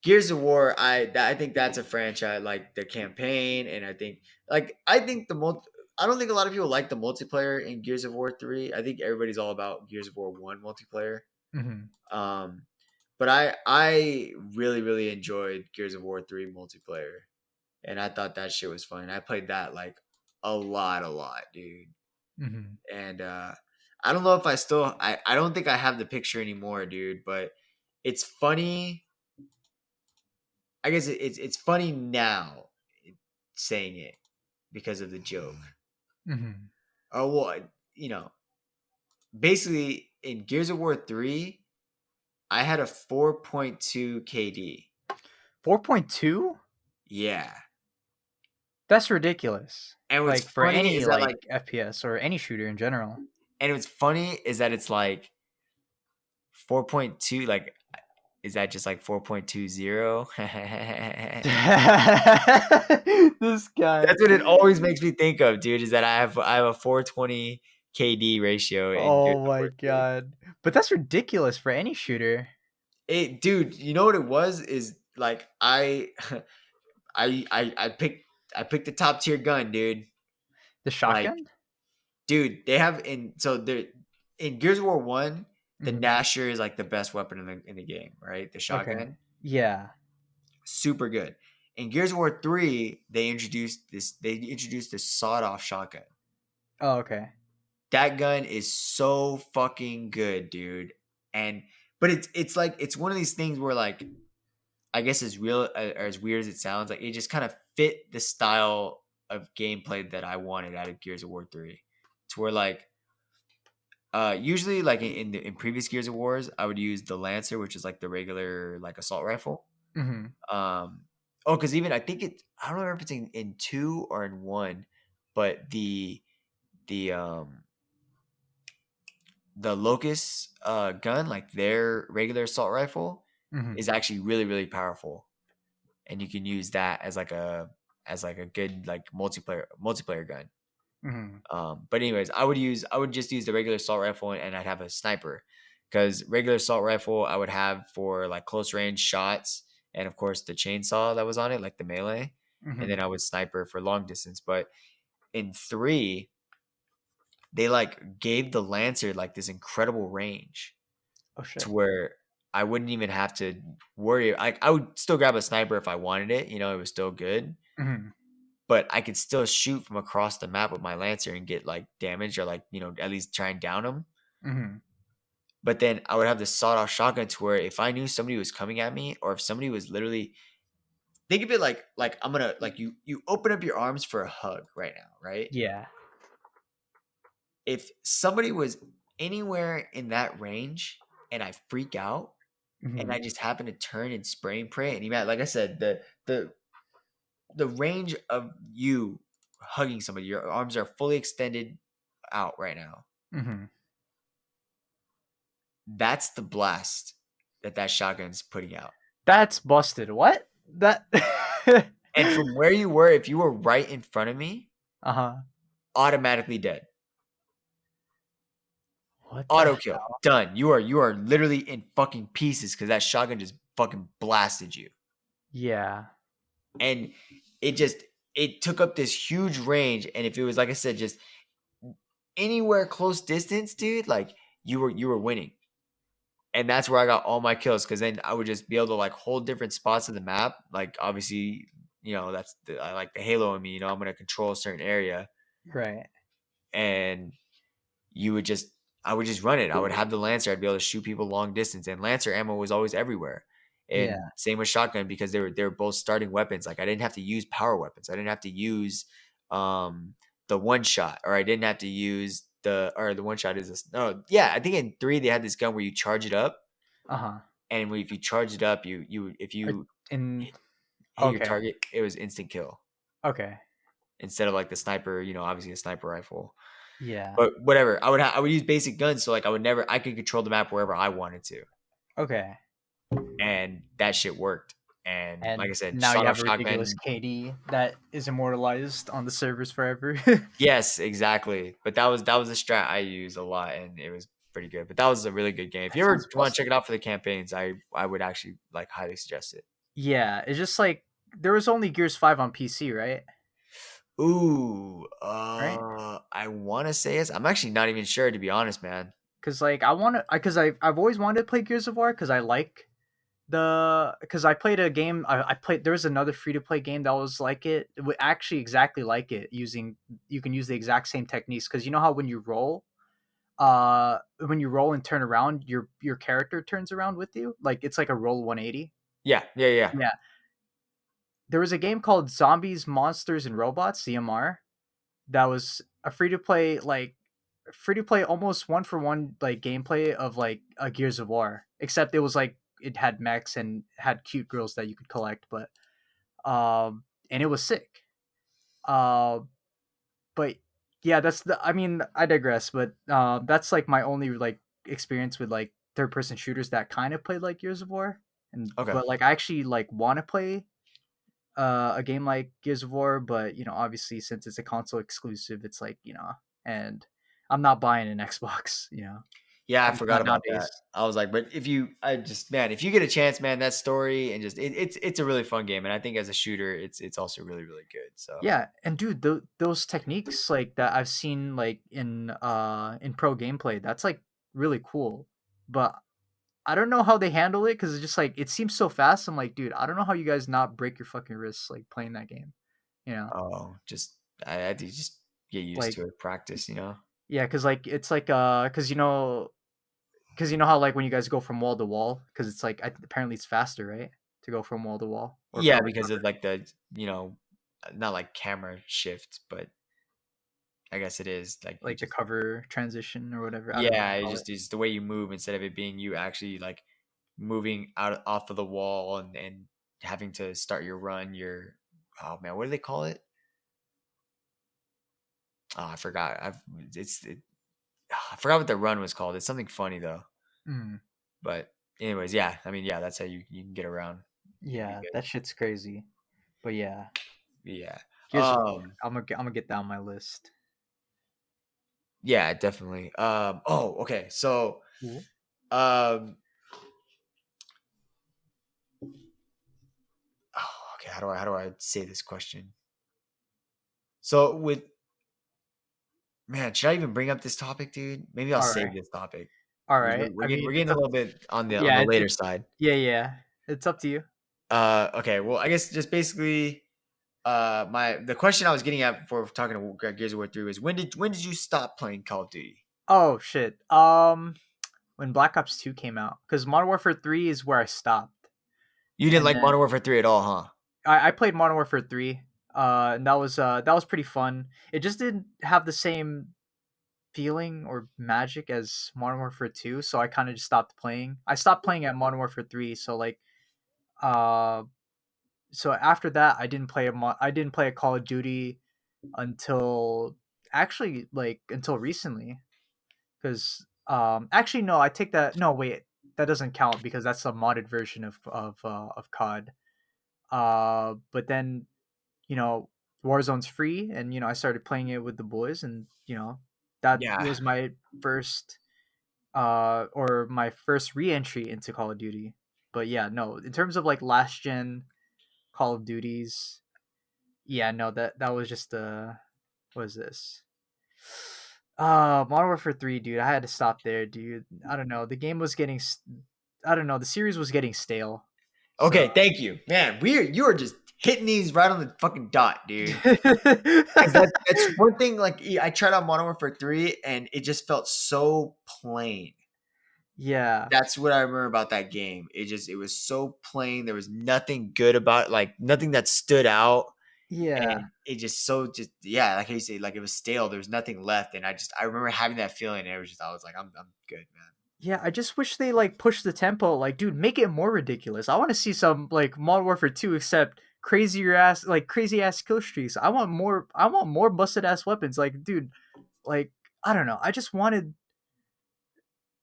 Gears of War, I think that's a franchise, like the campaign, and I think the multi. I don't think a lot of people like the multiplayer in Gears of War 3. I think everybody's all about Gears of War 1 multiplayer. Hmm. Um, but I really really enjoyed Gears of War 3 multiplayer, and I thought that shit was fun. I played that like a lot, dude. Hmm. And I don't know if I don't think I have the picture anymore, dude. But it's funny. I guess it's funny now saying it because of the joke. Hmm. Oh well, you know, basically in Gears of War 3, I had a 4.2 KD. 4.2? Yeah. That's ridiculous. And what's Like for funny any is that like like FPS or any shooter in general. and what's funny is that it's like 4.2, like is that just like 4.20? This guy. That's what it always makes me think of, dude, is that I have a 420 KD ratio in Gears Oh of my War 3. god. But that's ridiculous for any shooter. Dude, you know what it was is like I picked the top tier gun, dude. The Like, shotgun? dude, they have in Gears of War 1, the Hmm. Gnasher is like the best weapon in the game, right? The Okay. shotgun. Yeah. Super good. In Gears of War 3, they introduced this sawed-off shotgun. Oh, okay. That gun is so fucking good, dude. And but it's like it's one of these things where like I guess as real or as weird as it sounds, like it just kind of fit the style of gameplay that I wanted out of Gears of War 3. To where like usually like in previous Gears of Wars, I would use the Lancer, which is like the regular like assault rifle. Hmm. Um, oh, because even I don't know if it's in 2 or in 1, but the the Locust gun, like their regular assault rifle, Hmm. is actually really really powerful, and you can use that as like a good like multiplayer gun. Hmm. But anyways, I would just use the regular assault rifle, and I'd have a sniper, because regular assault rifle I would have for like close range shots, and of course the chainsaw that was on it, like the melee, and then Hmm. I would sniper for long distance. But in 3, they like gave the Lancer like this incredible range Oh to shit. where I wouldn't even have to worry. I would still grab a sniper if I wanted it. It was still good, Hmm. but I could still shoot from across the map with my Lancer and get like damage, or like at least try and down them. Hmm. But then I would have this sawed-off shotgun to where if I knew somebody was coming at me, or if somebody was literally think of it like I'm gonna like you open up your arms for a hug right now, right? Yeah. If somebody was anywhere in that range and I freak out and I Hmm. just happen to turn and spray and pray, and you like I said, the range of you hugging somebody, your arms are fully extended out right now. Hmm. That's the blast that shotgun's putting out. That's busted. What? That. And from where you were, if you were right in front of me, Uh huh. automatically dead. What the Auto kill. hell? Done. You are literally in fucking pieces because that shotgun just fucking blasted you. Yeah. And it just it took up this huge range. And if it was like I said, just anywhere close distance, dude, like you were winning. And that's where I got all my kills because then I would just be able to like hold different spots of the map. Like obviously, that's I like the Halo in me. I'm gonna control a certain area, Right. and you would just I would just run it. I would have the Lancer. I'd be able to shoot people long distance, and Lancer ammo was always everywhere. Yeah. And same with shotgun because they were both starting weapons. Like I didn't have to use power weapons. I didn't have to use the one shot, or I didn't have to use the one shot is this. No, yeah, I think in 3 they had this gun where you charge it up, Uh huh. and if you charge it up, you if you In. hit your Okay. target, it was instant kill Okay. instead of like the sniper. Obviously a sniper rifle. Yeah. But whatever, I would use basic guns, so like I could control the map wherever I wanted to, Okay. and that shit worked. And like And I said, now you sawed off have a ridiculous shotgun. KD that is immortalized on the servers forever. Yes, exactly. But that was a strat I used a lot, and it was pretty good. But that was a really good game. If That you sounds ever want to check busted. it out for the campaigns, I would actually like highly suggest it. Yeah, it's just like there was only Gears 5 on PC, right? Ooh, Right? I want to say yes. I'm actually not even sure to be honest, man. Cuz like I want to cuz I've always wanted to play Gears of War cuz I like cuz I played a game I played there was another free to play game that was like actually exactly like it using you can use the exact same techniques cuz you know how when you roll and turn around your character turns around with you like it's like a roll 180. Yeah, yeah, yeah. Yeah, there was a game called Zombies, Monsters, and Robots (ZMR) that was a free to play almost one for one like gameplay of like a Gears of War, except it was like it had mechs and had cute girls that you could collect, but and it was sick. Uh, but yeah, that's the. I mean, I digress, but that's like my only like experience with like third person shooters that kind of played like Gears of War, and Okay. but like I actually like want to play a game like Gears of War, but obviously since it's a console exclusive, it's like and I'm not buying an Xbox, Yeah, I at least forgot not about that. nowadays. I was like, but if you get a chance, man, that story and just it's a really fun game, and I think as a shooter, it's also really really good. So Yeah, and dude, those techniques like that I've seen like in pro gameplay, that's like really cool. But I don't know how they handle it because it's just like it seems so fast. I'm like, dude, I don't know how you guys not break your fucking wrists like playing that game. You know, just I had to just get used like to it, practice. yeah, because like it's like because you know how like when you guys go from wall to wall, because it's like apparently it's faster, right? To go from wall to wall or Yeah, cover to because of cover, like not like camera shift, but I guess it is like you like the just cover transition or whatever. I don't know what yeah, you it call it. just is the way you move instead of it being you actually like moving out off of the wall and having to start your run. Oh man, what do they call it? Oh, I forgot. I forgot what the run was called. It's something funny though. Mm, But anyways, yeah. I mean, yeah, that's how you can get around. You can be yeah, good. that shit's crazy. But yeah, Yeah. Gears of War. I'm gonna get that on my list. Yeah, definitely. Oh, okay. So, Cool. um, okay. How do I say this question? So with man, should I even bring up this topic, dude? Maybe I'll All save right, this topic all because right. we're I getting mean, we're it's getting a up. little bit on Yeah, the later side. yeah, yeah. It's up to you. Okay. Well, I guess just basically, the question I was getting at before talking to Gears of War 3 was when did you stop playing Call of Duty? Oh shit. When Black Ops 2 came out, because Modern Warfare 3 is where I stopped, You didn't and like then Modern Warfare 3 at all, huh? I played Modern Warfare 3. And that was pretty fun. It just didn't have the same feeling or magic as Modern Warfare 2, so I kind of just stopped playing. I stopped playing at Modern Warfare 3, so like uh so after that I didn't play a Call of Duty until actually like until recently cuz actually no, I take that no wait, that doesn't count because that's a modded version of COD. But then, you know, Warzone's free and I started playing it with the boys and, that Yeah, was my first or my first re-entry into Call of Duty. But yeah, no, in terms of like last gen Call of Duties, yeah, no, that was just what is this? Modern Warfare 3, dude. I had to stop there, dude. I don't know. The game was getting I don't know, the series was getting stale. So okay, thank you, man. You are just hitting these right on the fucking dot, dude. Because that's one thing. Like I tried out Modern Warfare 3, and it just felt so plain. yeah. That's what I remember about that game. It was so plain. There was nothing good about it, like nothing that stood out. Yeah. And it just so just yeah, like how you say, like it was stale. There was nothing left. And I remember having that feeling, and it was just I was like, I'm good, man. Yeah, I just wish they like push the tempo. Like, dude, make it more ridiculous. I want to see some like Modern Warfare 2, except crazy ass kill streaks. I want more. I want more busted ass weapons. Like, dude, like I don't know. I just wanted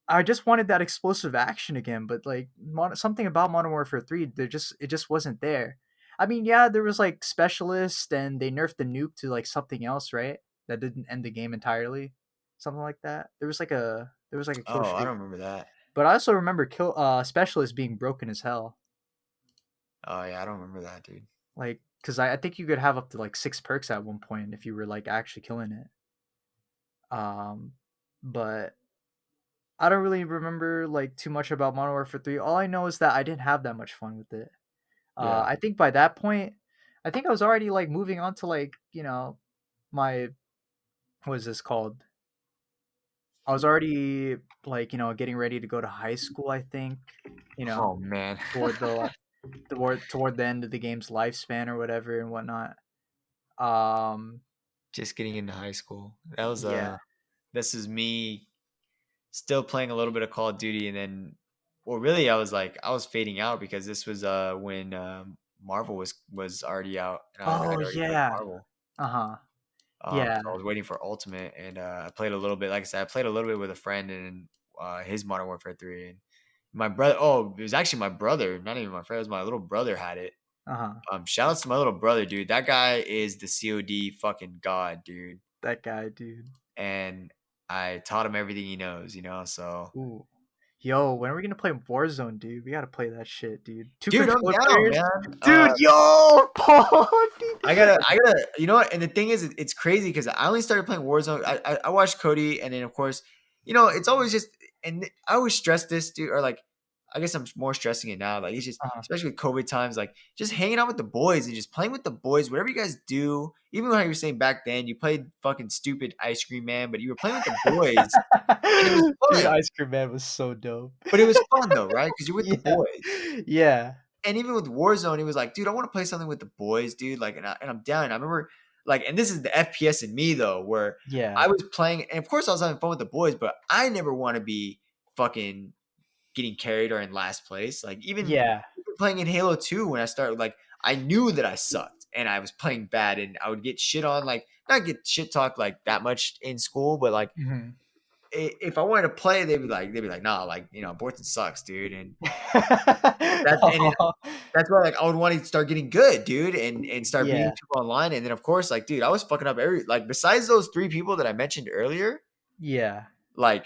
that explosive action again. But like something about Modern Warfare 3, it just wasn't there. I mean, yeah, there was like specialist, and they nerfed the nuke to like something else, right? That didn't end the game entirely. Something like that. There was like a kill Oh, I streak. don't remember that. But I also remember kill specialist being broken as hell. Oh yeah, I don't remember that, dude. Like, cause I think you could have up to like 6 perks at one point if you were like actually killing it. Um, but I don't really remember like too much about Modern Warfare 3. All I know is that I didn't have that much fun with it. Yeah. I think by that point, I think I was already like moving on to like my what is this called? I was already like getting ready to go to high school. I think you know Oh man. toward the toward the end of the game's lifespan or whatever and whatnot. Um, Just getting into high school. That was yeah. this is me still playing a little bit of Call of Duty, and then well really I was like I was fading out because this was when Marvel was already out, and Oh I'd already played yeah. Marvel. Uh huh. So Yeah. I was waiting for Ultimate, and I played a little bit. Like I said, I played a little bit with a friend and his Modern Warfare 3. And my brother, oh, it was actually my brother, not even my friend. It was my little brother had it. Uh huh. Shout outs to my little brother, dude. That guy is the COD fucking god, dude. That guy, dude. And I taught him everything he knows, So, Ooh. Yo, when are we gonna play Warzone, dude? We gotta play that shit, dude. Two dude, I'm controller down, players, man. dude. Yo, Paul, dude. I gotta, you know what? And the thing is, it's crazy because I only started playing Warzone. I watched Cody, and then of course, it's always just, and I always stress this, dude. Or like, I guess I'm more stressing it now. Like, it's just, Uh-huh. especially with COVID times, like just hanging out with the boys and just playing with the boys. Whatever you guys do, even how you were saying back then, you played fucking stupid Ice Cream Man, but you were playing with the boys, and it was Dude, fun. Ice Cream Man was so dope. But it was fun though, right? Because you're with the Yeah, boys. yeah, And even with Warzone, he was like, dude, I want to play something with the boys, dude. Like, and I'm down. I remember, like, and this is the FPS in me though, where yeah, I was playing, and of course I was having fun with the boys, but I never want to be fucking getting carried or in last place. Like, even yeah. playing in Halo 2 when I started, like, I knew that I sucked and I was playing bad, and I would get shit on, like, not get shit talked like that much in school, but like, Mhm. if I wanted to play, they'd be like, nah, like, Borton sucks, dude. And Aw. that's why, like, I would want to start getting good, dude, and start beating Yeah, people online. And then, of course, like, dude, I was fucking up every like besides those three people that I mentioned earlier, yeah. like,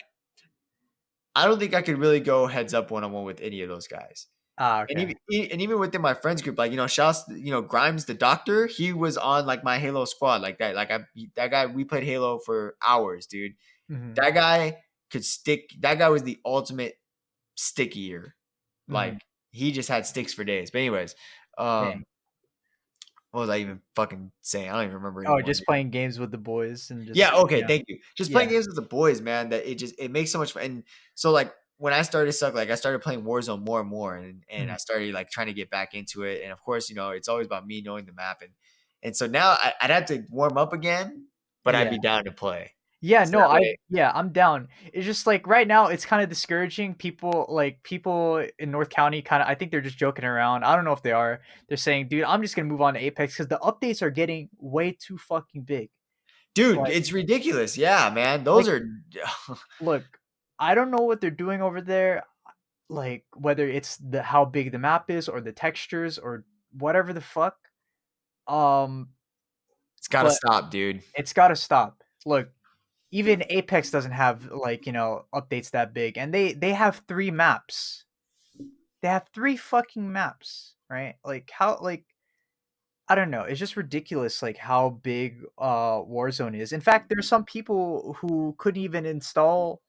I don't think I could really go heads up one on one with any of those guys. Ah, And okay. even within my friends group, like, shouts, Grimes the doctor, he was on like my Halo squad, like that. Like that guy, we played Halo for hours, dude. Mhm, That guy could stick. That guy was the ultimate stickier. Like, mhm. he just had sticks for days. But anyways, Dang. um, what was I even fucking saying? I don't even remember Oh, anymore, just dude. playing games with the boys and just Yeah, okay, thank you. Just playing yeah. games with the boys, man, that it makes so much fun. And so, like, when I started suck, like I started playing Warzone more and more, and Mhm. I started like trying to get back into it. And of course, it's always about me knowing the map, and so now I'd have to warm up again, but I'd Yeah. be down to play. Yeah, So no, that way, I'm down. It's just like right now it's kind of discouraging. People in North County kind of I think they're just joking around. I don't know if they are. They're saying, "Dude, I'm just going to move on to Apex cuz the updates are getting way too fucking big." dude, Like it's ridiculous. Yeah, man, those like are. look, I don't know what they're doing over there, like whether it's the how big the map is or the textures or whatever the fuck. Um It's got to but stop, dude. it's got to stop. Look, even Apex doesn't have like, updates that big and they have 3 maps. They have 3 fucking maps, right? Like how like I don't know. It's just ridiculous like how big Warzone is. In fact, there's some people who couldn't even install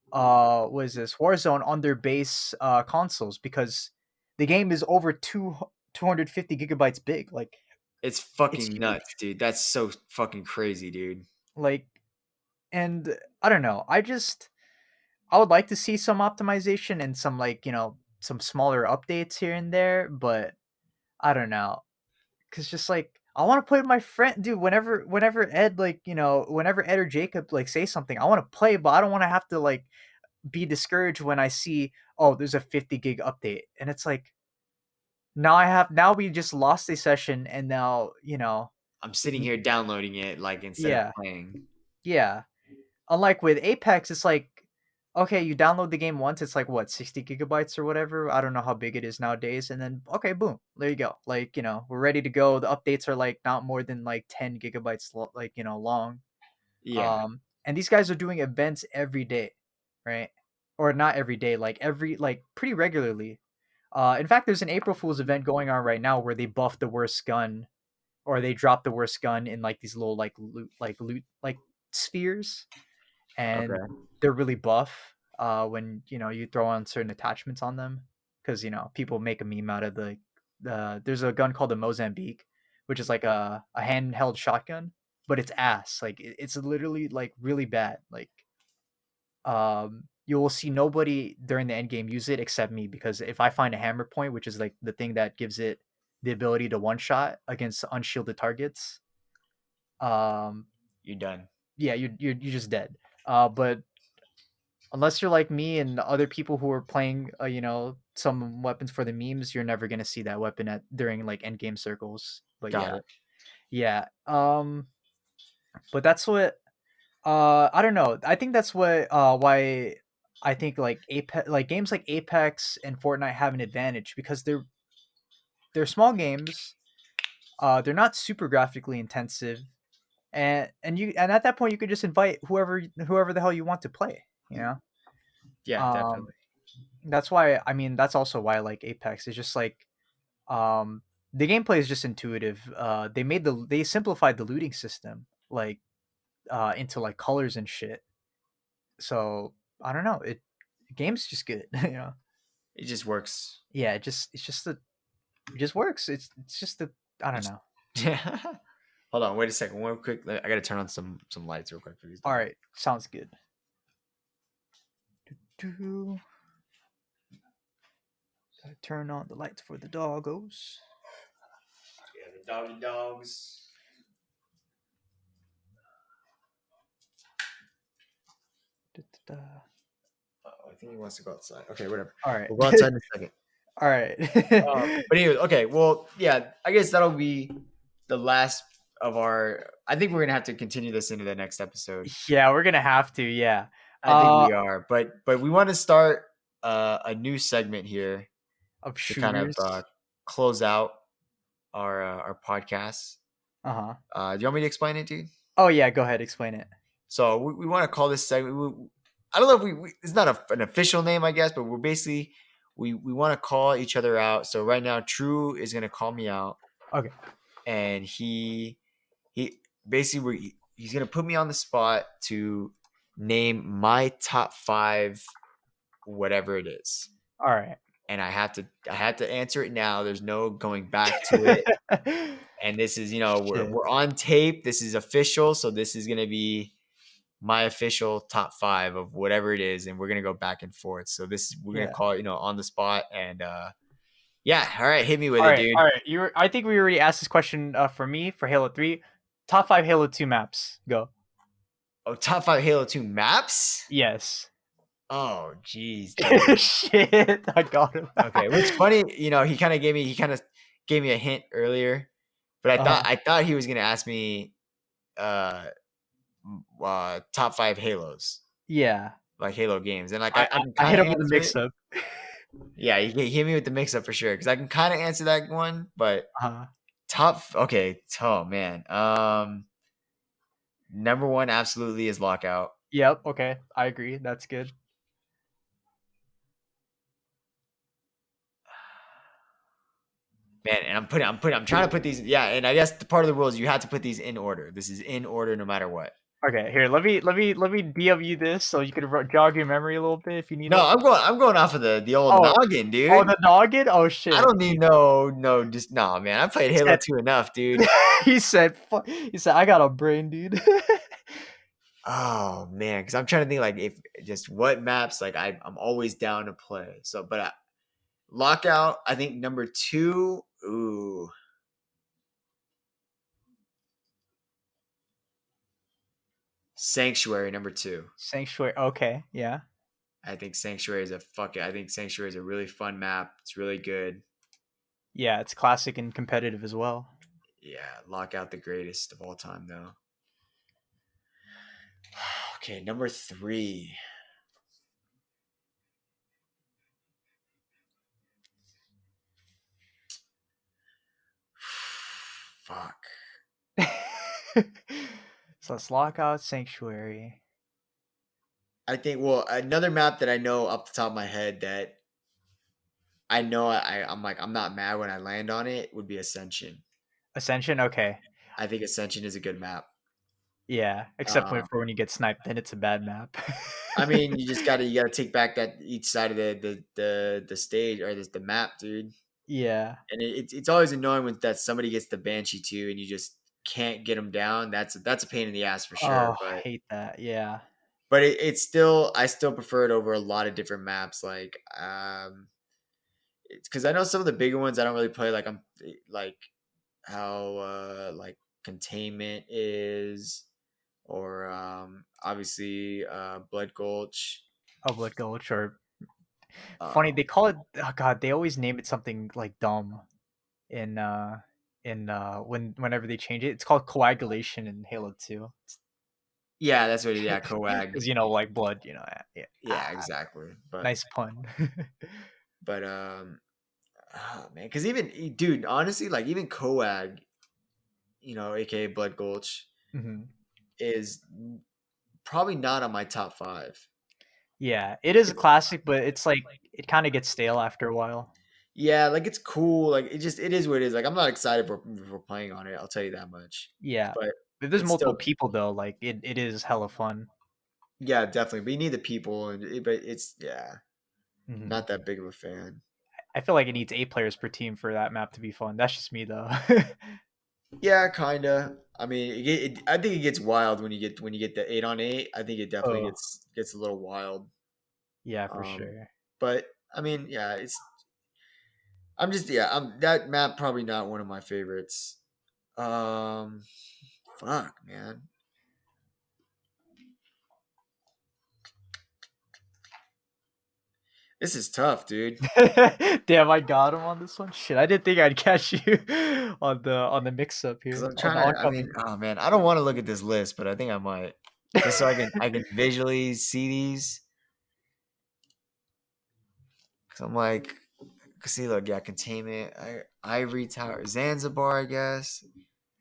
what is this Warzone on their base consoles because the game is over 250 gigabytes big. Like It's it's fucking huge. nuts, dude. That's so fucking crazy, dude. Like and I don't know. I would like to see some optimization and some like, some smaller updates here and there, but I don't know. Cause just like I want to play with my friend, dude. Whenever Ed like whenever Ed or Jacob like say something, I want to play, but I don't want to have to like be discouraged when I see there's a 50 gig update, and it's like now we just lost a session, and now I'm sitting here downloading it like instead of yeah playing. yeah. Unlike with Apex, it's like okay, you download the game once, it's like what 60 gigabytes or whatever. I don't know how big it is nowadays, and then okay, boom, there you go. Like we're ready to go. The updates are like not more than like 10 gigabytes, like long. Yeah. And these guys are doing events every day, right? Or not every day, like pretty regularly. In fact, there's an April Fool's event going on right now where they buff the worst gun, or they drop the worst gun in like these little loot like spheres, and Okay. they're really buff when you throw on certain attachments on them because people make a meme out of there's a gun called the Mozambique, which is like a handheld shotgun, but it's ass. Like it's literally like really bad. Like you will see nobody during the end game use it except me, because if I find a hammer point, which is like the thing that gives it the ability to one shot against unshielded targets, um You're done. yeah, you're just dead. But unless you're like me and other people who are playing, some weapons for the memes, you're never gonna see that weapon at during like end game circles. But Got yeah, it. yeah. But that's what I don't know. I think that's what why I think like Apex, like games like Apex and Fortnite have an advantage because they're small games. They're not super graphically intensive, and at that point you could just invite whoever the hell you want to play. You know. Yeah, Um, definitely. that's why I mean that's also why I like Apex. It's just like um the gameplay is just intuitive. They simplified the looting system like into like colors and shit. So I don't know. The game's just good, It just works. Yeah, it just works. It's just the I don't It's know. Hold on, wait a second. One quick. I gotta turn on some lights real quick for these All dogs. right, sounds good. Do gotta turn on the lights for the doggos. Yeah, the doggy dogs. Da-da-da. I think he wants to go outside. Okay, whatever. All right, We'll go outside in a second. all right. But anyway, okay. Well, yeah. I guess that'll be the last of our. I think we're gonna have to continue this into the next episode. Yeah, we're gonna have to. Yeah. I think Uh, we are, but we want to start a new segment here of to kind of shooters. close out our podcast. Uh huh. Do you want me to explain it, dude? Oh yeah, go ahead, explain it. So we want to call this segment. I don't know if it's not an official name, I guess, but we're basically we want to call each other out. So right now, True is gonna call me out, Okay. and he basically he's gonna put me on the spot to name my top five, whatever it is, All right. and I have to answer it now. There's no going back to it. And this is we're Shit. we're on tape. This is official, so this is gonna be my official top 5 of whatever it is, and we're gonna go back and forth. So we're gonna Yeah. call it, on the spot, and yeah, all right, hit me with All it, right, dude. all right. I think we already asked this question for me for Halo 3. Top 5 Halo 2 maps. Go. Oh, top 5 Halo 2 maps. Yes. Oh, jeez, dude. Shit, I got him. Okay, what's funny, he kind of gave me a hint earlier, but Uh-huh. I thought he was gonna ask me uh, top 5 Halos, Yeah. like Halo games, and like I, I I, can I kind hit of him with a answer mix it. up. Yeah, he hit me with the mix up for sure because I can kind of answer that one, but Uh-huh. okay, oh man, number one absolutely is Lockout. Yep, okay. I agree. That's good. Man, and I'm trying to put these. Yeah, and I guess the part of the rule is you have to put these in order. This is in order no matter what. Okay, here, let me DM you this so you can jog your memory a little bit if you need No, it. I'm going off of the old Oh, noggin, oh, dude. the noggin? Oh I shit. don't need no, just nah, man. I played He Halo said 2 enough, dude. he said I got a brain, dude. Oh man, because I'm trying to think like if just what maps like I'm always down to play. So, but Lockout, I think number 2. Ooh, Sanctuary number 2. Sanctuary. Okay, yeah. I think Sanctuary is I think Sanctuary is a really fun map. It's really good. Yeah, it's classic and competitive as well. Yeah, Lockout the greatest of all time though. Okay, number 3. Fuck. So it's Lockout Sanctuary. I think well another map that I know off the top of my head that I know I'm like I'm not mad when I land on it would be Ascension. Ascension, okay. I think Ascension is a good map. Yeah, except Um, for when you get sniped, then it's a bad map. I mean, you gotta take back that each side of the stage or the map, dude. Yeah. And it's always annoying when that somebody gets the Banshee too, and you just can't get them down. That's a pain in the ass for sure. Oh, I hate that. Yeah. But it's still I still prefer it over a lot of different maps. Like it's because I know some of the bigger ones I don't really play. Like I'm like how like Containment is, or obviously Blood Gulch. Public Gulch or funny, Um, they call it oh god, they always name it something like dumb in whenever they change it. It's called coagulation in Halo 2. yeah, that's what. Yeah, Coag. Because like blood, yeah. Yeah, exactly. Nice pun. But oh, man, because dude, honestly, like even Coag, aka Blood Gulch, Mhm. is probably not on my top 5. Yeah, it is a classic, but it's like it kind of gets stale after a while. Yeah, like it's cool. Like it is what it is. Like I'm not excited for playing on it. I'll tell you that much. Yeah. But If there's it's multiple still people though, like it is hella fun. yeah, definitely. But you need the people, but it's Mhm. not that big of a fan. I feel like it needs 8 players per team for that map to be fun. That's just me though. Yeah, kinda. I mean, I think it gets wild when you get the 8-on-8. I think it definitely Oh, gets a little wild. yeah, for Um, sure. but I mean, yeah, I'm just that map probably not one of my favorites. Um, fuck, man, this is tough, dude. Damn, I got him on this one. Shit, I didn't think I'd catch you on the mix up Because here I'm on the trying to. I mean, oncoming. oh man, I don't want to look at this list, but I think I might, just so I can visually see these. Because I'm like, see, look, yeah, Containment, Ivory Tower, Zanzibar, I guess.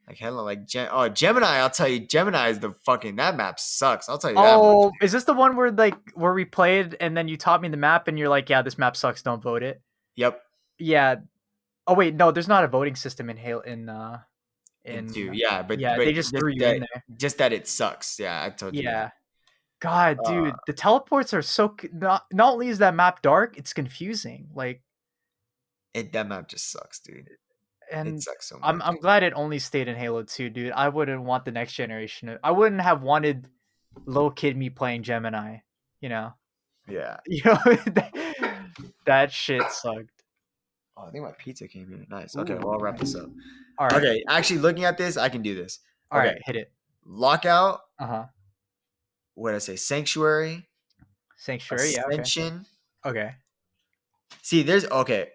Like hella, like Gemini. I'll tell you, Gemini is the fucking that map sucks. I'll tell you that much. Oh, is this the one where we played and then you taught me the map and you're like, yeah, this map sucks, don't vote it. Yep, Yeah. Oh wait, no, there's not a voting system and in two, yeah, yeah, but they just threw you in there. just that it sucks. Yeah, I told you that. Yeah. God, Uh, dude, the teleports are not only is that map dark, it's confusing. Like, that map just sucks, dude. It and sucks so I'm much. glad it only stayed in Halo 2, dude. I wouldn't want the next generation. I wouldn't have wanted little kid me playing Gemini. You know, Yeah. you know that shit sucked. Oh, I think my pizza came in. Nice. Okay, Ooh, well, I'll wrap this nice. up. All right, Okay, actually, looking at this, I can do this. all Okay, right, hit it. lockout. Uh huh. What did I say? Sanctuary, Sanctuary. Yeah. Okay. ascension. Okay. See, there's okay.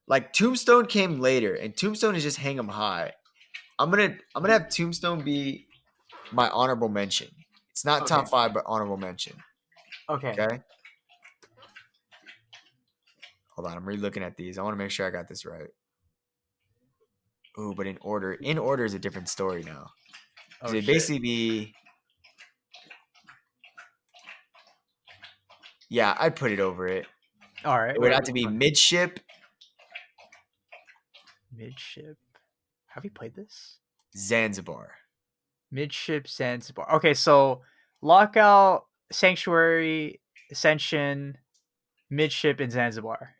Like Tombstone came later, and Tombstone is just hang 'em high. I'm gonna have Tombstone be my honorable mention. It's not Okay. top five, but honorable mention. Okay. Okay. Hold on, I'm re-looking at these. I want to make sure I got this right. Ooh, but in order. In order is a different story now. Because Oh it'd shit. basically be, yeah, I'd put it over it. All right. It would have Which to be one? midship, Midship. Have you played this? Zanzibar. Midship Zanzibar. Okay, so Lockout, Sanctuary, Ascension, Midship, and Zanzibar.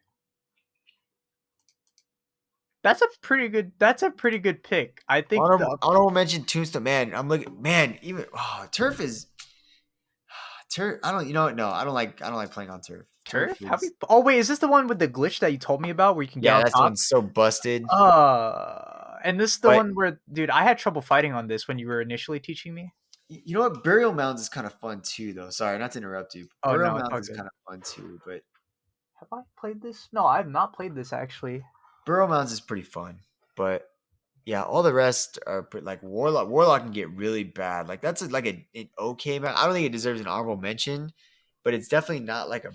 That's a pretty good. That's a pretty good pick. I think Honorable, the honorable mention Tombstone. Man, I'm looking. Man, even turf is turf. I don't. You know what? No, I don't like. I don't like playing on turf. Turf turf. Have we? is. Oh wait, is this the one with the glitch that you told me about, where you can get Yeah, on that's the top? one so busted. And this is the But one where, dude, I had trouble fighting on this when you were initially teaching me. you know what? Burial mounds is kind of fun too, though. Sorry, not to interrupt you. Oh Burial no, it's mounds all is good. kind of fun too, but Have I played this? No, I have not played this actually. burial mounds is pretty fun. But yeah, all the rest are like warlock. Warlock can get really bad. Like that's like an okay map. I don't think it deserves an honorable mention, but it's definitely not like a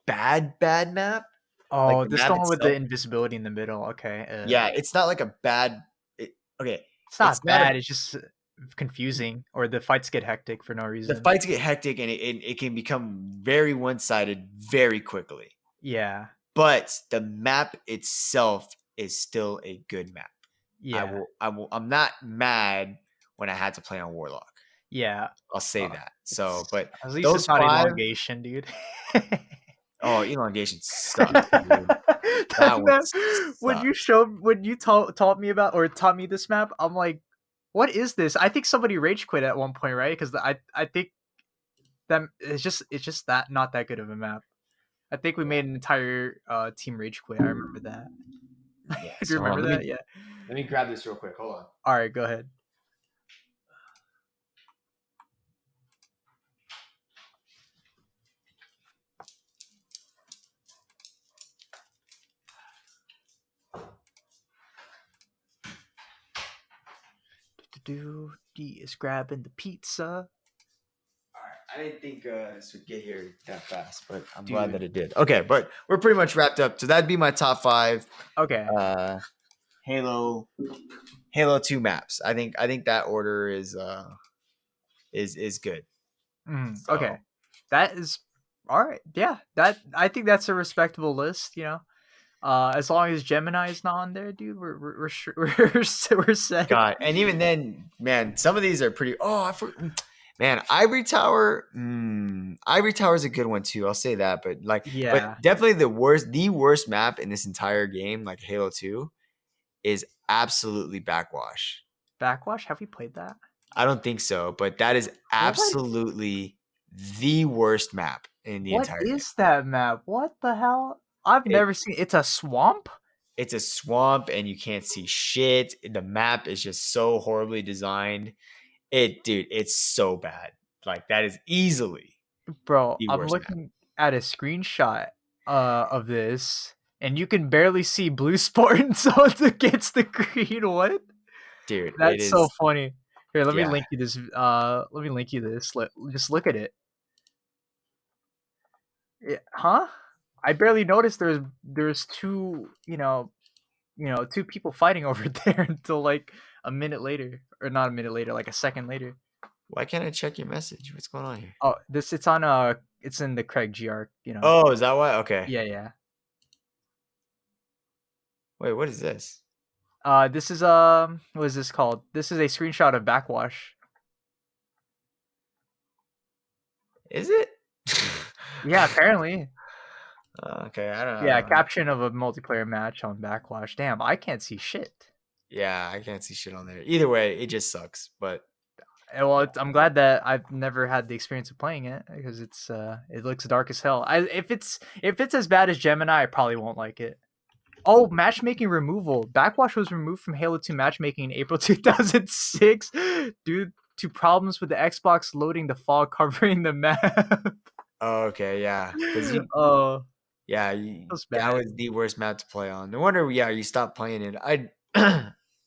bad map. Like Oh, the this is the map one with the itself. invisibility in the middle. Okay. Yeah, it's not like a bad. Okay, It's it's not not a. bad. It's just confusing, or the fights get hectic for no The reason. fights get hectic and it can become very one sided very quickly. Yeah. But the map itself is still a good map. Yeah. I'm not mad when I had to play on Warlock. Yeah. I'll say that. So, It's but at least those it's not five, elongation, dude. oh, elongation sucks, dude. That one When you sucks. showed when you taught me about or taught me this map, I'm like, what is this? I think somebody rage quit at one point, right? Because I think that it's just that not that good of a map. I think we made an entire team rage quit. I remember that. Yeah. Do you So hold on, remember that? Yeah. let me grab this real quick. Hold on. All right, go ahead. D is grabbing the pizza, All right. I didn't think this would get here that fast, but I'm glad dude. that it did. Okay, but we're pretty much wrapped up. So that'd be my top five. Okay. Uh, Halo Halo 2 maps. I think that order is good. Okay. So That is all right. Yeah. That I think that's a respectable list. As long as Gemini is not on there, dude, we're sure, we're set. God, and even then, man, some of these are pretty. Man, Ivory Tower. Ivory Tower is a good one too. I'll say that, but Yeah. definitely the worst map in this entire game, like Halo 2, is absolutely Backwash. Backwash. Have we played that? I don't think so, but that is What? absolutely the worst map in the What entire game. is that map? What the hell? I've It never seen. It's a swamp. it's a swamp and you can't see shit. The map is just so horribly designed. Dude, it's so bad. Like that is easily Bro, the I'm worst map. looking at a screenshot of this, and you can barely see blue Spartans against the green. What? Dude, it That's so is funny. Here, let me yeah. link you this. Let me link you this. Just look at it. Huh? I barely noticed there's two, two people fighting over there until like a minute later, or not a minute later, like a second later. Why can't I check your message? What's going on here? Oh, it's in the Craig GR. Oh, is that why? Okay. Yeah, yeah. Wait, what is this? This is what is this called? This is a screenshot of Backwash. Is it? Yeah, apparently. Okay, I don't Yeah, know. caption of a multiplayer match on Backwash. Damn, I can't see shit. Yeah, I can't see shit on there. Either way, it just sucks. But Well, I'm glad that I've never had the experience of playing it because it looks dark as hell. If it's as bad as Gemini, I probably won't like it. Oh, matchmaking removal. Backwash was removed from Halo 2 matchmaking in April 2006 due to problems with the Xbox loading the fog covering the map. Oh, okay, yeah, because you, Oh, yeah, feels that bad. was the worst map to play on. No wonder, yeah, you stopped playing it. I,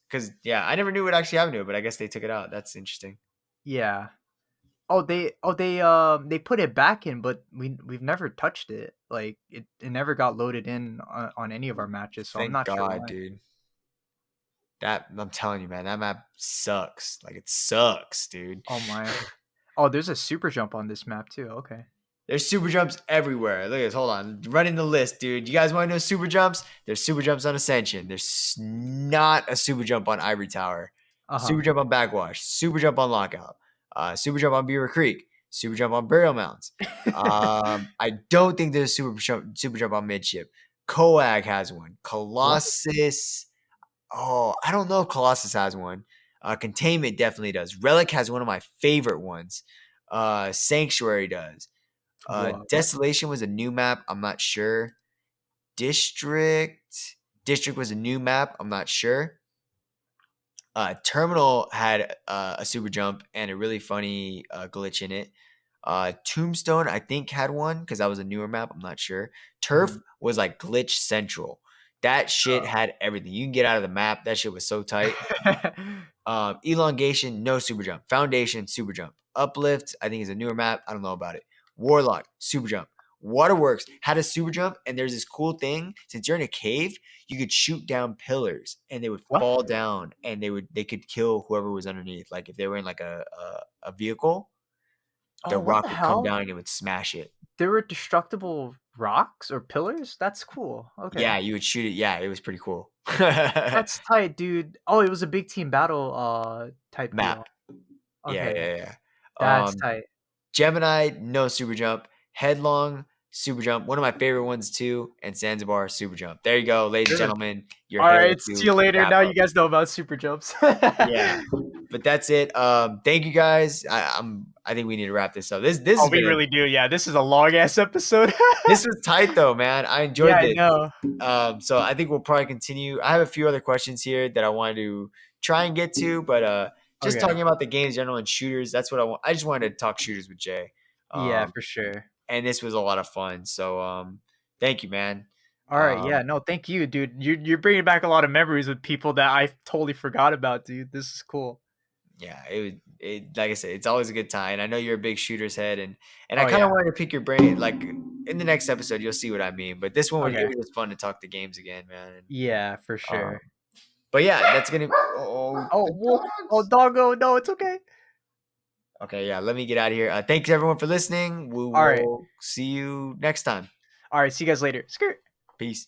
because yeah, I never knew what actually happened to it, but I guess they took it out. That's interesting. Yeah. They put it back in, but we've never touched it. Like it never got loaded in on any of our matches, so I'm Thank not sure God, why. dude. That I'm telling you, man, that map sucks. Like it sucks, dude. Oh my. Oh, there's a super jump on this map too. Okay. There's super jumps everywhere. Look at this. Hold on. Running the list, dude. You guys want to know super jumps? There's super jumps on Ascension. There's not a super jump on Ivory Tower. Uh-huh. Super jump on Backwash. Super jump on Lockout. Super jump on Beaver Creek. Super jump on Burial Mounds. I don't think there's a super jump on Midship. Coag has one. What? Colossus. Oh, I don't know if Colossus has one. Containment definitely does. Relic has one of my favorite ones. Sanctuary does. What? Desolation was a new map. I'm not sure. District. District was a new map. I'm not sure. Terminal had a super jump and a really funny glitch in it. Tombstone, I think, had one because that was a newer map. I'm not sure. Turf Mhm. was like glitch central. That shit Oh. had everything. You can get out of the map. That shit was so tight. Elongation, no super jump. Foundation, super jump. Uplift, I think is a newer map. I don't know about it. Warlock, super jump. Waterworks had a super jump, and there's this cool thing. Since you're in a cave, you could shoot down pillars, and they would What? fall down, and they could kill whoever was underneath. Like if they were in like a vehicle, the Oh, what the rock would come hell? down and it would smash it. There were destructible rocks or pillars? That's cool. Okay. Yeah, you would shoot it. Yeah, it was pretty cool. That's tight, dude. Oh, it was a big team battle type Map. deal. Yeah, Okay. yeah, yeah. That's tight. Gemini, no super jump. Headlong, super jump. One of my favorite ones too. And Zanzibar, super jump. There you go, ladies and Good. gentlemen. Your All Halo right, see 2 you later. wrap Now up. you guys know about super jumps. Yeah, but that's it. Thank you guys. I think we need to wrap this up. This Oh, has we been really do. Yeah, this is a long ass episode. this was tight though, man. I Yeah, enjoyed I this. know. So I think we'll probably continue. I have a few other questions here that I wanted to try and get to, but just Okay. talking about the games in general and shooters. That's what I want. I just wanted to talk shooters with Jay. Yeah, Um, for sure. and this was a lot of fun. So thank you, man. All right. Yeah. No, thank you, dude. You're bringing back a lot of memories with people that I totally forgot about, dude. This is cool. Yeah, it like I said, it's always a good time. And I know you're a big shooters head, and I Oh kind of yeah. wanted to pick your brain. Like in the next episode, you'll see what I mean. But this one was it Okay. was just fun to talk the games again, man. And, Yeah, for um, sure. but yeah, that's gonna. Oh, Oh, the whoa. Oh, dogs. doggo. No, it's okay. Okay, yeah. Let me get out of here. Thanks everyone for listening. We All right. will see you next time. All right. See you guys later. Skirt. Peace.